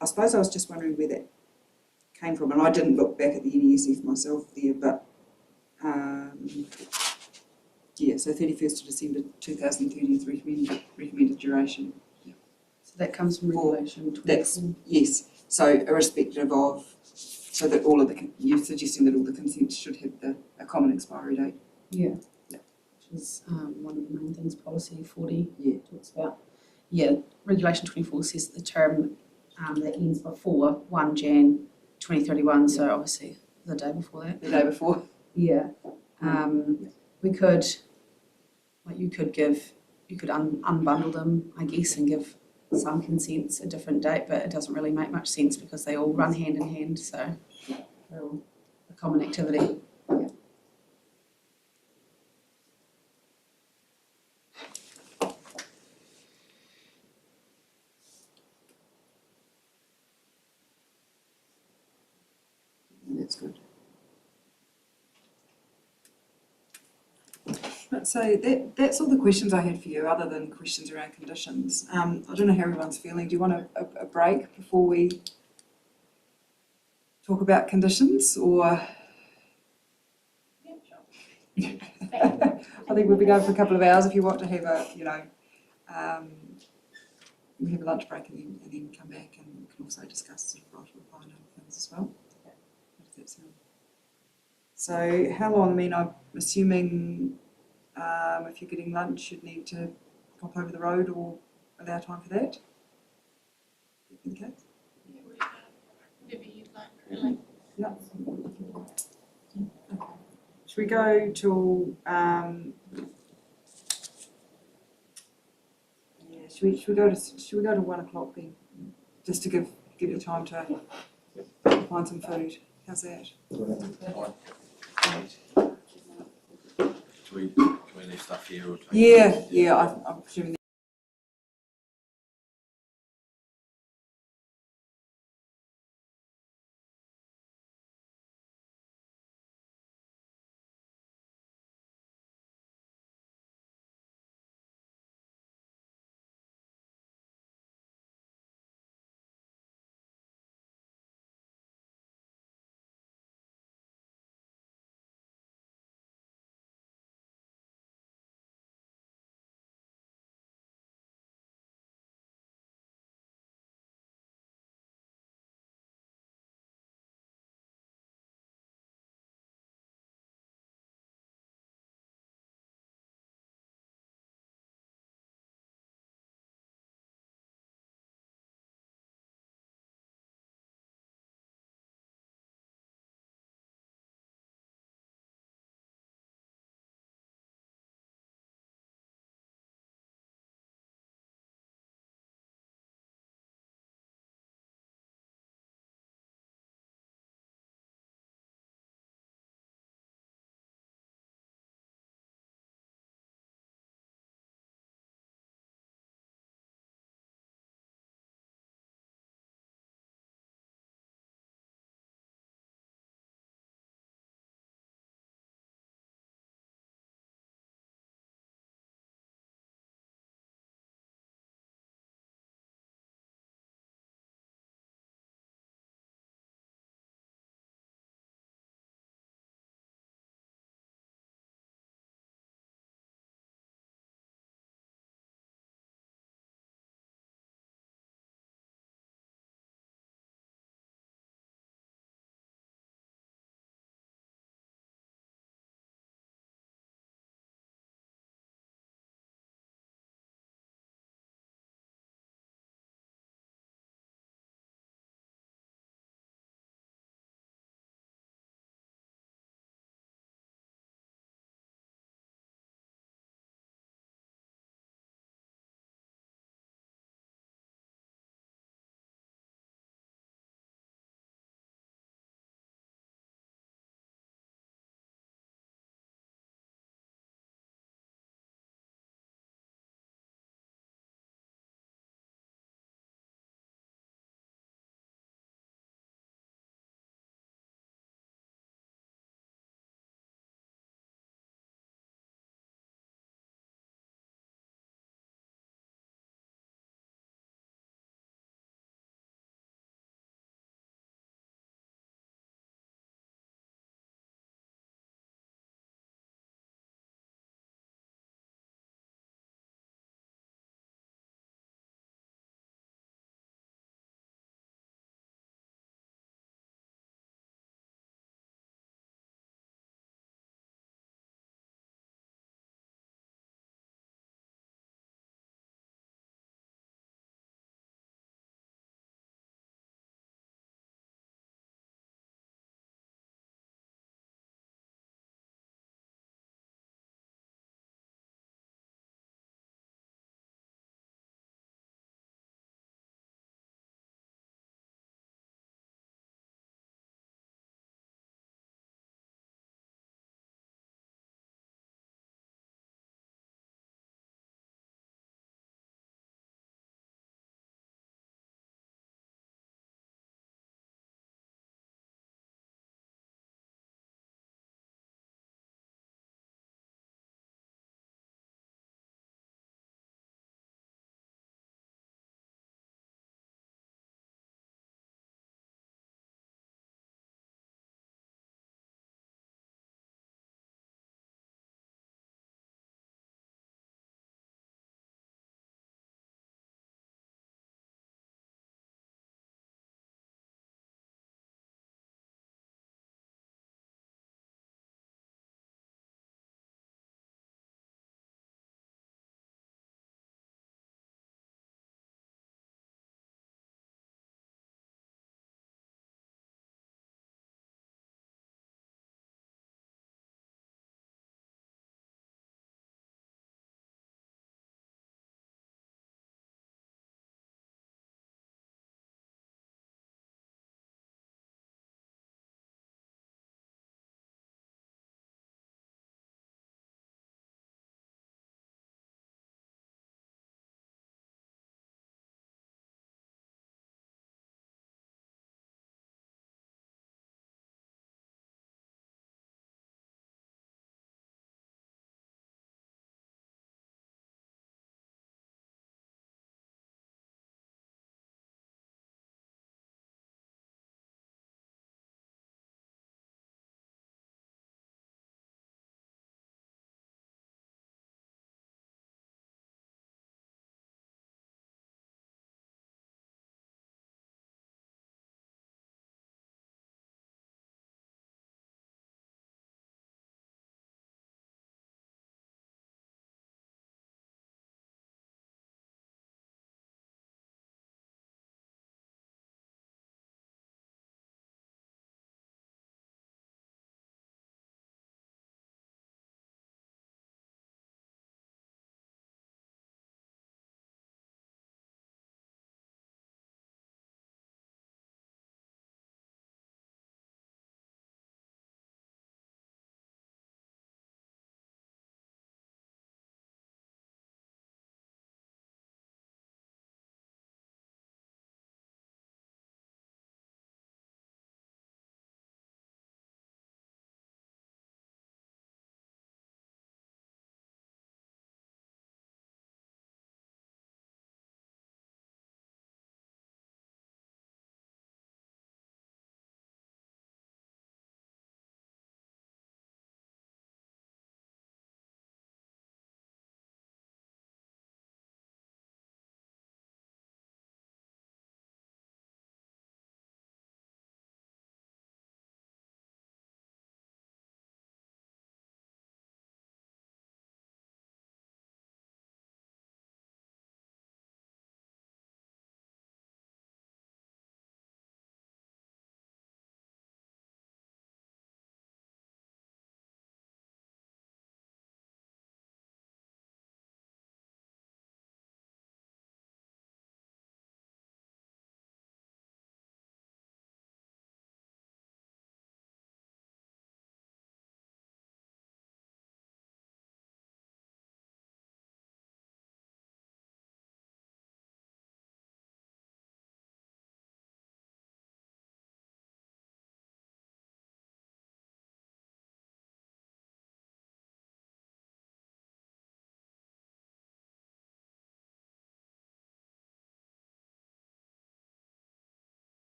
I suppose I was just wondering where that came from, and I didn't look back at the NESF myself there, but so 31st of December 2030 is recommended duration. So that comes from regulation 24. Yes, so irrespective of, so that you're suggesting that all the consents should have a common expiry date. Yeah. Which is one of the main things policy 40 talks about. Regulation 24 says the term that ends before 1 Jan 2031, so obviously the day before that. The day before? Yeah. We could, you could unbundle them, I guess, and give some consents a different date, but it doesn't really make much sense because they all run hand in hand, so they're all a common activity. Yeah. That's good. Right, so that's all the questions I had for you, other than questions around conditions. I don't know how everyone's feeling. Do you want a break before we talk about conditions, or? Yeah, sure. I think we'll be going for a couple of hours. If you want to have we have a lunch break and then come back, and we can also discuss sort of right reply and other things as well. How does that sound? So how long? I mean, I'm assuming if you're getting lunch, you'd need to pop over the road or allow time for that. In the case? Yeah, whatever you'd like, really. Yeah. Should we go till, should we go to 1 o'clock then? Just to give you time to find some food. How's that? Can we leave stuff here or take? Yeah, I'm presuming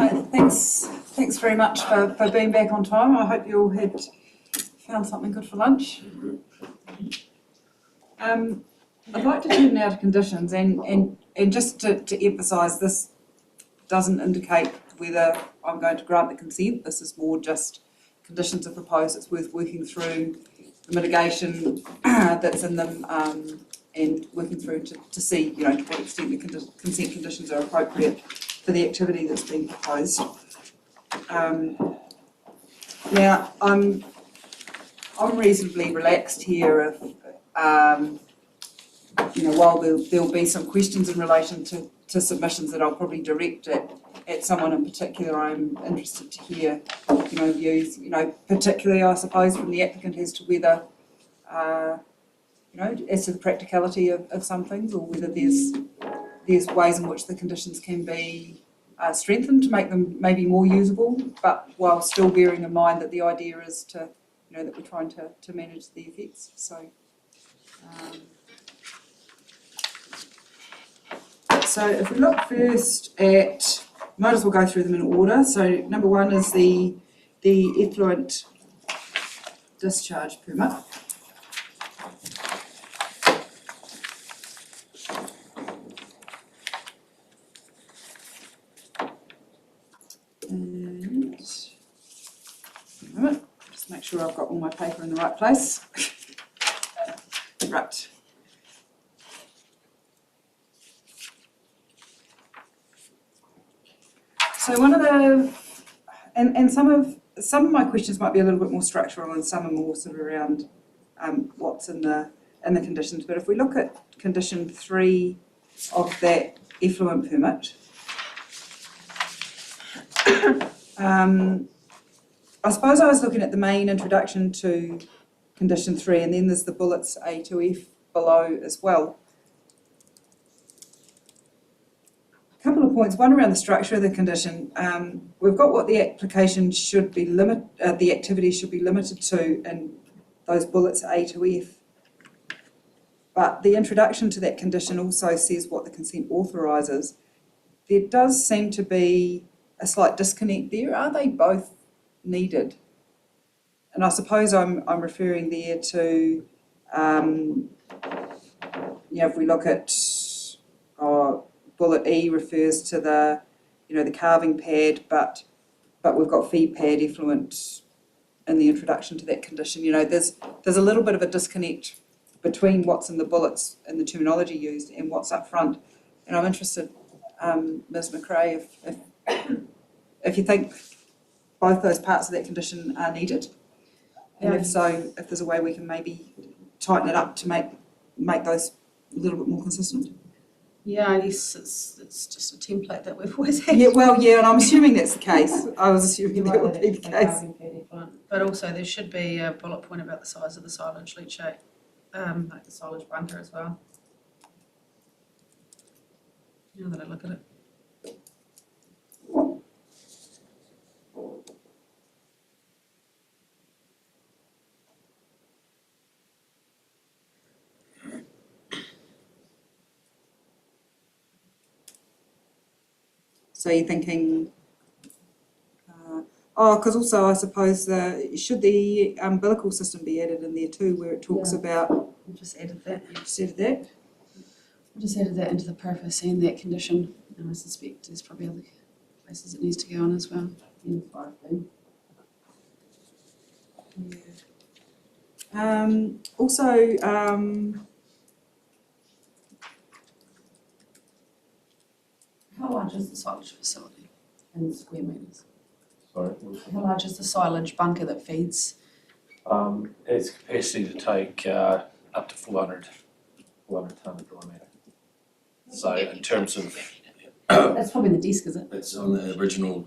Thanks very much for being back on time. I hope you all had found something good for lunch. I'd like to turn now to conditions and just to emphasise, this doesn't indicate whether I'm going to grant the consent. This is more just conditions are proposed. It's worth working through the mitigation that's in them and working through to see, to what extent the consent conditions are appropriate for the activity that's being proposed. Now, I'm reasonably relaxed here if, while there'll be some questions in relation to submissions that I'll probably direct at someone in particular, I'm interested to hear, views, particularly, I suppose, from the applicant as to whether, as to the practicality of some things, or whether there's ways in which the conditions can be strengthened to make them maybe more usable, but while still bearing in mind that the idea is to, that we're trying to manage the effects. So if we look first at, might as well go through them in order. So number one is the effluent discharge permit. And a moment, just make sure I've got all my paper in the right place. Right. So one of the, and some of my questions might be a little bit more structural and some are more sort of around what's in the conditions. But if we look at condition 3 of that effluent permit, I suppose I was looking at the main introduction to condition 3, and then there's the bullets A to F below as well. Couple of points. One around the structure of the condition. We've got what the application should be the activity should be limited to in those bullets A to F. But the introduction to that condition also says what the consent authorises. There does seem to be a slight disconnect there. Are they both needed? And I suppose I'm referring there to, if we look at bullet E refers to the, the carving pad, but we've got feed pad effluent in the introduction to that condition. There's a little bit of a disconnect between what's in the bullets and the terminology used and what's up front. And I'm interested, Ms. McRae, if you think both those parts of that condition are needed, and if so, if there's a way we can maybe tighten it up to make those a little bit more consistent. Yeah, I guess it's just a template that we've always had. Yeah, and I'm assuming that's the case. I was assuming that would be the case. But also there should be a bullet point about the size of the silage leachate, like the silage bunker as well. Now that I look at it. So you're thinking, because also I suppose should the umbilical system be added in there too, where it talks about. I've just added that. You just added that. I just added that into the purpose and that condition, and I suspect there's probably other places it needs to go on as well. In 5B. Yeah. Also. How large is the silage facility in square metres? Sorry? How large is the silage bunker that feeds? Its capacity to take up to 400 tonne of dry matter. So in terms of... That's probably the desk, is it? It's on the original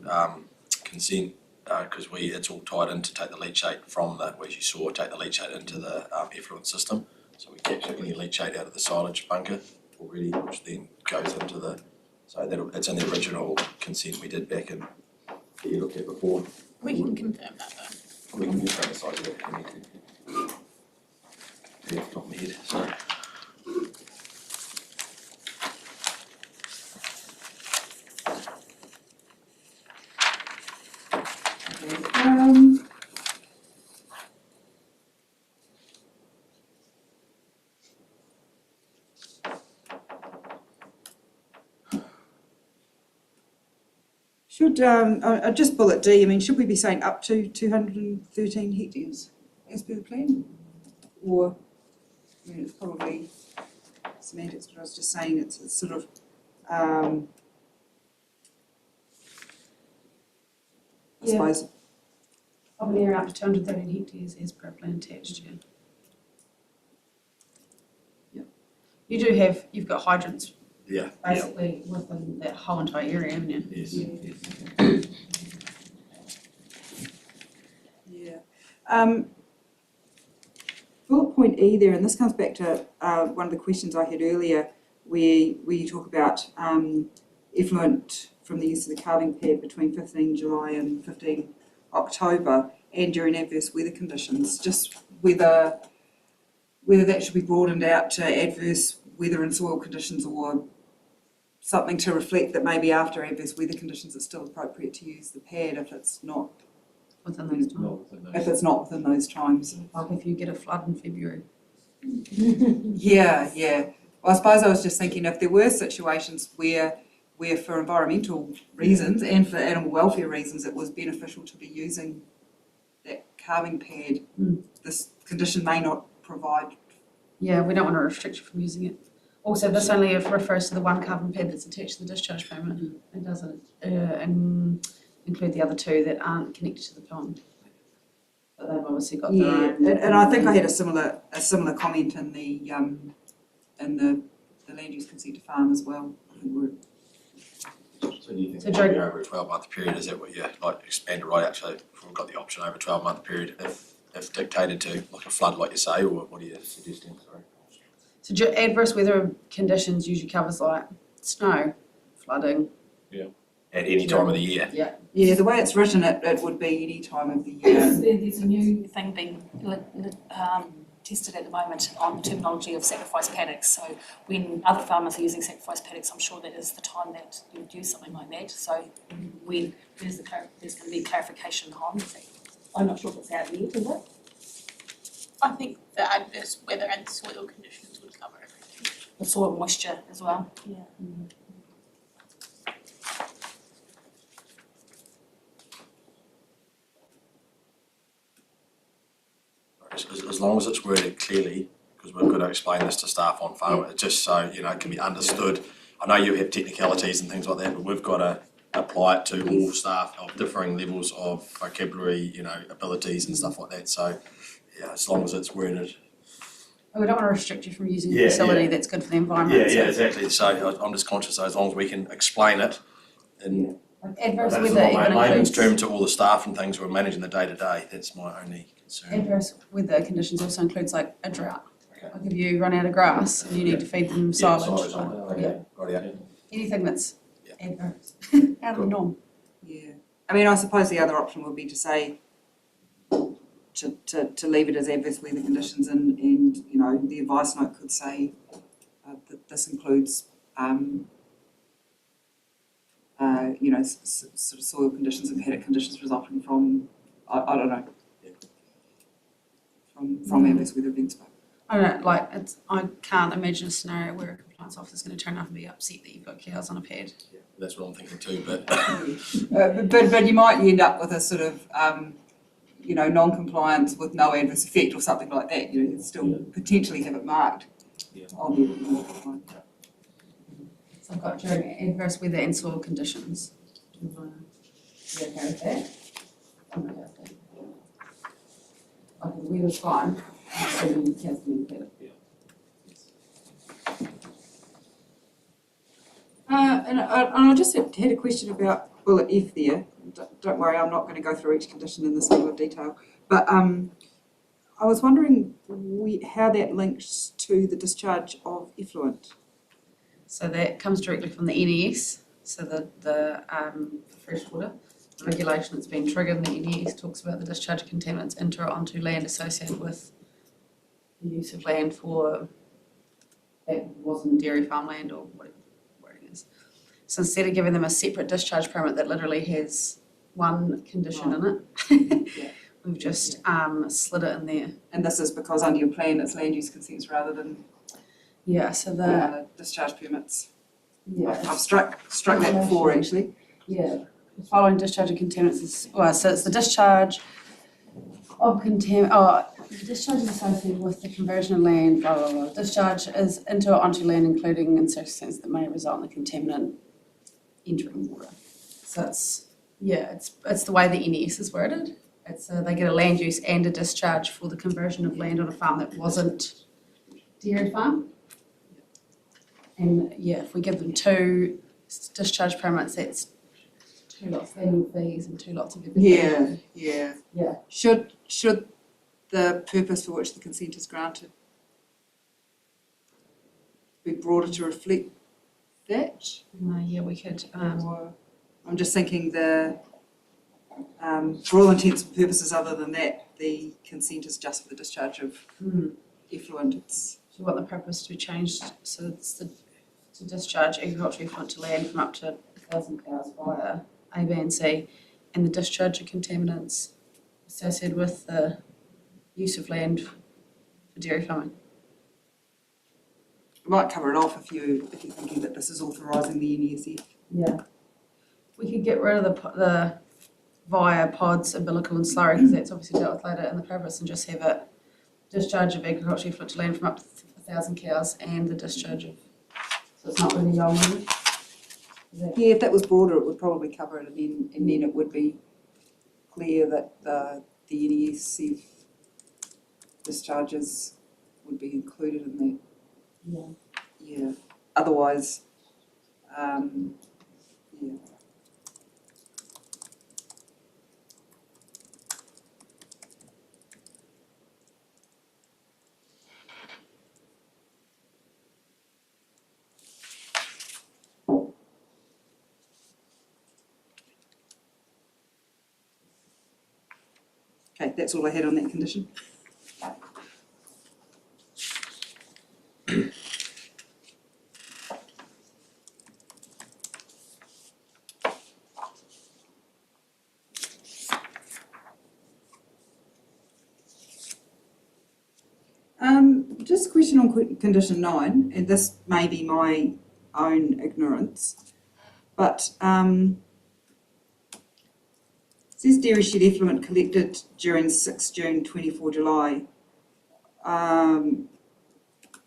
consent, because it's all tied in to take the leachate from as you saw, take the leachate into the effluent system. So we capture any leachate out of the silage bunker already, which then goes into the... So it's in the original consent we did back in, that you looked at before. We can confirm that though. We can just run the size of it if we need to. Yeah, off the top of my head, sorry. Should, just bullet D, I mean, should we be saying up to 213 hectares as per the plan? Or, I mean, it's probably semantics, but I was just saying it's sort of, I Yeah. suppose, Probably around up to 213 hectares as per plan attached, yeah. You do have, you've got hydrants Yeah. basically within that whole entire area, haven't you? Yes. yeah. Bullet point E there, and this comes back to one of the questions I had earlier, where you talk about effluent from the use of the calving pad between 15 July and 15 October and during adverse weather conditions, just whether that should be broadened out to adverse weather and soil conditions, or something to reflect that maybe after adverse weather conditions it's still appropriate to use the pad if it's not Within those times. Not within those. if it's not within those times. Like if you get a flood in February. Yeah. Well, I suppose I was just thinking if there were situations where for environmental reasons and for animal welfare reasons it was beneficial to be using that calving pad, this condition may not provide. Yeah, we don't want to restrict you from using it. Also, this only refers to the one carbon pad that's attached to the discharge permit. It doesn't include the other two that aren't connected to the pond. But they've obviously got their own. And I think I had a similar comment in the land use consent to farm as well. I think we're, So do you think So it should be Joe- over a 12-month period? Is that what you like expand it right out? So we've got the option over a 12-month period if dictated to, like a flood, like you say, or what are you suggesting? Sorry. So adverse weather conditions usually covers like snow, flooding. At any time of the year. yeah, the way it's written, it would be any time of the year. There's a new thing being tested at the moment on the terminology of sacrifice paddocks. So when other farmers are using sacrifice paddocks, I'm sure that is the time that you would use something like that. So when there's going to be clarification on that. I'm not sure if it's out yet, is it? I think the adverse weather and soil conditions would cover everything. The soil moisture as well. Yeah. As long as it's worded clearly, because we've got to explain this to staff on farm, it's just so, it can be understood. I know you have technicalities and things like that, but we've got to apply it to all staff of differing levels of vocabulary, abilities and stuff like that. So, yeah, as long as it's worded. We don't want to restrict you from using a Yeah, facility yeah. that's good for the environment. Yeah, exactly. So I'm just conscious that as long as we can explain it in Like adverse that's weather even layman's term includes, to all the staff and things who are managing the day-to-day. That's my only concern. adverse weather conditions also includes like a drought. Okay. Like if you run out of grass and you need to feed them silage, Okay. Right, anything that's adverse, out of the norm. Yeah, I mean, I suppose the other option would be to say, to leave it as adverse weather conditions and the advice note could say that this includes, sort of soil conditions and paddock conditions resulting from, I don't know, from adverse weather events. I don't know, like I can't imagine a scenario where a compliance officer's going to turn up and be upset that you've got cows on a pad. Yeah, that's what I'm thinking too, but But you might end up with a sort of, non-compliance with no adverse effect or something like that. You'd still potentially have it marked on the non-compliant. So I've got during adverse weather and soil conditions. Do you want to be okay with that? I'm okay with that. Like if the weather's fine, so you can be better. And I just had a question about bullet F there. Don't worry, I'm not going to go through each condition in this level of detail. But I was wondering how that links to the discharge of effluent. So that comes directly from the NES. So the freshwater regulation that's been triggered in the NES talks about the discharge of contaminants into or onto land associated with the use of land for that wasn't dairy farmland or whatever it is. So instead of giving them a separate discharge permit that literally has one condition in it, Yeah. we've just slid it in there. And this is because under your plan it's land use consents rather than Yeah, so the discharge permits. yeah, I've struck that before actually. yeah. following discharge of contaminants is, well, so it's the discharge of the discharge is associated with the conversion of land, blah, blah, blah. Discharge is into or onto land, including in circumstances that may result in the contaminant entering water. So it's the way the NES is worded. It's they get a land use and a discharge for the conversion of land on a farm that wasn't dairy farm. And yeah, if we give them 2 discharge permits, that's 2 lots of annual fees and 2 lots of everything. Yeah. Should the purpose for which the consent is granted be broader to reflect that? Yeah, we could. Or I'm just thinking for all intents and purposes other than that, the consent is just for the discharge of effluent. So we want the purpose to be changed, so it's to discharge agricultural effluent to land from up to 1,000 cows via A, B and C, and the discharge of contaminants associated with the use of land for dairy farming. I might cover it off if you're thinking that this is authorising the NESF. Yeah. We could get rid of the via pods, umbilical and slurry, because that's obviously dealt with later in the purpose, and just have it discharge of agricultural effluent to land from up to 1,000 cows and the discharge of, so it's not really long, is it? Yeah, if that was broader, it would probably cover it, and then it would be clear that the NESF discharges would be included in that. Yeah. Otherwise, yeah. Okay, that's all I had on that condition. Just a question on condition 9, and this may be my own ignorance, but it says dairy shed effluent collected during 6 June, 24 July, other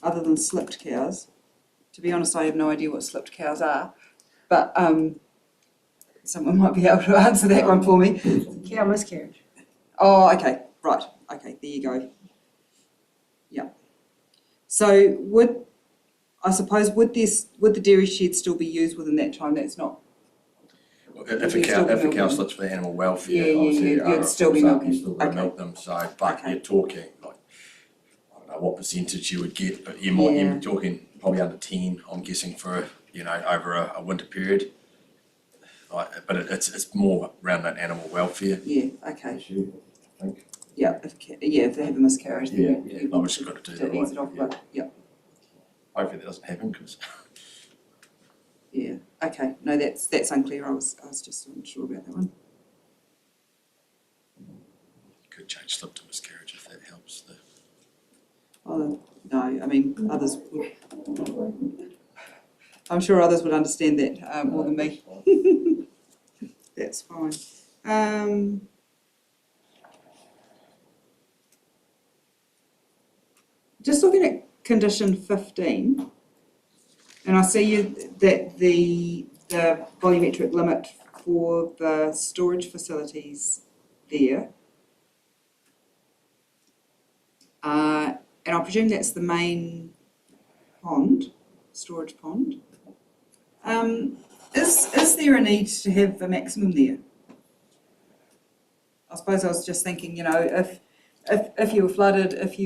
than slipped cows. To be honest, I have no idea what slipped cows are, but someone might be able to answer that one for me. Cow miscarriage. Oh, okay, right, okay, there you go. Yeah. So would the dairy shed still be used within that time? That's not. If a cow slips for animal welfare, Yeah, obviously you'd still be milking. you're still going to Okay. milk them. So, but Okay. you're talking like, I don't know what percentage you would get, but you're talking probably under 10. I'm guessing for over a winter period. Like, but it's more around that animal welfare Yeah, okay. issue, I think. Yeah, if they have a miscarriage, then Yeah, you obviously got to do that ease it off, right. but yeah. Hopefully that doesn't happen because. Yeah, okay, no, that's unclear, I was just unsure about that one. Could change slip to miscarriage if that helps. Oh, no, I mean, others would, I'm sure others would understand that more than me. That's fine. Just looking at condition 15, and I see that the volumetric limit for the storage facilities there, and I presume that's the main pond, storage pond. Is there a need to have a maximum there? I suppose I was just thinking, if you were flooded, if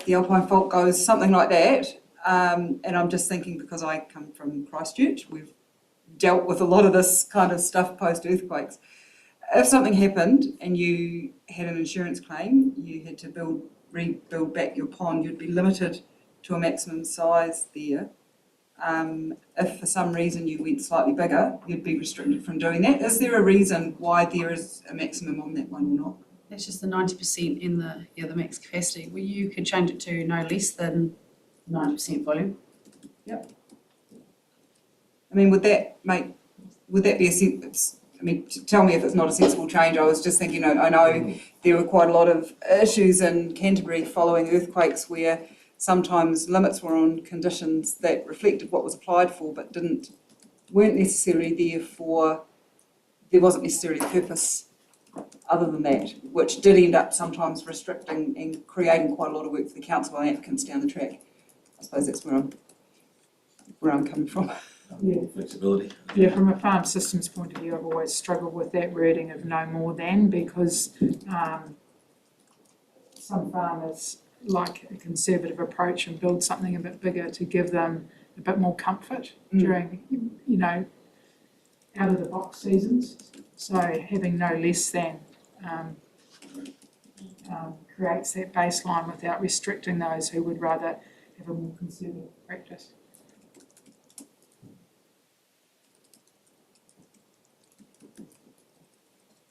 the Alpine fault goes, something like that, and I'm just thinking because I come from Christchurch, we've dealt with a lot of this kind of stuff post-earthquakes. If something happened and you had an insurance claim, you had to rebuild back your pond, you'd be limited to a maximum size there. If for some reason you went slightly bigger, you'd be restricted from doing that. Is there a reason why there is a maximum on that one or not? That's just the 90% in the max capacity, where you could change it to no less than 90% volume. Yep. I mean, would that be tell me if it's not a sensible change. I was just thinking, I know there were quite a lot of issues in Canterbury following earthquakes where sometimes limits were on conditions that reflected what was applied for but weren't necessarily there wasn't necessarily a purpose other than that, which did end up sometimes restricting and creating quite a lot of work for the council and applicants down the track. I suppose that's where I'm coming from. Yeah. Flexibility. Yeah, from a farm systems point of view, I've always struggled with that wording of no more than, because some farmers like a conservative approach and build something a bit bigger to give them a bit more comfort during, out of the box seasons. So having no less than creates that baseline without restricting those who would rather have a more conservative practice.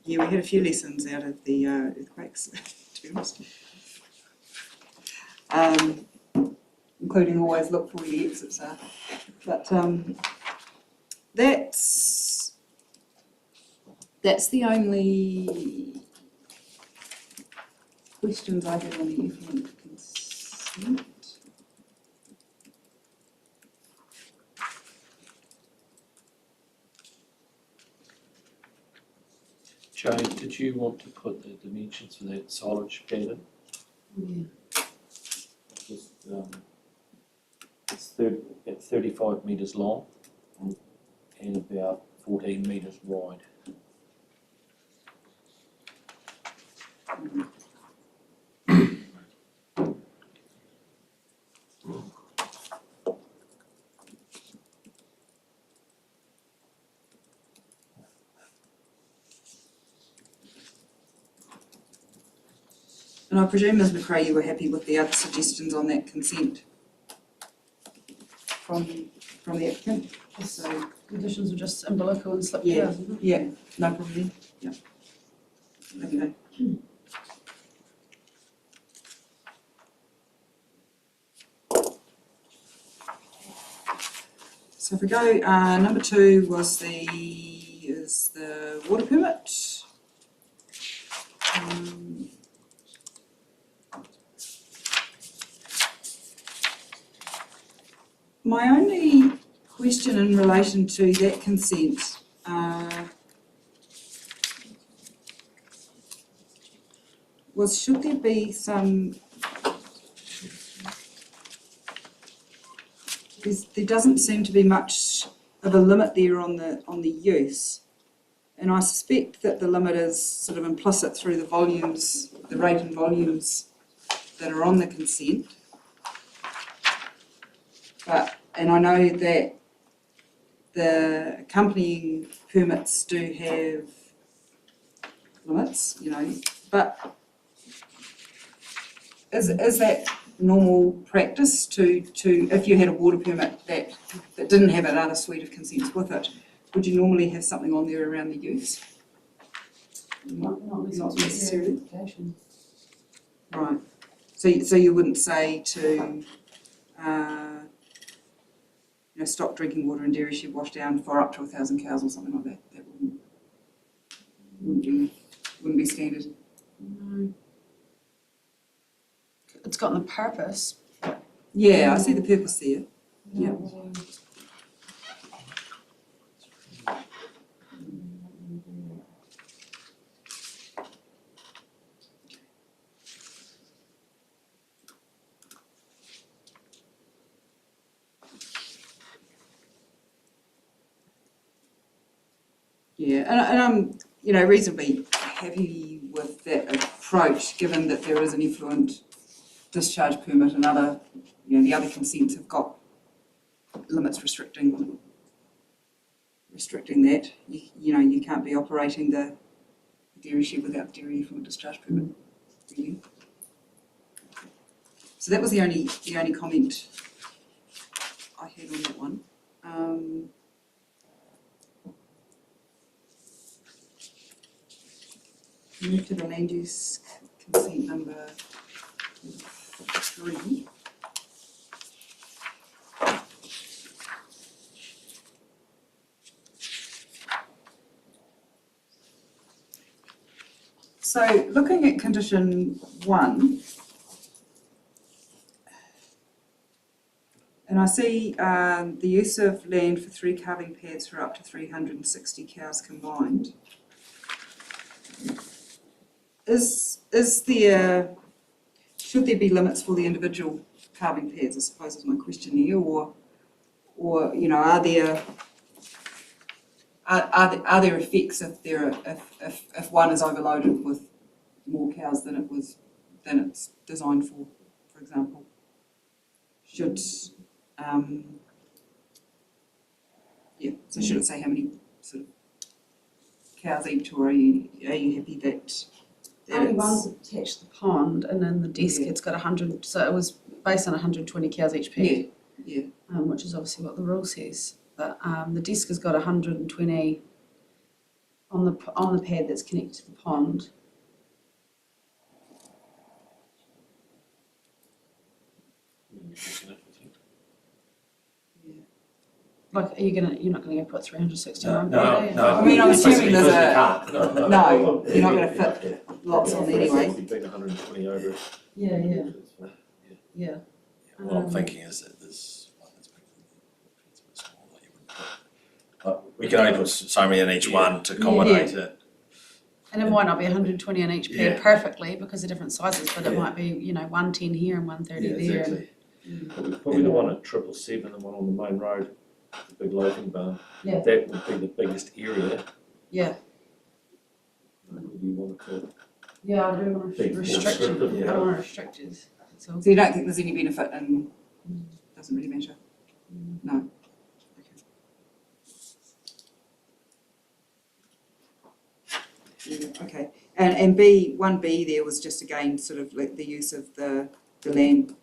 Yeah, we had a few lessons out of the earthquakes, to be honest. Including always look for where the exits are. But that's the only questions I had on the effluent consent. Joe, did you want to put the dimensions for that silage pattern? Yeah. Just, it's 35 metres long and about 14 metres wide. And I presume, Ms McRae, you were happy with the other suggestions on that consent from the applicant? So conditions are just umbilical and slip Yeah. covers, isn't it? Yeah, no problem then. Yeah. Okay. So if we go, number 2 is the water permit. My only question in relation to that consent was, should there be some, there doesn't seem to be much of a limit there on the use, and I suspect that the limit is sort of implicit through the volumes, the rate and volumes that are on the consent. And I know that the accompanying permits do have limits, but is that normal practice to if you had a water permit that didn't have another suite of consents with it, would you normally have something on there around the use? Not necessarily. Application. Right. So you wouldn't say to stop drinking water in dairy shed wash down for up to 1,000 cows or something like that. That wouldn't be standard. No. It's got the purpose. Yeah, I see the purpose there. Yeah. Yeah, and I'm, reasonably happy with that approach, given that there is an effluent discharge permit and other, the other consents have got limits restricting that. You can't be operating the dairy shed without the dairy effluent discharge permit, really. So that was the only comment I had on that one. Move to the land use consent number 3. So looking at condition 1, and I see the use of land for 3 calving pads for up to 360 cows combined. Should there be limits for the individual calving pads, I suppose is my question here, or you know, are there effects if one is overloaded with more cows than it's designed for example? Should should it say how many sort of cows each, or are you happy that Only it's one's attached to the pond, and then the desk it's got 100, so it was based on 120 cows each pad. Yeah. Which is obviously what the rule says. But the desk has got 120 on the pad that's connected to the pond. Like, you're not gonna go put 360 on one pad, are you? I mean, I'm assuming there's Physically a can't. no, you're not going to fit lots on anyway. You've been 120 over it. Yeah. What I'm thinking is that there's one that's big, it's a bit small that you wouldn't put. We can only put so many in each one to accommodate it. And it might not be 120 on each pad Yeah. perfectly because they're different sizes, but it might be, 110 here and 130 there. Exactly. Probably the one at 777 and one on the main road, the big loafing barn. Yeah. That would be the biggest area. Yeah. Would you want to? Yeah, I do want to Big restrict it. restrictive, I don't want to restrict it. So, So you don't think there's any benefit in? Doesn't really matter. No. Okay. And B1B there was just again sort of like the use of the land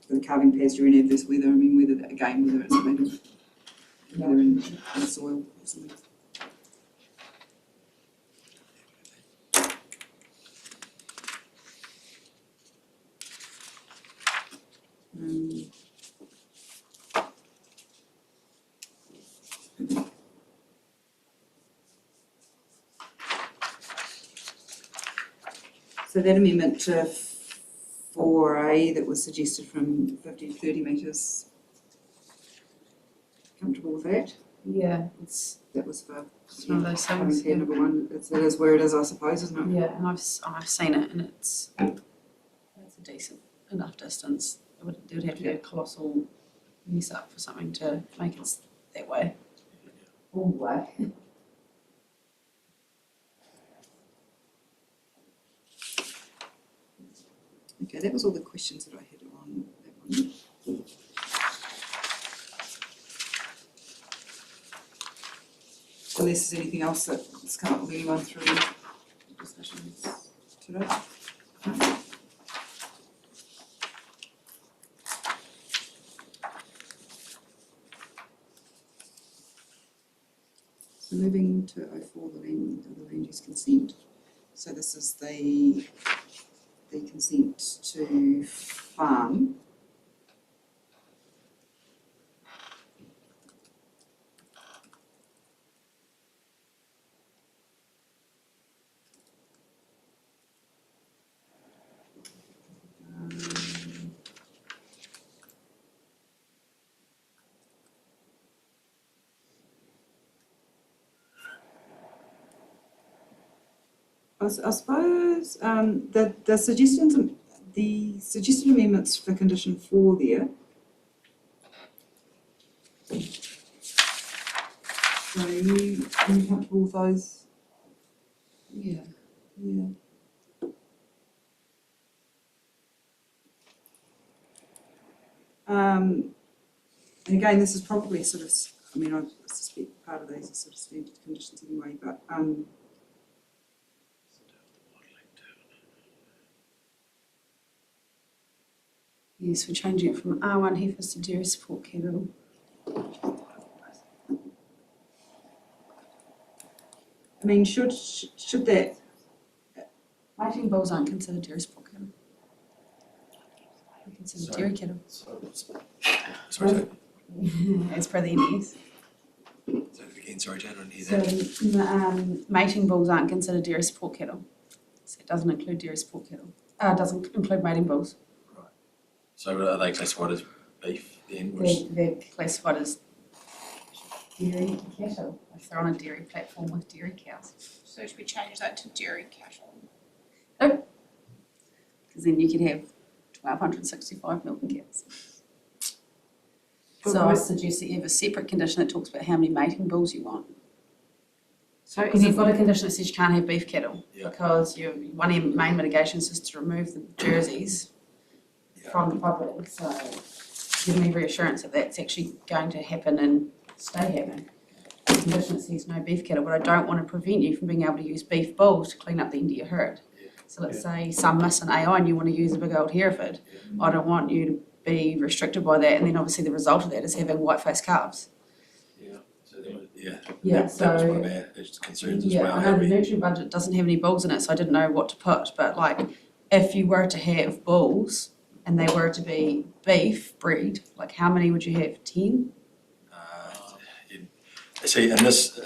for the calving pads during adverse weather. I mean whether it's whether in soil or something. So that amendment to 4A that was suggested from 50 to 30 metres, comfortable with that? yeah, That was for it's one of those calving things. pad number 1. It is where it is, I suppose, isn't it? Yeah, and I've seen it, and it's a decent enough distance. There would have to be a colossal mess up for something to make it that way. All the way. Okay, that was all the questions that I had on that one. Unless there's anything else that's come up with anyone through discussions today. So moving to 04, the land use consent. So this is the consent to farm. I suppose the suggested amendments for condition 4 there. So are you comfortable with those? Yeah. Yeah. And again, this is probably sort of, I mean, I suspect part of these are sort of standard conditions anyway, but Yes, we're changing it from R1 heifers to dairy support cattle. I mean, should that, Mating bulls aren't considered dairy support cattle. They're considered dairy cattle. Sorry, As per the NES. say it again, sorry Jade, I didn't hear So that. mating bulls aren't considered dairy support cattle. So it doesn't include dairy support cattle, doesn't include mating bulls. So are they classified as beef then? They're classified as dairy cattle, if they're on a dairy platform with dairy cows. So should we change that to dairy cattle? Because then you could have 1,265 milking cows. So I suggest that you have a separate condition that talks about how many mating bulls you want. So Because you've got a condition that says you can't have beef cattle. Yeah. Because one of your main mitigations is to remove the jerseys from the property. So give me reassurance that that's actually going to happen and stay happening. The condition that says no beef cattle, but I don't want to prevent you from being able to use beef bulls to clean up the end of your herd. So let's say some miss an AI and you want to use a big old Hereford. I don't want you to be restricted by that, and then obviously the result of that is having white-faced calves. That was one of our concerns as well. I know the nutrient budget doesn't have any bulls in it, so I didn't know what to put, but like, if you were to have bulls and they were to be beef breed, like how many would you have? 10? See, and this,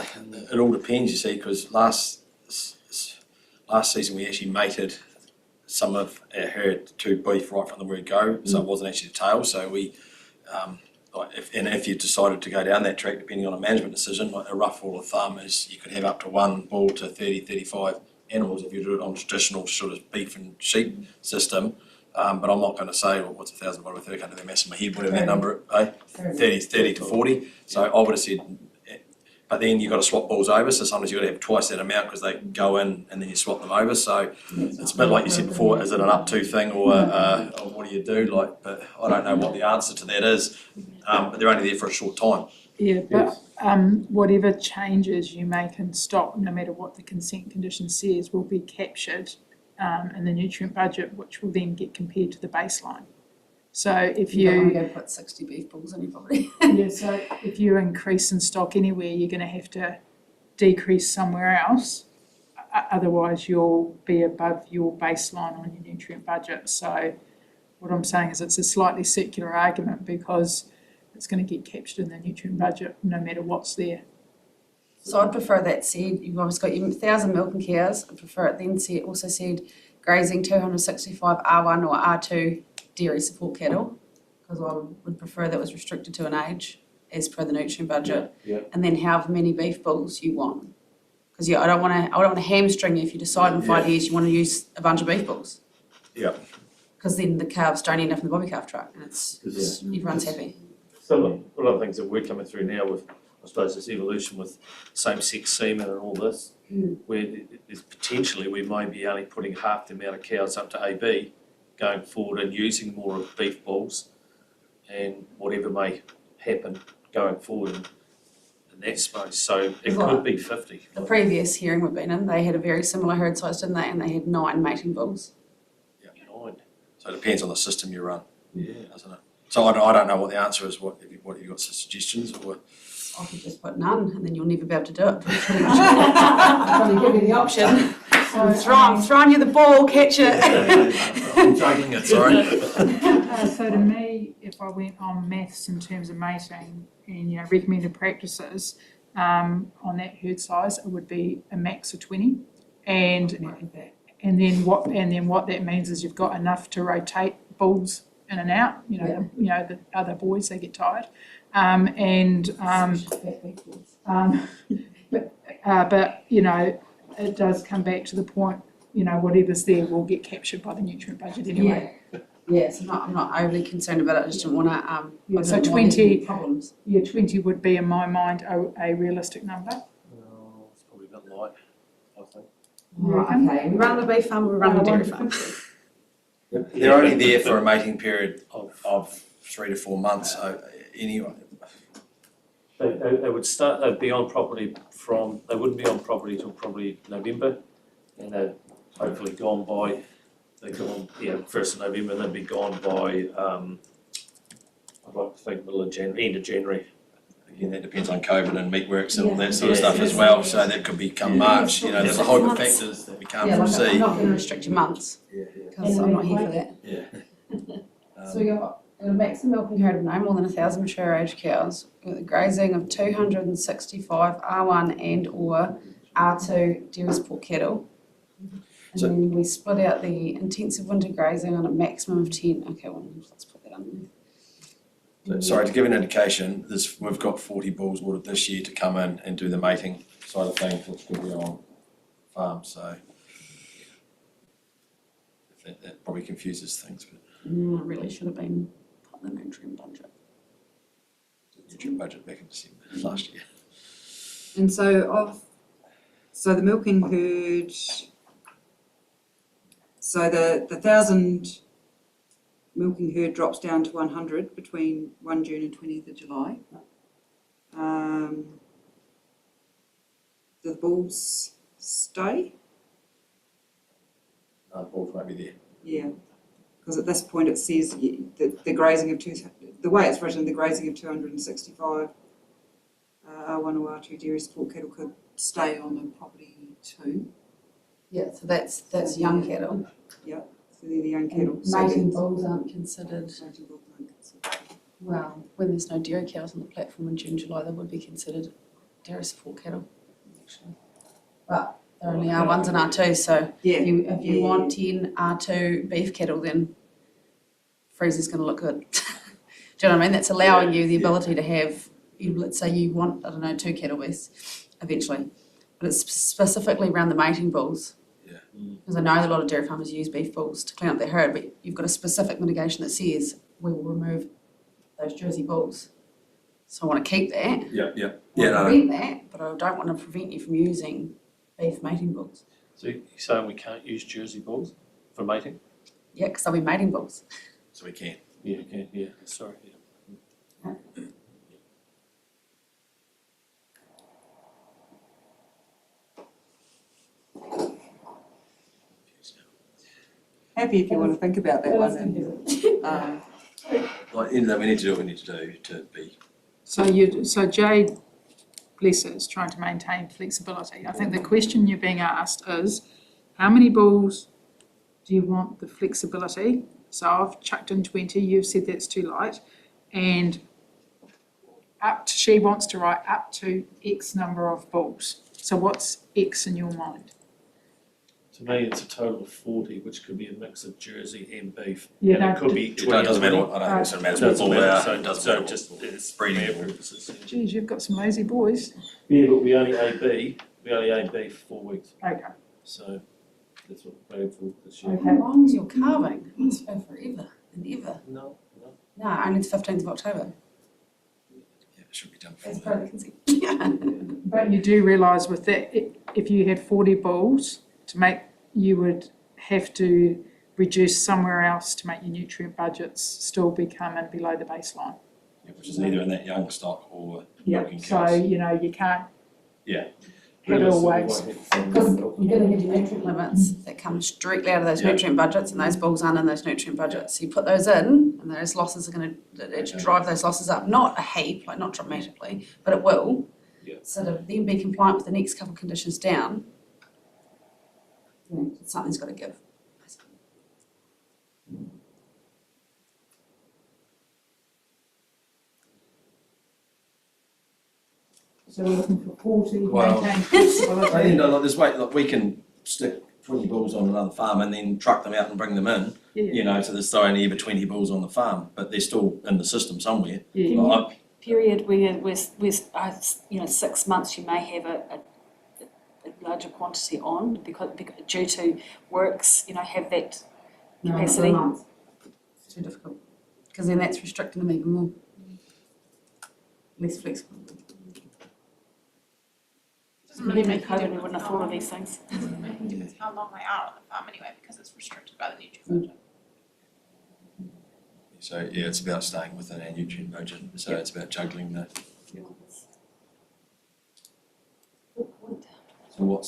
it all depends, you see, because last season we actually mated some of our herd to beef right from the word go, so it wasn't actually the tail. So we, if you decided to go down that track, depending on a management decision, like a rough rule of thumb is you could have up to one bull to 30, 35 animals if you do it on traditional sort of beef and sheep system. But I'm not going to say, well, what's 1,000 divided by 30, I can't do the maths in my head, whatever that number, 30 to 40. So I would have said, but then you've got to swap bulls over, so sometimes you've got to have twice that amount because they go in and then you swap them over. So it's a bit like you said before, is it an up to thing or what do you do? Like, but I don't know what the answer to that is, but they're only there for a short time. Yeah, but whatever changes you make in stock, no matter what the consent condition says, will be captured in the nutrient budget, which will then get compared to the baseline. So if You don't want you, to go put 60 beef bulls in your property. yeah, so if you increase in stock anywhere, you're going to have to decrease somewhere else. Otherwise, you'll be above your baseline on your nutrient budget. So what I'm saying is it's a slightly circular argument because it's going to get captured in the nutrient budget no matter what's there. So I'd prefer that said, you've obviously got your 1,000 milking cows, I'd prefer it then also said grazing 265 R1 or R2 dairy support cattle, because I would prefer that was restricted to an age as per the nutrient budget. Yeah. And then however many beef bulls you want. Because I don't want to hamstring you if you decide in 5 years you want to use a bunch of beef bulls. Yeah. Because then the calves don't end up in the bobby calf truck and everyone's happy. Some of one of the things that we're coming through now with, I suppose, this evolution with same-sex semen and all this, where there's potentially we may be only putting half the amount of cows up to AB going forward and using more of beef bulls, and whatever may happen going forward in that space. So it could be 50. The previous hearing we've been in, they had a very similar herd size, didn't they? And they had 9 mating bulls. Nine. So it depends on the system you run, Yeah. doesn't it? So I don't know what the answer is. What have you got some suggestions or? I could just put none, and then you'll never be able to do it. I'm trying to give you the option. I'm throwing you the ball, catch it. I'm taking it, sorry. So to me, if I went on maths in terms of mating and recommended practices on that herd size, it would be a max of 20, and then what that means is you've got enough to rotate bulls in and out. The other boys, they get tired, but it does come back to the point. Whatever's there will get captured by the nutrient budget anyway. Yeah, so I'm not overly concerned about it. I just don't want to. So 20 problems. Yeah, 20 would be in my mind a realistic number. Oh, it's probably a bit light, I think. Right, okay. We run the beef farm, we run the dairy farm. They're only there for a mating period of 3 to 4 months. So anyway. They would start. They'd be on property from. They wouldn't be on property till probably November, and they're hopefully gone by. They're gone. 1st of November. And they'd be gone by. I'd like to think middle of January, end of January. Again, that depends on COVID and meatworks and all that sort of stuff as well. So that could become March. There's a whole heap of factors that we can't foresee. I'm not going to restrict your months because I'm not here for that. Yeah. So we got a maximum milking herd of no more than 1,000 mature age cows with a grazing of 265 R1 and or R2 dairy support cattle. And So- then we split out the intensive winter grazing on a maximum of 10. Okay, well, let's put that underneath. So, sorry, to give an indication, we've got 40 bulls ordered this year to come in and do the mating side of things, which could be on farm, so that probably confuses things, but It really should have been put in the nutrient budget. nutrient budget back in December last year. And so the milking herd, so the 1,000 milking herd drops down to 100 between 1 June and 20th of July. The bulls stay? Bulls won't be there. Yeah, because at this point it says the grazing of the way it's written, the grazing of 265 R1 or R2 dairy support cattle could stay on the property too. Yeah, so that's young cattle. So they're the young cattle. Mating bulls aren't considered. Mating bulls aren't considered. Well, when there's no dairy cows on the platform in June, July, they would be considered dairy support cattle, actually. But there only are R1s and R2s, so Yeah. if you want 10 R2 beef cattle, then freezer's going to look good. Do you know what I mean? That's allowing you the ability to have, let's say you want, 2 cattle beasts eventually, but it's specifically around the mating bulls. Yeah. Because I know a lot of dairy farmers use beef bulls to clean up their herd, but you've got a specific mitigation that says we will remove those Jersey bulls. So I want to keep that. Yeah, Prevent that, but I don't want to prevent you from using beef mating bulls. So you're saying we can't use Jersey bulls for mating? Yeah, because they'll be mating bulls. so we can. Yeah, okay, yeah, sorry, yeah. Happy if you want to think about that one. And, Like, we need to do what we need to do to be. So Jade, bless her, is trying to maintain flexibility. I think the question you're being asked is, how many bulls do you want the flexibility? So I've chucked in 20, you've said that's too light, and she wants to write up to X number of bulls. So what's X in your mind? To me, it's a total of 40, which could be a mix of Jersey and beef. Yeah, And no, it could be It 20 doesn't matter what, I don't think it matters what Doesn't bull they matter, are. so It doesn't so matter just, what it's breeding for bull. purposes. Yeah. Geez, you've got some lazy boys. Yeah, but we only AB for 4 weeks, Okay. so that's what we're paying for this year. Okay. How long is your calving? It's for forever and ever. No. No, only the 15th of October. Yeah, it should be done As before per that. the consent. But you do realise with that, if you had 40 bulls to make, you would have to reduce somewhere else to make your nutrient budgets still be coming below the baseline. Yeah, which is either in that young stock or Yeah, milking so, cows. you can't Yeah. have it always. Because you're going to have your nutrient limits that come directly out of those Yeah. nutrient budgets, and those bulls aren't in those nutrient budgets. So you put those in, and those losses are going to drive those losses up. Not a heap, like not dramatically, but it will. Yeah. So to then be compliant with the next couple of conditions down, something's got to give. So we're looking for 40, Well, maintain I flexibility. think there's way, like, we can stick 20 bulls on another farm and then truck them out and bring them in, Yeah, so there's only ever 20 bulls on the farm, but they're still in the system somewhere. yeah. Like, Period where 6 months you may have a larger quantity on because due to works, have that capacity. No, it's too difficult. Because then that's restricting them even more. Less flexible. Doesn't really make COVID, any we difference wouldn't have thought of these things. Doesn't make any difference how long they are on the farm anyway, because it's restricted by the nutrient budget. So, yeah, it's about staying within our nutrient budget, so it's about juggling the, so what,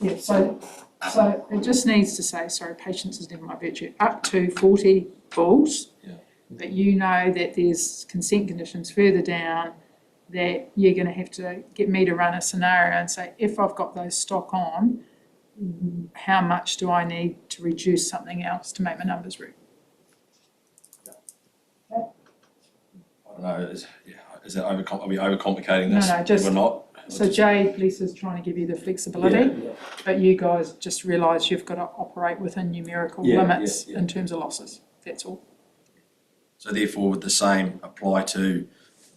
Yeah, so it just needs to say, sorry, patience is never my virtue, up to 40 bulls. Yeah. But you know that there's consent conditions further down that you're going to have to get me to run a scenario and say, if I've got those stock on, how much do I need to reduce something else to make my numbers work? I don't know, is it are we overcomplicating this? No, just- We're not, So Jade, Lisa's trying to give you the flexibility, but you guys just realise you've got to operate within numerical limits in terms of losses, that's all. So therefore, would the same apply to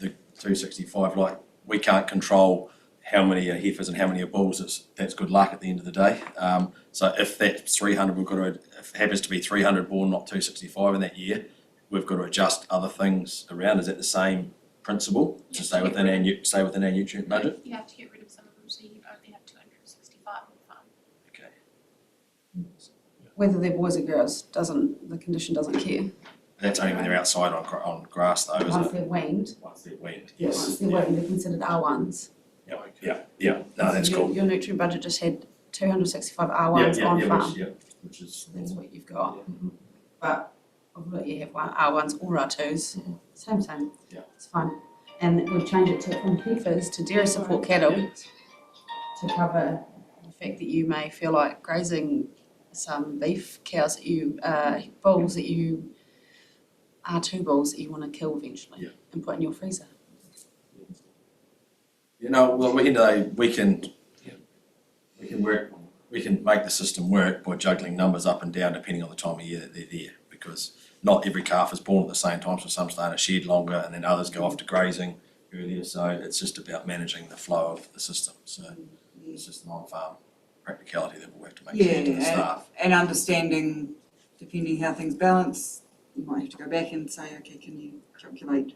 the 265? Like, we can't control how many are heifers and how many are bulls. That's good luck at the end of the day. So if that's 300, if it happens to be 300 born, not 265 in that year, we've got to adjust other things around. Is that the same principle to stay within our nutrient budget? You have to get rid of some of them, so you only have 265 on the farm. Okay. Whether they're boys or girls, the condition doesn't care. That's only when they're outside on grass, though, Once isn't it? they're weaned, Once they're weaned. once they're weaned, they're considered R1s. Yeah. No, that's Your- cool. Your nutrient budget just had 265 R1s on farm. Which is That's what you've got. But whether you have R1s or R2s, same. Yeah. It's fine. And we've changed it from heifers to dairy support cattle to cover the fact that you may feel like grazing some beef cows that you, bulls that you, R2 bulls that you want to kill eventually and put in your freezer. Well, at the end of the day, we can make the system work by juggling numbers up and down depending on the time of year that they're there, because not every calf is born at the same time, so some stay in a shed longer and then others go off to grazing earlier, so it's just about managing the flow of the system. So it's just an on-farm practicality that we'll have to make clear to the staff. And understanding, depending how things balance, you might have to go back and say, okay, can you calculate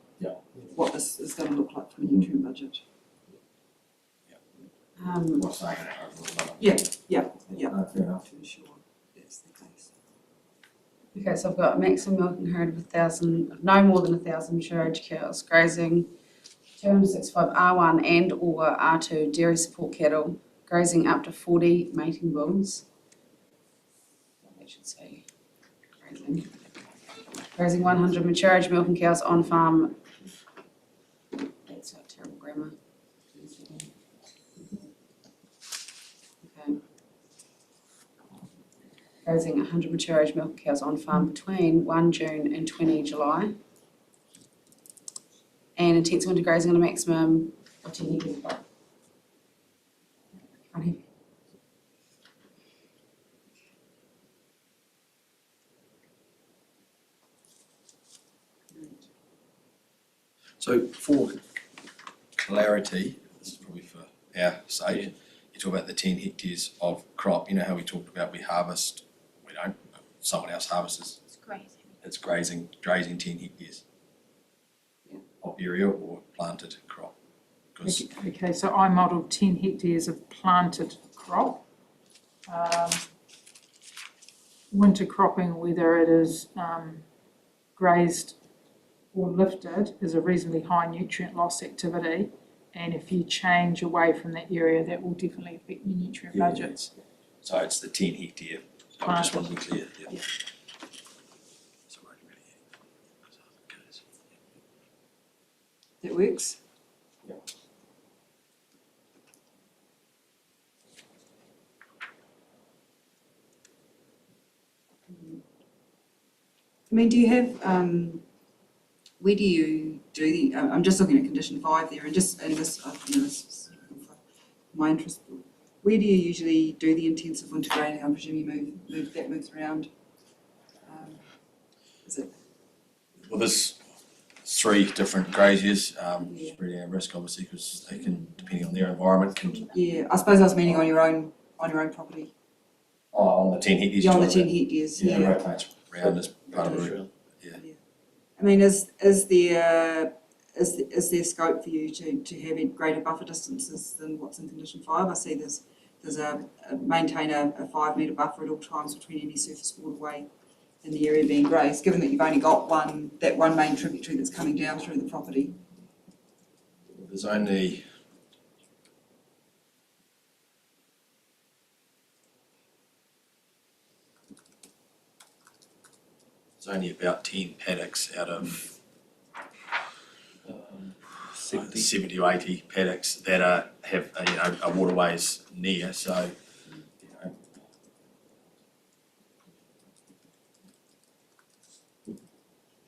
what this is going to look like from a nutrient budget? Not saying it overall number. Yeah. Fair enough. For sure, that's the case. Okay, so I've got maximum milking herd of no more than 1,000 mature age cows grazing, 265 R1 and or R2 dairy support cattle, grazing up to 40 mating bulls. I should say grazing. Grazing 100 mature age milking cows on farm. That's a terrible grammar. Okay. Grazing 100 mature age milk cows on farm between 1 June and 20 July. And intensive winter grazing on a maximum of 10 hectares. So for clarity, this is probably for our sake, you talk about the 10 hectares of crop. You know how we talked about we harvest, we don't, someone else harvests. It's grazing. It's grazing 10 hectares of area or planted crop. Because Okay, so I modelled 10 hectares of planted crop. Winter cropping, whether it is grazed or lifted, is a reasonably high nutrient loss activity. And if you change away from that area, that will definitely affect your nutrient budgets. so it's the 10 hectare. I just want to be clear. Yeah. That works? I mean, do you have, where do you do the, I'm just looking at condition 5 there, and this, this is my interest. Where do you usually do the intensive winter grazing? I presume you moves around. Is it? Well, there's 3 different graziers, spreading our risk obviously because they can, depending on their environment, can. Yeah, I suppose I was meaning on your own property. Oh, on the 10 hectares. Yeah, on the 10 hectares, Yeah, rotates round as part of it. I mean, is there scope for you to have greater buffer distances than what's in condition 5? I see there's maintain a 5 metre buffer at all times between any surface waterway and the area being grazed, given that you've only got that one main tributary that's coming down through the property. There's only about 10 paddocks out of 70 or 80 paddocks that have a waterways near, so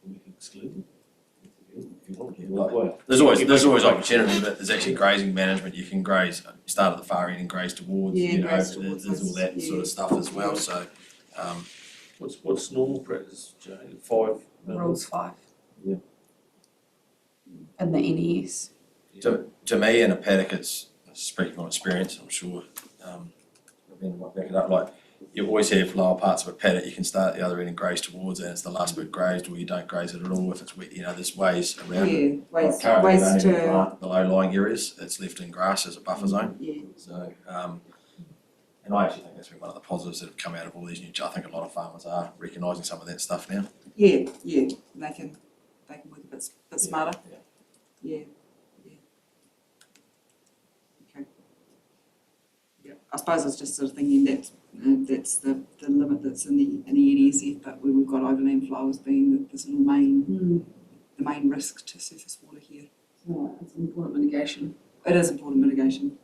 We can exclude them. If you Well, There's always opportunity, but there's actually grazing management. You can graze, you start at the far end and graze towards, Yeah, you know, graze towards there's all that those, sort of stuff as well, yeah. so. what's normal practice, Jane? 5 minutes? Rules 5. Yeah. And the NES. To me, in a paddock, it's speaking from experience, I'm sure, Ben might back it up, like, you always have lower parts of a paddock, you can start at the other end and graze towards it, and it's the last bit grazed, or you don't graze it at all if it's wet, you know, there's ways around it. Yeah, ways, Currently, ways they don't even to, plant the low-lying areas, it's left in grass as a buffer zone, yeah, so, and I actually think that's been one of the positives that have come out of all these new, I think a lot of farmers are recognising some of that stuff now. yeah, they can work a bit smarter, yeah. Okay. Yeah, I suppose I was just sort of thinking that that's the limit that's in the NESF, but where we've got overland flow as being the sort of the main risk to surface water here. So it's important mitigation. It is important mitigation.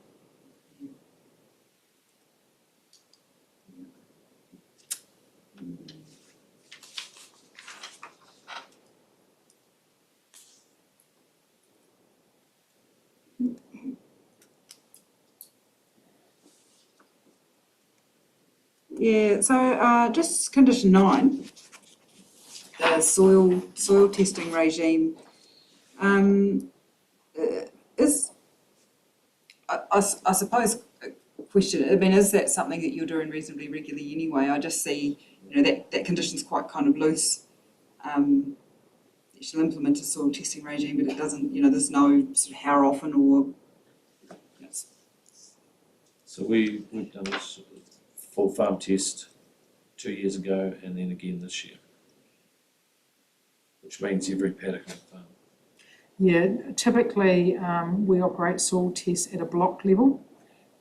Yeah, so just condition 9, the soil testing regime, is I suppose a question. I mean, is that something that you're doing reasonably regularly anyway? I just see, you know, that condition's quite kind of loose. It shall implement a soil testing regime, but it doesn't. You know, there's no sort of how often or. So we've done this full farm test 2 years ago and then again this year, which means every paddock on the farm. Yeah, typically we operate soil tests at a block level,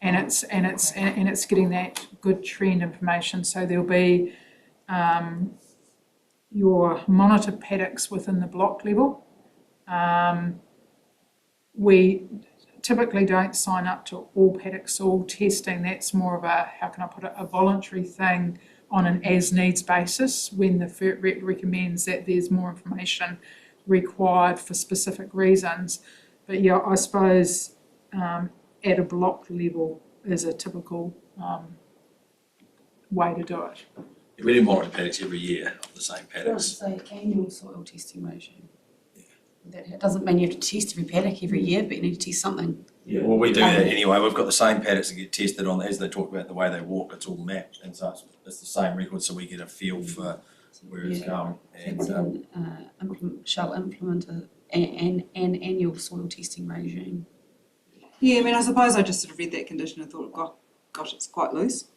and it's getting that good trend information. So there'll be your monitor paddocks within the block level. We typically don't sign up to all paddock soil testing. That's more of a, how can I put it, a voluntary thing on an as-needs basis when the FERT rep recommends that there's more information required for specific reasons. But yeah, I suppose at a block level is a typical way to do it. We do monitor paddocks every year of the same It paddocks. does say annual soil testing regime. That doesn't mean you have to test every paddock every year, but you need to test something. Yeah, well, we do that anyway. We've got the same paddocks that get tested on, as they talk about the way they walk, it's all mapped, and so it's the same record, so we get a feel for where it's going. And Shall implement an annual soil testing regime. Yeah, I mean, I suppose I just sort of read that condition and thought, gosh, it's quite loose.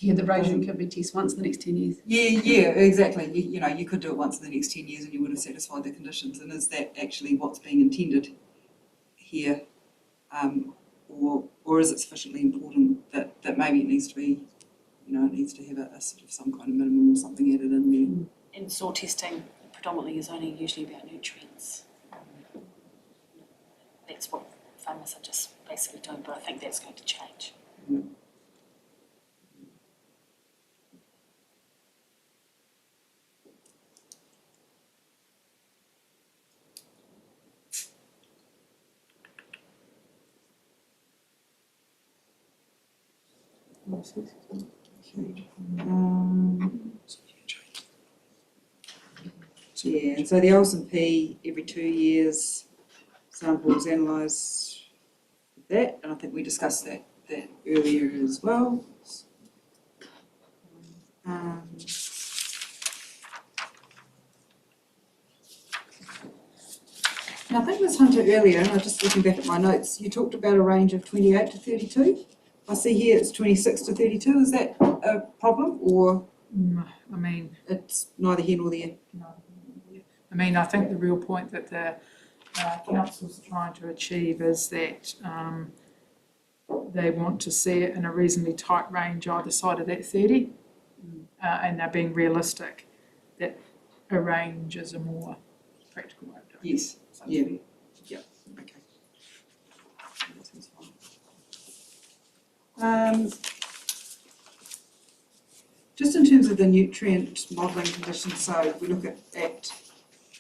Yeah, the regime could be tested once in the next 10 years. Yeah, exactly. You know, you could do it once in the next 10 years and you would have satisfied the conditions. And is that actually what's being intended here? Or is it sufficiently important that maybe it needs to be, you know, it needs to have a sort of some kind of minimum or something added in there? And soil testing predominantly is only usually about nutrients. That's what farmers are just basically doing, but I think that's going to change. Yeah, and so the Olsen P every 2 years, samples analysed with that, and I think we discussed that earlier as well. And I think Ms Hunter earlier, and I'm just looking back at my notes, you talked about a range of 28 to 32. I see here it's 26 to 32. Is that a problem, or I mean, it's neither here nor there? I mean, I think the real point that the council's trying to achieve is that they want to see it in a reasonably tight range either side of that 30, and they're being realistic that a range is a more practical way of doing it. Yes. Yeah. Okay. That seems fine. Just in terms of the nutrient modelling conditions, so if we look at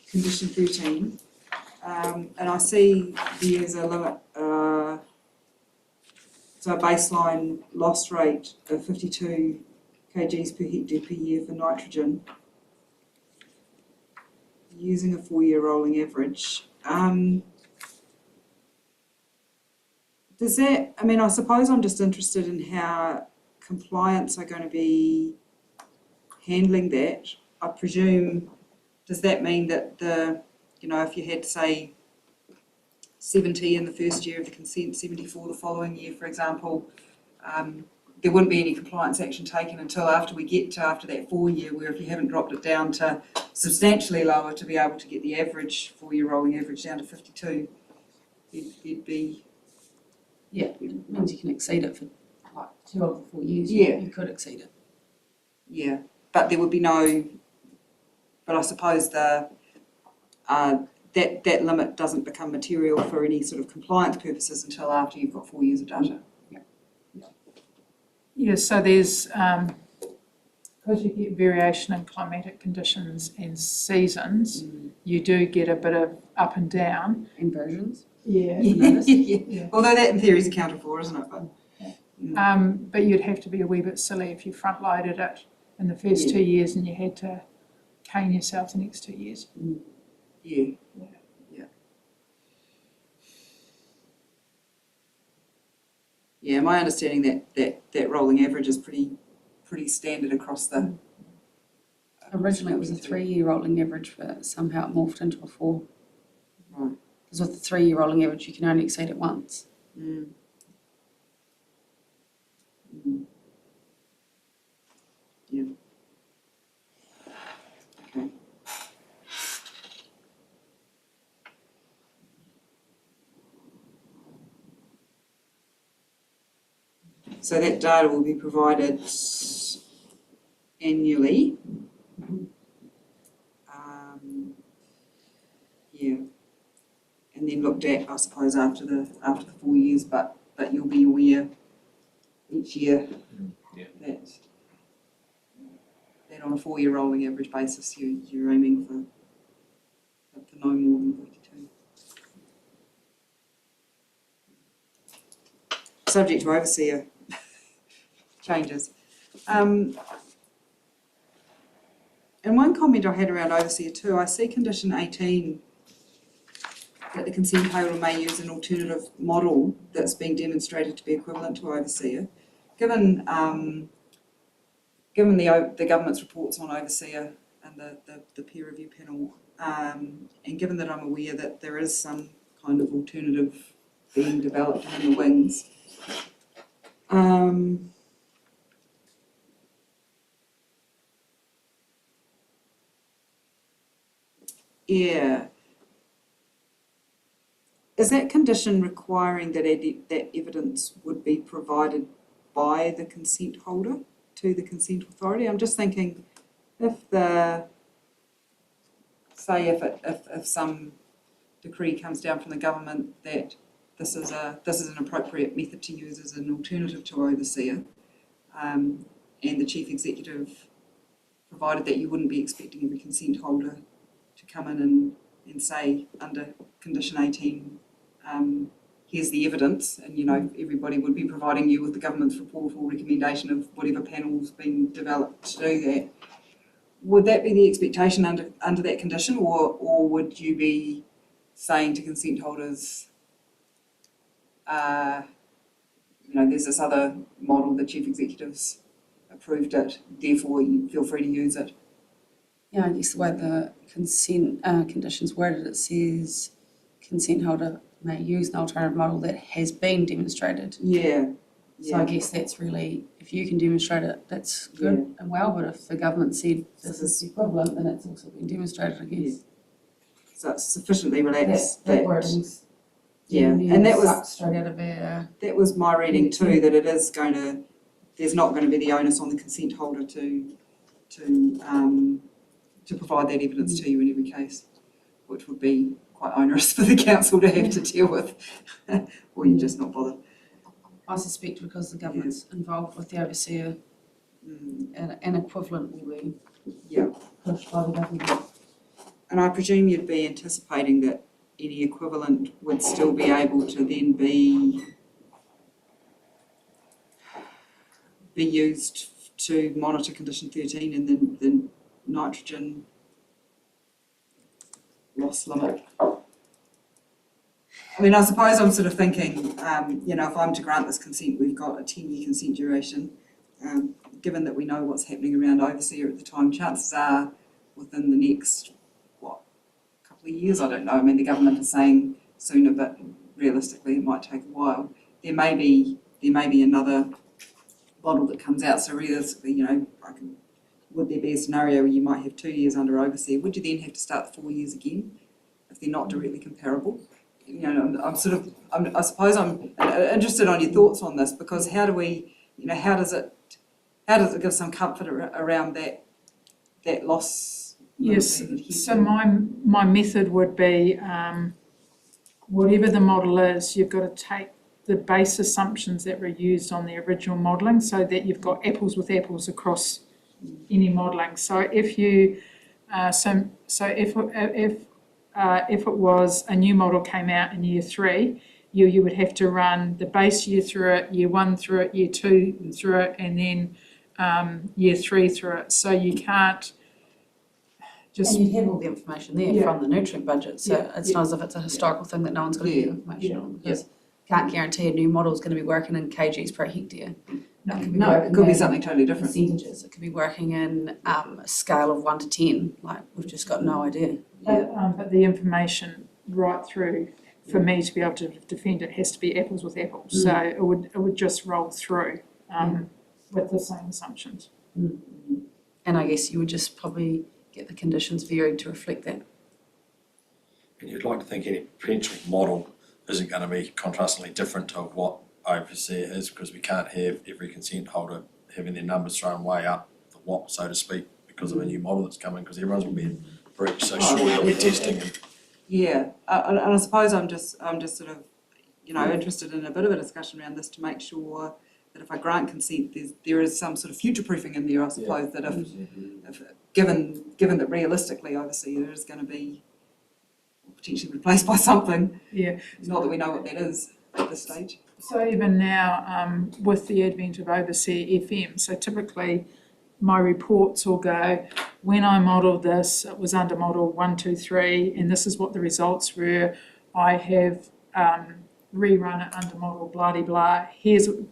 condition 13, And I see there's a limit, so a baseline loss rate of 52 kgs per hectare per year for nitrogen, using a 4-year rolling average. Does that, I mean, I suppose I'm just interested in how compliance are going to be handling that. I presume, does that mean that if you had, say, 70 in the first year of the consent, 74 the following year, for example, there wouldn't be any compliance action taken until after we get to after that 4-year, where if you haven't dropped it down to substantially lower to be able to get the average, 4-year rolling average down to 52, you'd be... Yeah, it means you can exceed it for like 2 of the 4 years. Yeah. You could exceed it. Yeah, but there would be no, but I suppose that limit doesn't become material for any sort of compliance purposes until after you've got 4 years of data. Yeah, so there's, because you get variation in climatic conditions and seasons, you do get a bit of up and down. Inversions. Yeah. Yeah. Although that in theory is accounted for, isn't it? But you'd have to be a wee bit silly if you front loaded it in the first 2 years and you had to cane yourself the next 2 years. Yeah. Yeah, my understanding that rolling average is pretty standard across the... Originally it was a 3-year rolling average, but somehow it morphed into a 4. Right. Because with the 3-year rolling average, you can only exceed it once. Yeah. Okay. So that data will be provided annually. Yeah. And then looked at, I suppose, after the 4 years, but you'll be aware each year that on a 4-year rolling average basis you're aiming for no more than 52. Subject to overseer changes. And one comment I had around overseer too, I see condition 18 that the consent holder may use an alternative model that's being demonstrated to be equivalent to overseer. Given the government's reports on overseer and the peer review panel, and given that I'm aware that there is some kind of alternative being developed in the wings, yeah. Is that condition requiring that evidence would be provided by the consent holder to the consent authority? I'm just thinking, if some decree comes down from the government that this is an appropriate method to use as an alternative to overseer, and the chief executive provided that you wouldn't be expecting every consent holder to come in and say under condition 18, here's the evidence, and everybody would be providing you with the government's report or recommendation of whatever panel's been developed to do that. Would that be the expectation under that condition, or would you be saying to consent holders, there's this other model, the chief executives approved it, therefore you feel free to use it? Yeah, I guess the way the consent conditions worded, it says consent holder may use an alternative model that has been demonstrated. Yeah. So I guess that's really, if you can demonstrate it, that's good and well, but if the government said this is the equivalent, then it's also been demonstrated, I guess. Yeah. So it's sufficiently relaxed. That wording's and that was straight out of our... That was my reading too, that it is there's not going to be the onus on the consent holder to provide that evidence to you in every case, which would be quite onerous for the council to have to deal with, or you just not bothered. I suspect because the government's involved with the overseer, an equivalent will be pushed by the government. And I presume you'd be anticipating that any equivalent would still be able to then be used to monitor condition 13 and then the nitrogen loss limit. I mean, I suppose I'm sort of thinking, you know, if I'm to grant this consent, we've got a 10-year consent duration. Given that we know what's happening around Overseer at the time, chances are within the next, couple of years, I don't know. I mean, the government is saying sooner, but realistically it might take a while. There may be another model that comes out. So realistically, you know, would there be a scenario where you might have 2 years under Overseer? Would you then have to start the 4 years again if they're not directly comparable? You know, I suppose I'm interested on your thoughts on this, because how do we, you know, how does it give some comfort around that loss? Yes, so my method would be, whatever the model is, you've got to take the base assumptions that were used on the original modelling, so that you've got apples with apples across any modelling. So if you, if it was a new model came out in year 3, you would have to run the base year through it, year 1 through it, year 2 through it, and then year 3 through it. So you can't just... And you'd have all the information there from the nutrient budget, so it's not as if it's a historical thing that no one's got to get information on, because can't guarantee a new model is going to be working in kgs per hectare. It could be something totally different. Percentages. It could be working in a scale of 1 to 10. Like, we've just got no idea. But the information right through, for me to be able to defend it, has to be apples with apples. So it would just roll through with the same assumptions. And I guess you would just probably get the conditions varied to reflect that. And you'd like to think any potential model isn't going to be contrastingly different to what Overseer is, because we can't have every consent holder having their numbers thrown way up the wop, so to speak, because of a new model that's coming, because everyone's will be in breach. So surely it'll be testing. And and I suppose I'm just sort of, you know, interested in a bit of a discussion around this to make sure that if I grant consent, there is some sort of future proofing in there. I suppose that if given that realistically, obviously, there is going to be potentially replaced by something. Not that we know what that is at this stage. So even now, with the advent of Overseer FM, so typically my reports will go, when I modelled this, it was under model 1, 2, 3, and this is what the results were. I have rerun it under model blah-de-blah.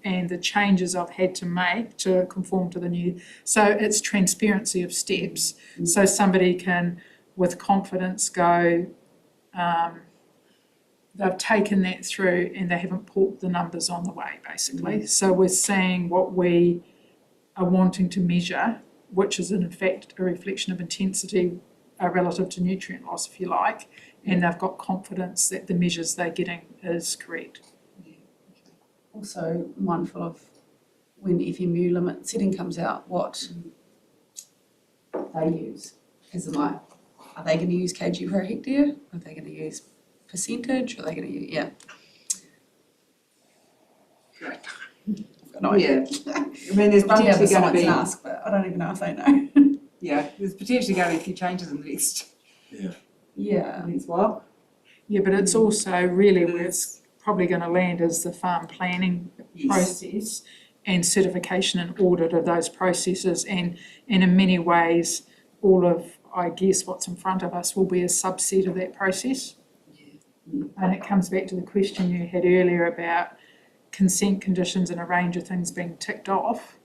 And the changes I've had to make to conform to the new. So it's transparency of steps. So somebody can, with confidence, go, they've taken that through and they haven't pulled the numbers on the way, basically. So we're seeing what we are wanting to measure, which is in fact a reflection of intensity relative to nutrient loss, if you like, and they've got confidence that the measures they're getting is correct. Also mindful of when FMU limit setting comes out, what they use. Is it like, are they going to use kg per hectare? Are they going to use percentage? Are they going to use, Correct. I've got no idea. I mean, there's potentially going to be ask, but I don't even know if they know. there's potentially going to be a few changes in the next while. But it's also really where it's probably going to land is the farm planning process and certification and audit of those processes, and in many ways all of, I guess, what's in front of us will be a subset of that process. And it comes back to the question you had earlier about consent conditions and a range of things being ticked off,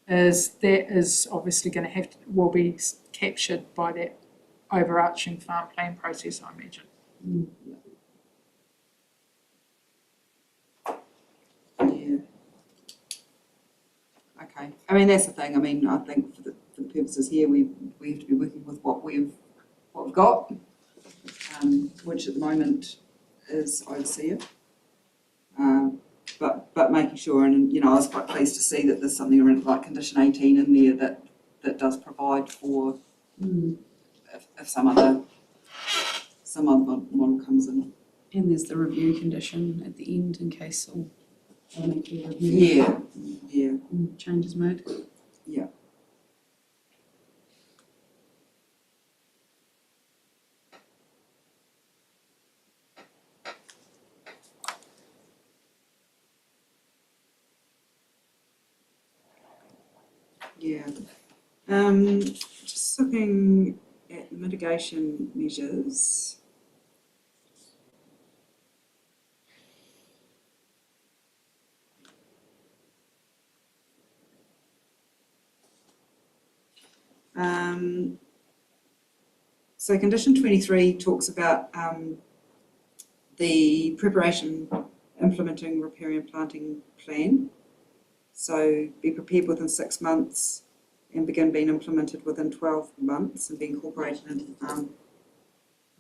that is obviously going to will be captured by that overarching farm plan process, I imagine. Okay. I mean, that's the thing. I mean, I think for the purposes here, we have to be working with what we've got, which at the moment is Overseer. But making sure, and you know, I was quite pleased to see that there's something around like condition 18 in there that does provide for if some other model comes in. And there's the review condition at the end in case they'll make a review. Changes made. Yeah. Yeah. Just looking at the mitigation measures. So condition 23 talks about the preparation, implementing, repairing and planting plan. So be prepared within 6 months and begin being implemented within 12 months and be incorporated into the farm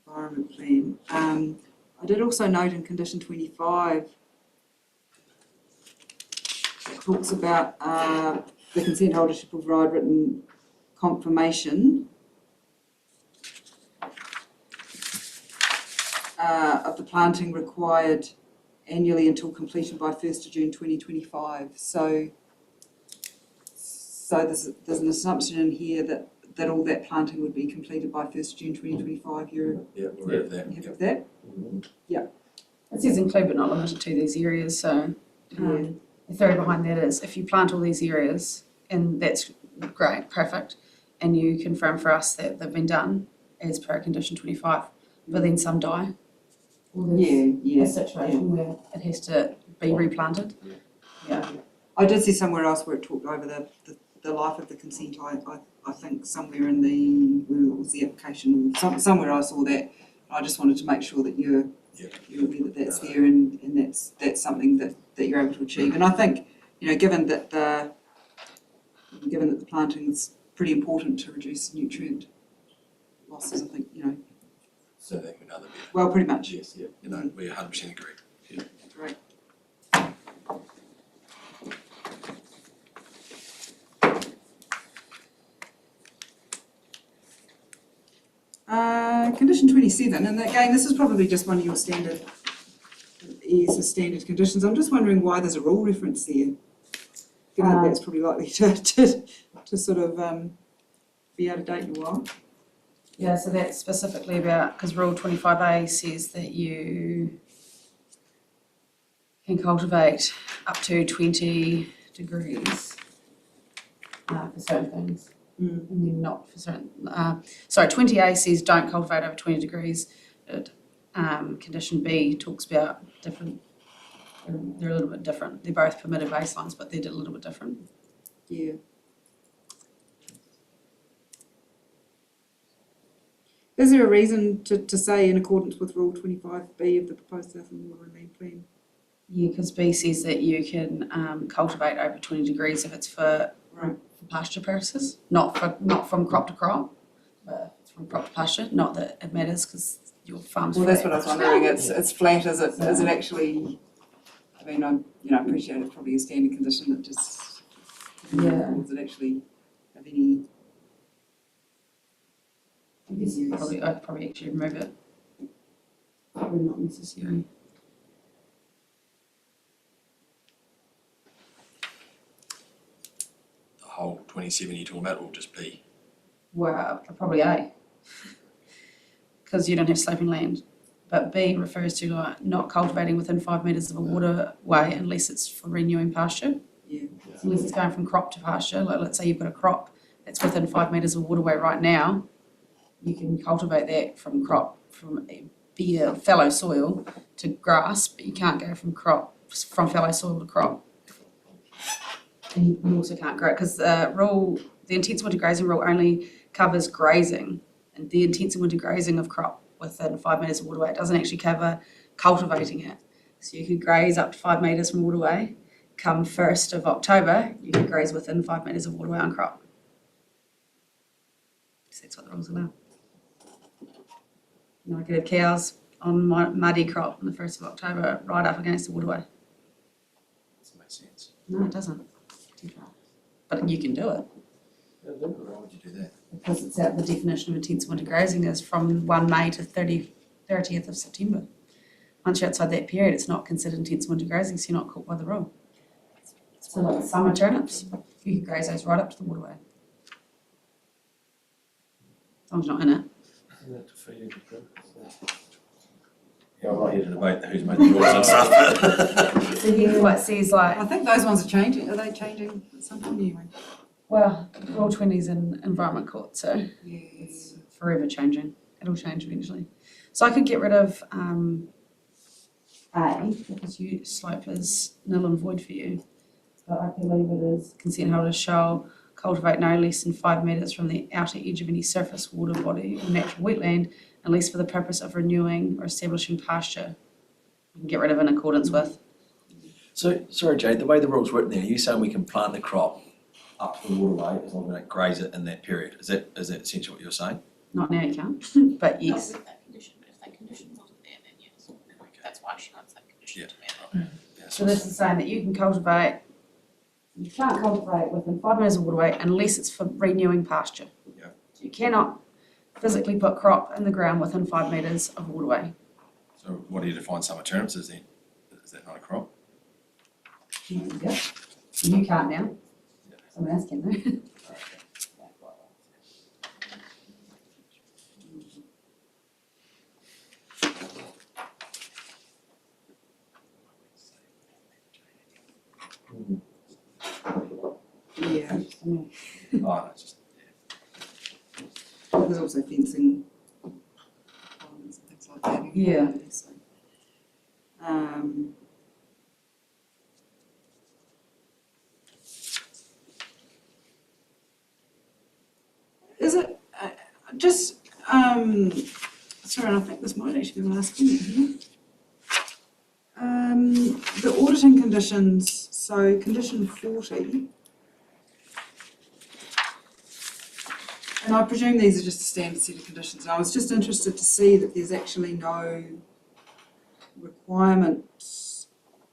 environment plan. I did also note in condition 25, it talks about the consent holder should provide written confirmation of the planting required annually until completion by 1st of June 2025. So there's an assumption in here that all that planting would be completed by 1st of June 2025. You're Yeah, we're aware of that. happy with that? It says include but not limited to these areas, so the theory behind that is if you plant all these areas, and that's great, perfect, and you confirm for us that they've been done as per condition 25, but then some die. Or there's a situation where it has to be replanted. Yeah. I did see somewhere else where it talked over the life of the consent. I think somewhere in where it was the application, somewhere I saw that. I just wanted to make sure that you're aware that that's there and that's something that you're able to achieve. And I think, given that the planting is pretty important to reduce nutrient losses, I think, So that we know the better. well, pretty much. Yes, yeah. We 100% agree. Great. Condition 27, and again, this is probably just one of your standard conditions. I'm just wondering why there's a rule reference there, given that that's probably likely to sort of be out of date in a while. Yeah, so that's specifically about, because Rule 25A says that you can cultivate up to 20 degrees for certain things. And then not for certain, 20A says don't cultivate over 20 degrees. Condition B talks about different, they're a little bit different. They're both permitted baselines, but they're a little bit different. Yeah. Is there a reason to say in accordance with Rule 25B of the proposed Southern Water and Land Plan? Yeah, because B says that you can cultivate over 20 degrees if it's for pasture purposes, not from crop to crop, but it's from crop to pasture. Not that it matters because your farm's Well, flat. that's what I was wondering. It's flat. Is it actually? I mean, I appreciate it's probably a standard condition that just. Does it actually have any? I guess I'd probably actually remove it. Probably not necessary. The whole 27 you're talking about will just be. Well, probably A, because you don't have sloping land. But B refers to like not cultivating within 5 metres of a waterway unless it's for renewing pasture. Yeah. Unless it's going from crop to pasture. Like let's say you've got a crop that's within 5 metres of a waterway right now, you can cultivate that from bare fallow soil to grass, but you can't go from fallow soil to crop. And you also can't grow it because the intensive winter grazing rule only covers grazing, and the intensive winter grazing of crop within 5 metres of waterway. It doesn't actually cover cultivating it. So you could graze up to 5 metres from waterway. Come 1st of October, you can graze within 5 metres of waterway on crop. So that's what the rules allow. I could have cows on my muddy crop on the 1st of October right up against the waterway. Doesn't make sense. No, it doesn't. But you can do it. Why would you do that? Because it's out the definition of intensive winter grazing is from 1 May to 30th of September. Once you're outside that period, it's not considered intensive winter grazing, so you're not caught by the rule. So like summer turnips, you can graze those right up to the waterway. As long as you're not in it. Yeah, I'm not here to debate who's made the rules and stuff. So yeah, what it says like, I think those ones are changing. Are they changing at some time anyway? Well, Rule 20's in Environment Court, so Yeah. it's forever changing. It'll change eventually. So I could get rid of A, because slope is null and void for you. But I can leave it as consent holders shall cultivate no less than 5 metres from the outer edge of any surface water body or natural wetland, unless for the purpose of renewing or establishing pasture. You can get rid of in accordance with. So, sorry Jade, the way the rule's written there, are you saying we can plant the crop up the waterway as long as we don't graze it in that period? Is that essentially what you're saying? Not now you can't, but yes. Not with that condition, but if that condition wasn't there, then yes. That's why she wants that condition to be in. Yeah, So this is saying that you can cultivate, you can't cultivate within 5 metres of waterway unless it's for renewing pasture. Yeah. So you cannot physically put crop in the ground within 5 metres of waterway. So what do you define summer turnips as then? Is that not a crop? Yeah. You can't now. Someone else can though. Yeah, Oh, no, it's just, there's also fencing requirements and things like that. Yeah. So, is it sorry, and I think this might actually be my last comment here. The auditing conditions, so condition 40. And I presume these are just a standard set of conditions. And I was just interested to see that there's actually no requirement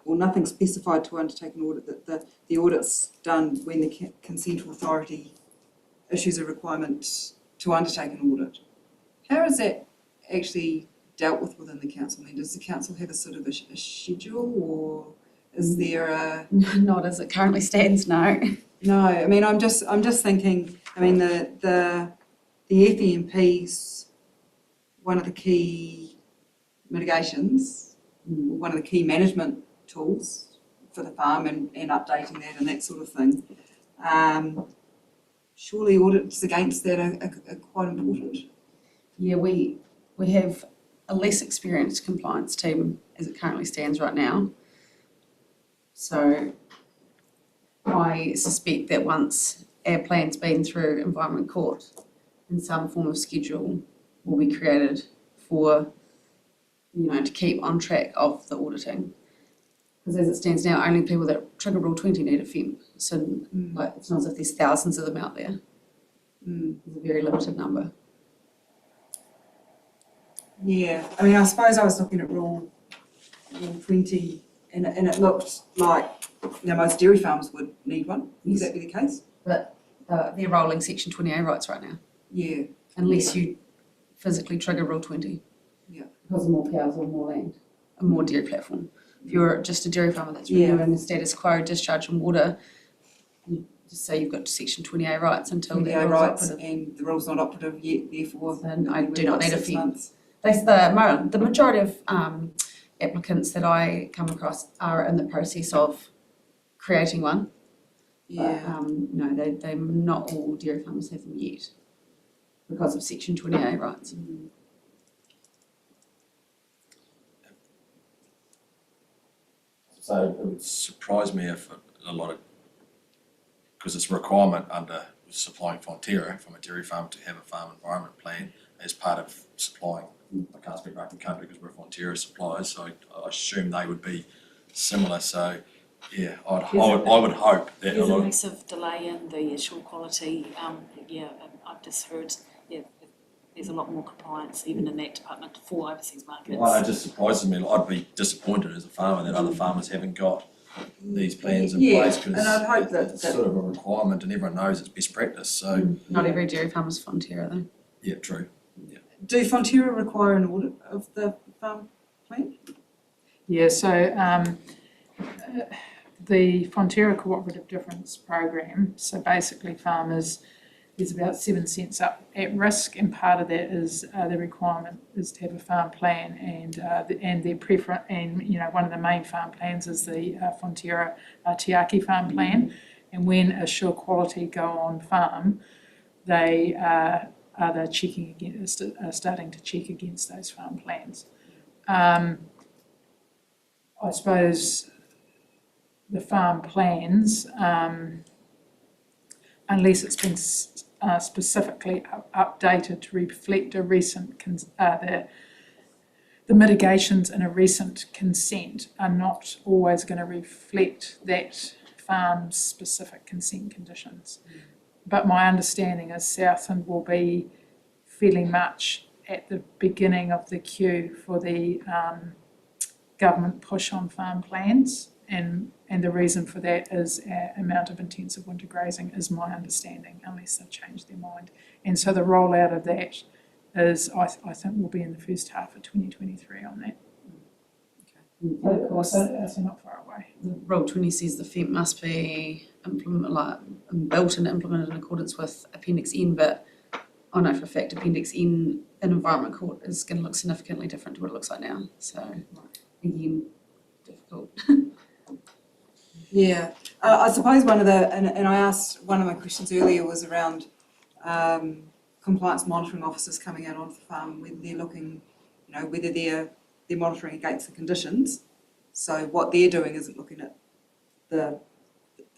or nothing specified to undertake an audit, that the audit's done when the consent authority issues a requirement to undertake an audit. How is that actually dealt with within the council? I mean, does the council have a sort of a schedule, or is there a... Not as it currently stands, no. No, I mean, I'm just thinking, I mean, the FEMP's one of the key mitigations, one of the key management tools for the farm and updating that and that sort of thing. Surely audits against that are quite important. Yeah, we have a less experienced compliance team as it currently stands right now. So I suspect that once our plan's been through Environment Court, and some form of schedule will be created for, to keep on track of the auditing. Because as it stands now, only people that trigger Rule 20 need a FEMP. So it's not as if there's thousands of them out there. There's a very limited number. Yeah, I mean, I suppose I was looking at Rule 20 and it looked like, most dairy farms would need one. Would that be the case? But they're rolling Section 20A rights right now, Yeah. unless you physically trigger Rule 20. Yeah. Because of more cows or more land, a more dairy platform. If you're just a dairy farmer that's Yeah. renewing the status quo, discharge and water, you just say you've got Section 20A rights until the 20A rule's rights operative. and the rule's not operative yet, therefore. Then I we've do not got need a 6 FEMP. months. That's the majority of applicants that I come across are in the process of creating one. Yeah. But, no, they not all dairy farmers have them yet because of Section 20A rights. so it would surprise me if a lot of, because it's a requirement under supplying Fonterra from a dairy farm to have a farm environment plan as part of supplying. I can't speak for open country because we're Fonterra suppliers, so I assume they would be similar. So yeah, I would hope that There's a a lot of, massive delay in the actual quality, I've just heard, there's a lot more compliance even in that department for overseas markets. well, it just surprises me. I'd be disappointed as a farmer that other farmers haven't got these plans in Yeah, place, because and I'd hope that- it's sort of a requirement and everyone knows it's best practice. So Not every dairy farmer's Fonterra though. yeah, true. Do Fonterra require an audit of the farm plan? Yeah, so the Fonterra Cooperative Difference Program, so basically farmers, there's about 7 cents up at risk, and part of that is the requirement is to have a farm plan, and their preference, and one of the main farm plans is the Fonterra Te Ake farm plan, And when Assure Quality go on farm, they are checking against, starting to check against those farm plans. I suppose the farm plans, unless it's been specifically updated to reflect a recent the mitigations in a recent consent are not always going to reflect that farm's specific consent conditions. But my understanding is Southland will be fairly much at the beginning of the queue for the government push on farm plans, and the reason for that is amount of intensive winter grazing is my understanding, unless they've changed their mind. And so the rollout of that is, I think, will be in the first half of 2023 on that. And of course, So not far away. the Rule 20 says the FEMP must be built and implemented in accordance with Appendix N, but I know for a fact Appendix N in Environment Court is going to look significantly different to what it looks like now. So again, difficult. Yeah, I suppose one of the, and I asked, one of my questions earlier was around compliance monitoring officers coming out onto the farm, whether they're looking, whether they're monitoring against the conditions. So what they're doing isn't looking at the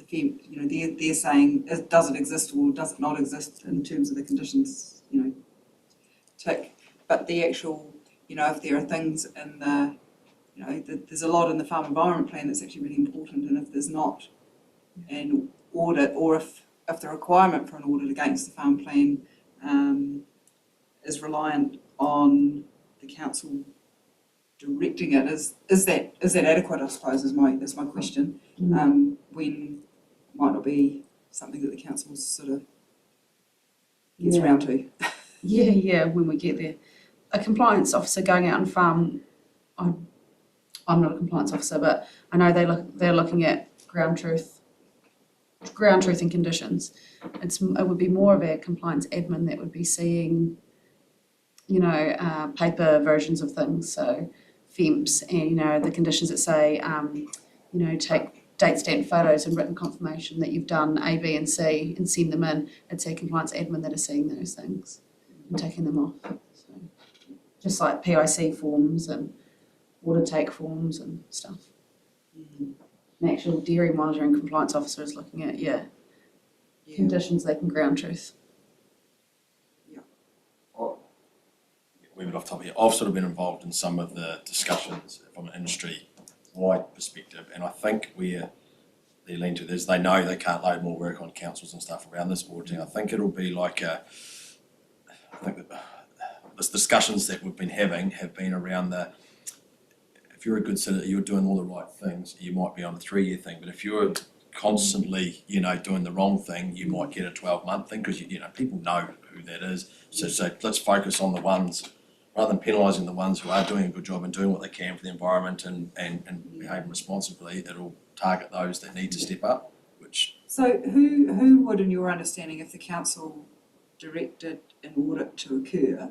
FEMP, they're saying, does it exist or does it not exist in terms of the conditions, tick. But the actual, if there are things in the, there's a lot in the farm environment plan that's actually really important, and if there's not an audit, or if the requirement for an audit against the farm plan is reliant on the council directing it, is that adequate, I suppose, is my question. When it might not be something that the council sort of gets around to. Yeah, when we get there. A compliance officer going out on farm, I'm not a compliance officer, but I know they're looking at ground truthing conditions. It would be more of a compliance admin that would be seeing, paper versions of things, so FEMPs and the conditions that say, take date stamped photos and written confirmation that you've done A, B, and C and send them in. It's a compliance admin that is seeing those things and taking them off. So, just like PIC forms and water take forms and stuff. An actual dairy monitoring compliance officer is looking at, conditions they can ground truth. We went off top here. I've sort of been involved in some of the discussions from an industry-wide perspective, and I think where they lean to this, they know they can't load more work on councils and stuff around this auditing. I think it'll be like I think that the discussions that we've been having have been around if you're a good citizen, you're doing all the right things, you might be on a 3-year thing, but if you're constantly, doing the wrong thing, you might get a 12-month thing, because people know who that is. So let's focus on the ones, rather than penalising the ones who are doing a good job and doing what they can for the environment and behaving responsibly. It'll target those that need to step up. So who would, in your understanding, if the council directed an audit to occur,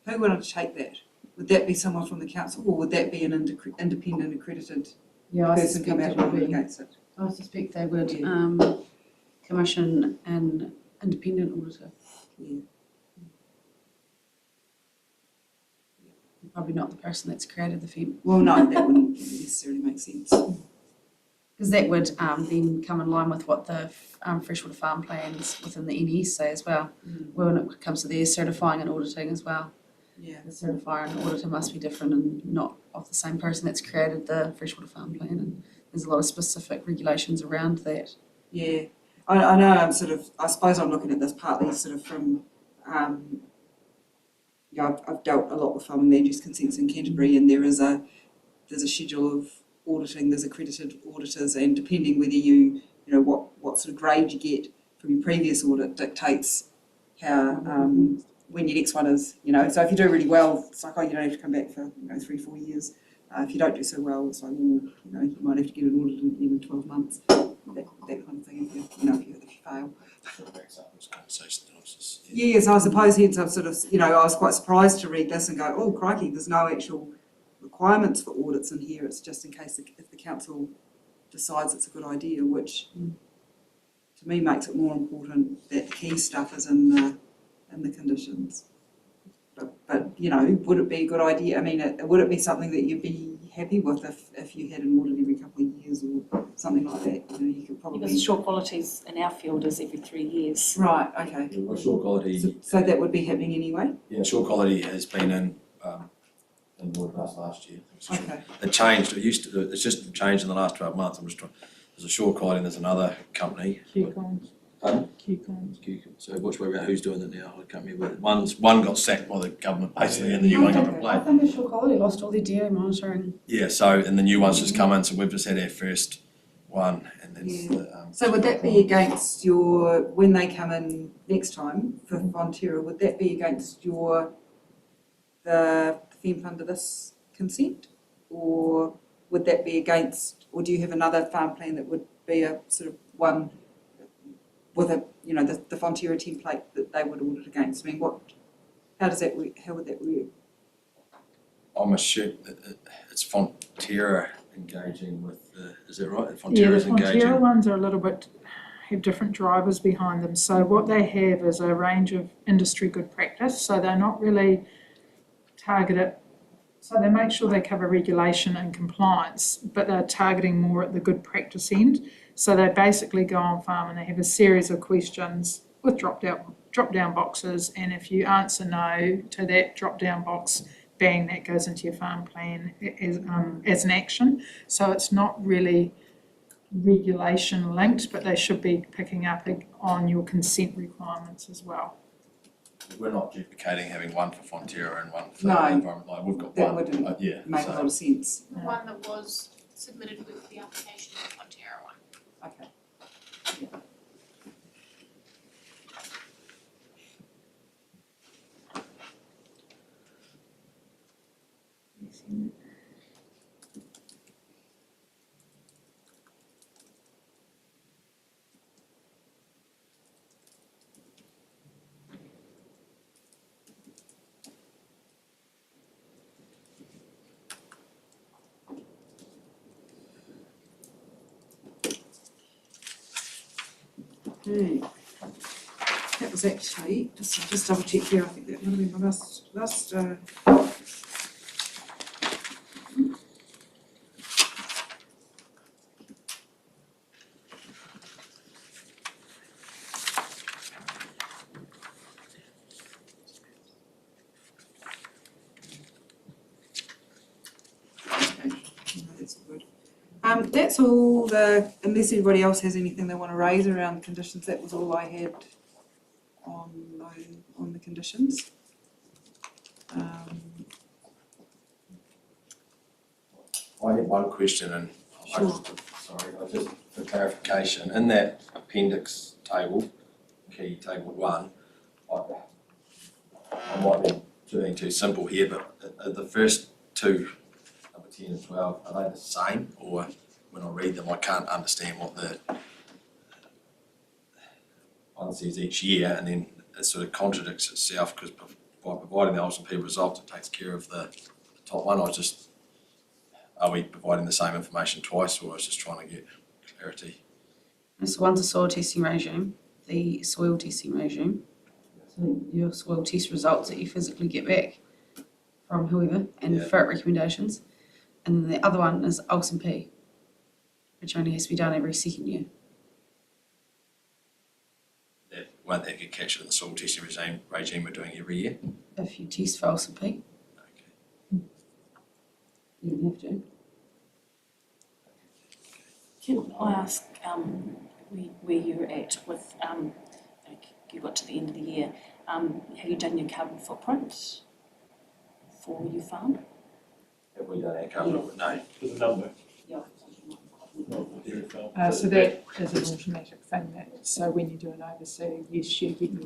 who would undertake that? Would that be someone from the council, or would that be an independent accredited person come out and audit against it? I suspect they would commission an independent auditor. Yeah. Probably not the person that's created the FEMP. Well, no, that wouldn't necessarily make sense. Because that would then come in line with what the freshwater farm plans within the NES say as well. Well, when it comes to their certifying and auditing as well. Yeah. The certifier and auditor must be different and not of the same person that's created the freshwater farm plan. And there's a lot of specific regulations around that. Yeah, I know. I suppose I'm looking at this partly sort of from. I've dealt a lot with farming land use consents in Canterbury, and there's a schedule of auditing. There's accredited auditors, and depending whether what sort of grade you get from your previous audit dictates how when your next one is. So if you do really well, it's like, you don't have to come back for 3-4 years. If you don't do so well, it's like, you might have to get an audit in 12 months. That kind of thing. If you fail. Yeah, so I suppose hence I've sort of, I was quite surprised to read this and go, oh crikey, there's no actual requirements for audits in here. It's just in case if the council decides it's a good idea, which to me makes it more important that the key stuff is in the conditions. But you know, would it be a good idea? I mean, would it be something that you'd be happy with if you had an audit every couple of years or something like that? You know, you could probably. Because short qualities in our field is every 3 years. Right. Okay. Yeah, well, short quality. So that would be happening anyway. Yeah, short quality has been in board with us last year. Okay. It changed. It's just changed in the last 12 months. I'm just trying. There's a short quality and there's another company. Qcons. Pardon? Qcons. So which way about who's doing it now? What company? One got sacked by the government basically, and the new one got I replaced. think the short quality lost all their dairy monitoring. Yeah. So and the new one's just come in. So we've just had our first one, and that's the. So would that be against your, when they come in next time for Fonterra, would that be against the FEMP under this consent? Or would that be against, or do you have another farm plan that would be a sort of one with a, you know, the Fonterra template that they would audit against? I mean, how does that work, how would that work? I'm assuming it's Fonterra engaging with the, is that right? Yeah, Fonterra's the engaging. Fonterra ones are a little bit, have different drivers behind them. So what they have is a range of industry good practice. So they're not really targeted, so they make sure they cover regulation and compliance, but they're targeting more at the good practice end. So they basically go on farm and they have a series of questions with drop down boxes, and if you answer no to that drop down box, bang, that goes into your farm plan as an action. So it's not really regulation linked, but they should be picking up on your consent requirements as well. We're not duplicating having one for Fonterra and one for No. the environment. Like we've got That one. wouldn't Yeah. Make a lot of sense. The one that was submitted with the application of the Fonterra one. Okay. Okay. That was actually, just double check here, I think that would have been my last that's all unless anybody else has anything they want to raise around conditions, that was all I had on the conditions. I have one question, and Sure. I just for clarification, in that appendix table, key table 1, I might be being too simple here, but are the first two, number 10 and 12, are they the same, or when I read them I can't understand what the one says each year, and then it sort of contradicts itself, because by providing the OLSP results it takes care of the top one. Are we providing the same information twice, or I was just trying to get clarity? So one's a soil testing regime, the soil testing regime. So your soil test results that you physically get back from whoever, and FERT recommendations. And then the other one is OLSP, which only has to be done every second year. Won't that get captured in the soil testing regime we're doing every year? If you test for OLSP, Okay. you don't have to. Can I ask where you're at with, you got to the end of the year, have you done your carbon footprint for your farm? Have we done our carbon? No. There's a number. Yeah. So that is an automatic thing that, so when you do an oversee, yes, you get your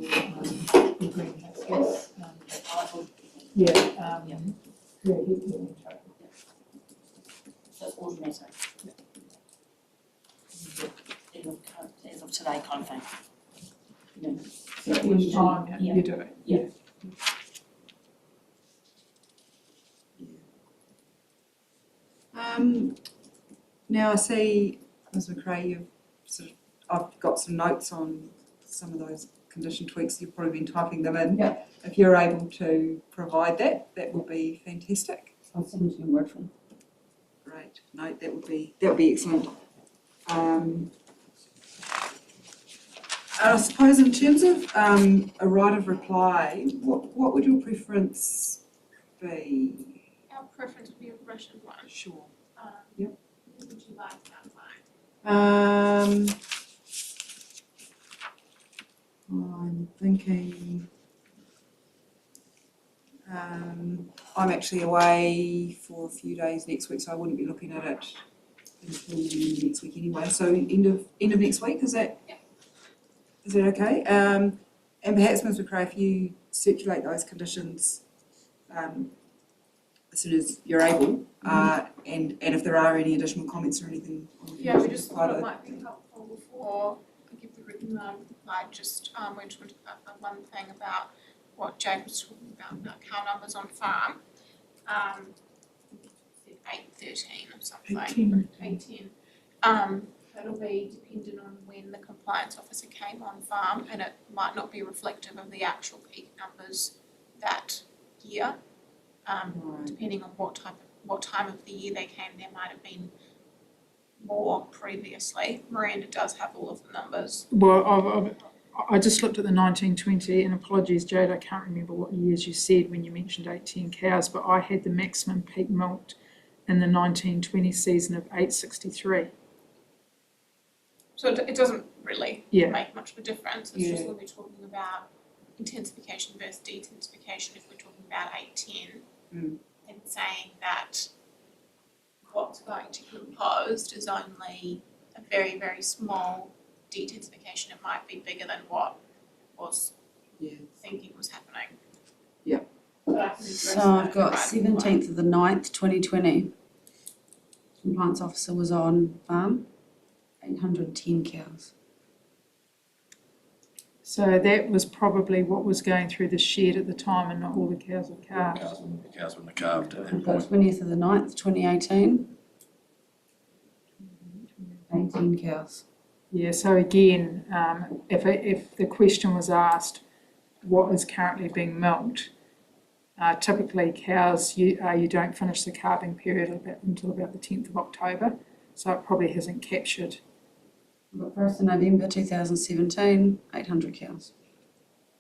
greenhouse gas. So it's automatic. As of today kind of thing. So each time you do it, Yeah. Now I see, Ms McRae, you've sort of I've got some notes on some of those condition tweaks, you've probably been typing them in. Yeah. If you're able to provide that, that would be fantastic. I'll send it to you in Word form. Great, no, that would be excellent. I suppose in terms of a right of reply, what would your preference be? Our preference would be a written one. Sure. What would you like outside? I'm thinking, I'm actually away for a few days next week, so I wouldn't be looking at it until next week anyway. So end of next week, is that okay? And perhaps, Ms. McRae, if you circulate those conditions as soon as you're able, and if there are any additional comments or anything. Yeah, we just thought it might be helpful before I give the written reply, just mentioned one thing about what Jade was talking about cow numbers on farm. 813 or something. 18. That'll be dependent on when the compliance officer came on farm, and it might not be reflective of the actual peak numbers that year. Depending on what time of the year they came, there might have been more previously. Miranda does have all of the numbers. Well, I just looked at the 1920, and apologies, Jade, I can't remember what years you said when you mentioned 18 cows, but I had the maximum peak milked in the 1920 season of 863. So it doesn't really Yeah. make much of a difference. It's just when we're talking about intensification versus detensification, if we're talking about 810, and saying that what's going to be imposed is only a very, very small detensification, it might be bigger than what was thinking was happening. Yeah. But I can address So that I've got right 17th of the 9th, 2020. Compliance officer was on farm, 810 cows. So that was probably what was going through the shed at the time, and not all the cows were calved. Cows wouldn't have calved at that I've got point. 20th of the 9th, 2018. 18 cows. Yeah, so again, if the question was asked, what is currently being milked, typically cows, you don't finish the calving period until about the 10th of October, so it probably hasn't captured. I've got 1st of November 2017, 800 cows.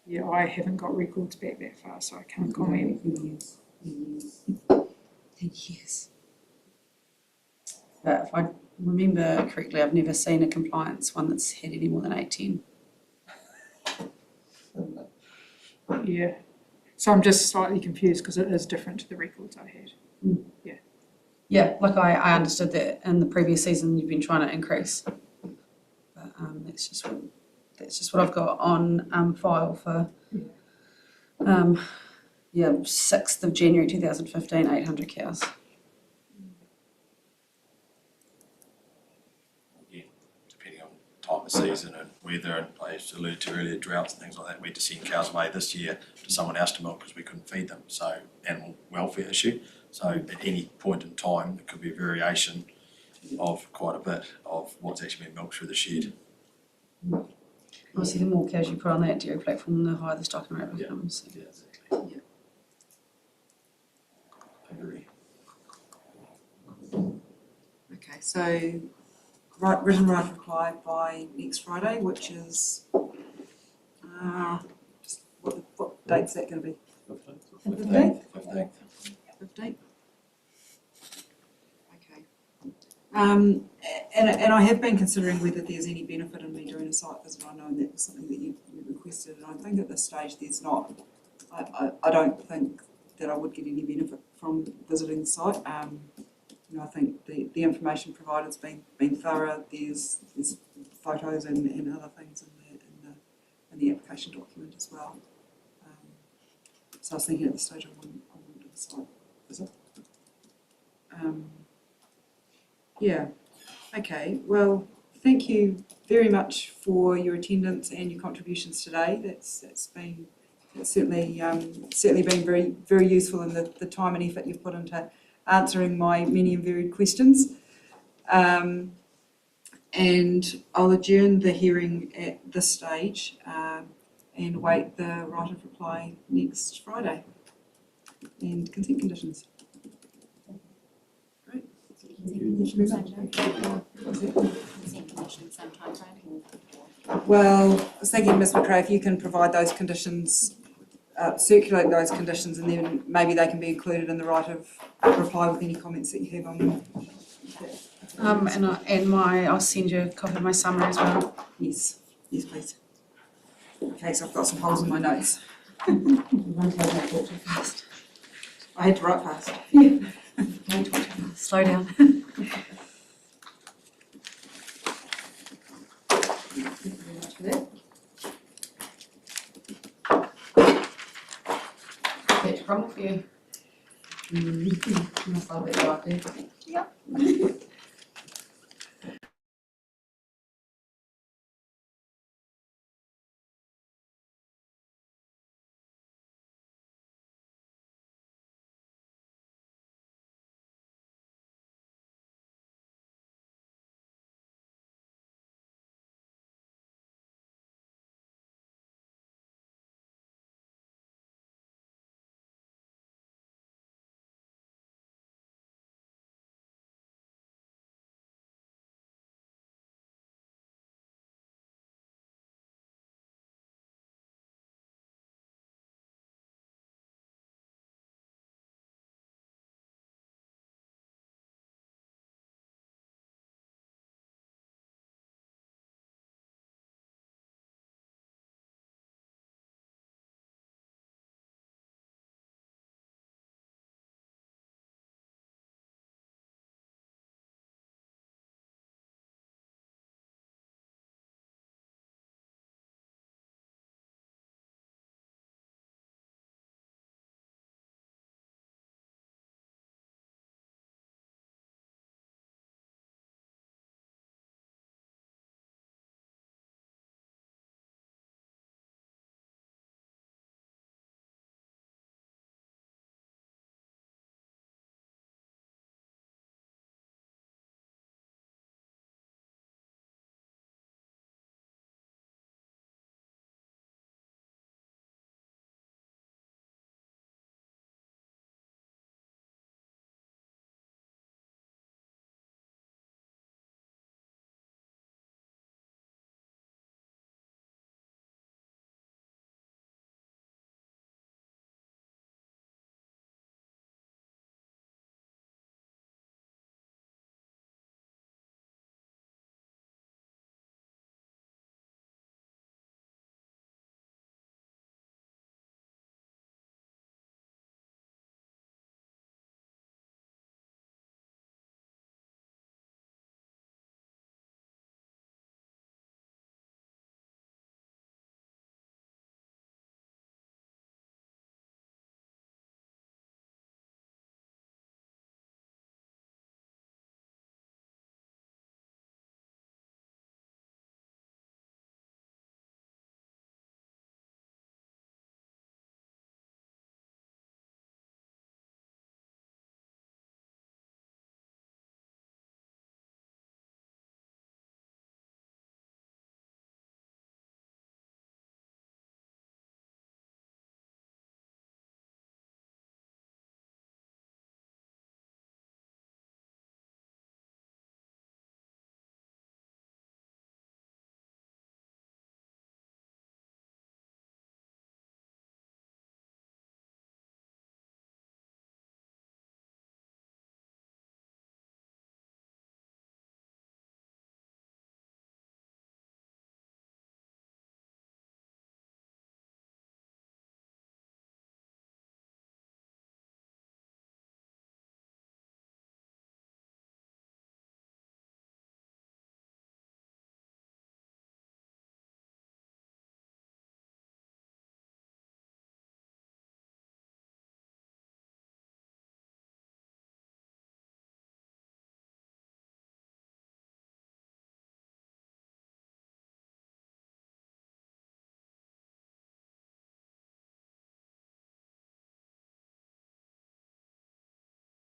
Yeah, I haven't got records back that far, so I can't comment. Yes. But if I remember correctly, I've never seen a compliance one that's had any more than 810. Yeah, so I'm just slightly confused because it is different to the records I had. Yeah, like I understood that in the previous season you've been trying to increase. But that's just what I've got on file for 6th of January 2015, 800 cows. Yeah, depending on time of season and weather, and I alluded to earlier, droughts and things like that, we had to send cows away this year to someone else to milk because we couldn't feed them, so animal welfare issue. So at any point in time, there could be a variation of quite a bit of what's actually been milked through the shed. Obviously, the more cows you put on that dairy platform, the higher the stocking rate Yeah. becomes. Yeah, exactly. I agree. Okay, so written right of reply by next Friday, which is just what date's that going to be? 15th? 15th. Okay. And I have been considering whether there's any benefit in me doing a site visit. I know that was something that you requested, and I think at this stage there's not. I don't think that I would get any benefit from visiting the site. I think the information provided's been thorough. There's photos and other things in the application document as well. So I was thinking at this stage I wouldn't do a site visit. Okay. Well, thank you very much for your attendance and your contributions today. That's certainly been very, very useful in the time and effort you've put into answering my many and varied questions. And I'll adjourn the hearing at this stage and await the right of reply next Friday. And consent conditions. Consent conditions sometime, right? Well, I was thinking, Ms McRae, if you can provide those conditions, circulate those conditions, and then maybe they can be included in the right of reply with any comments that you have on them. I'll send you a copy of my summary as well. Yes, yes, please. In case I've got some holes in my notes. You won't have that talk too fast. I had to write fast. Don't talk too fast. Slow down. Thank you very much for that. That's a problem for you. Must love that right there.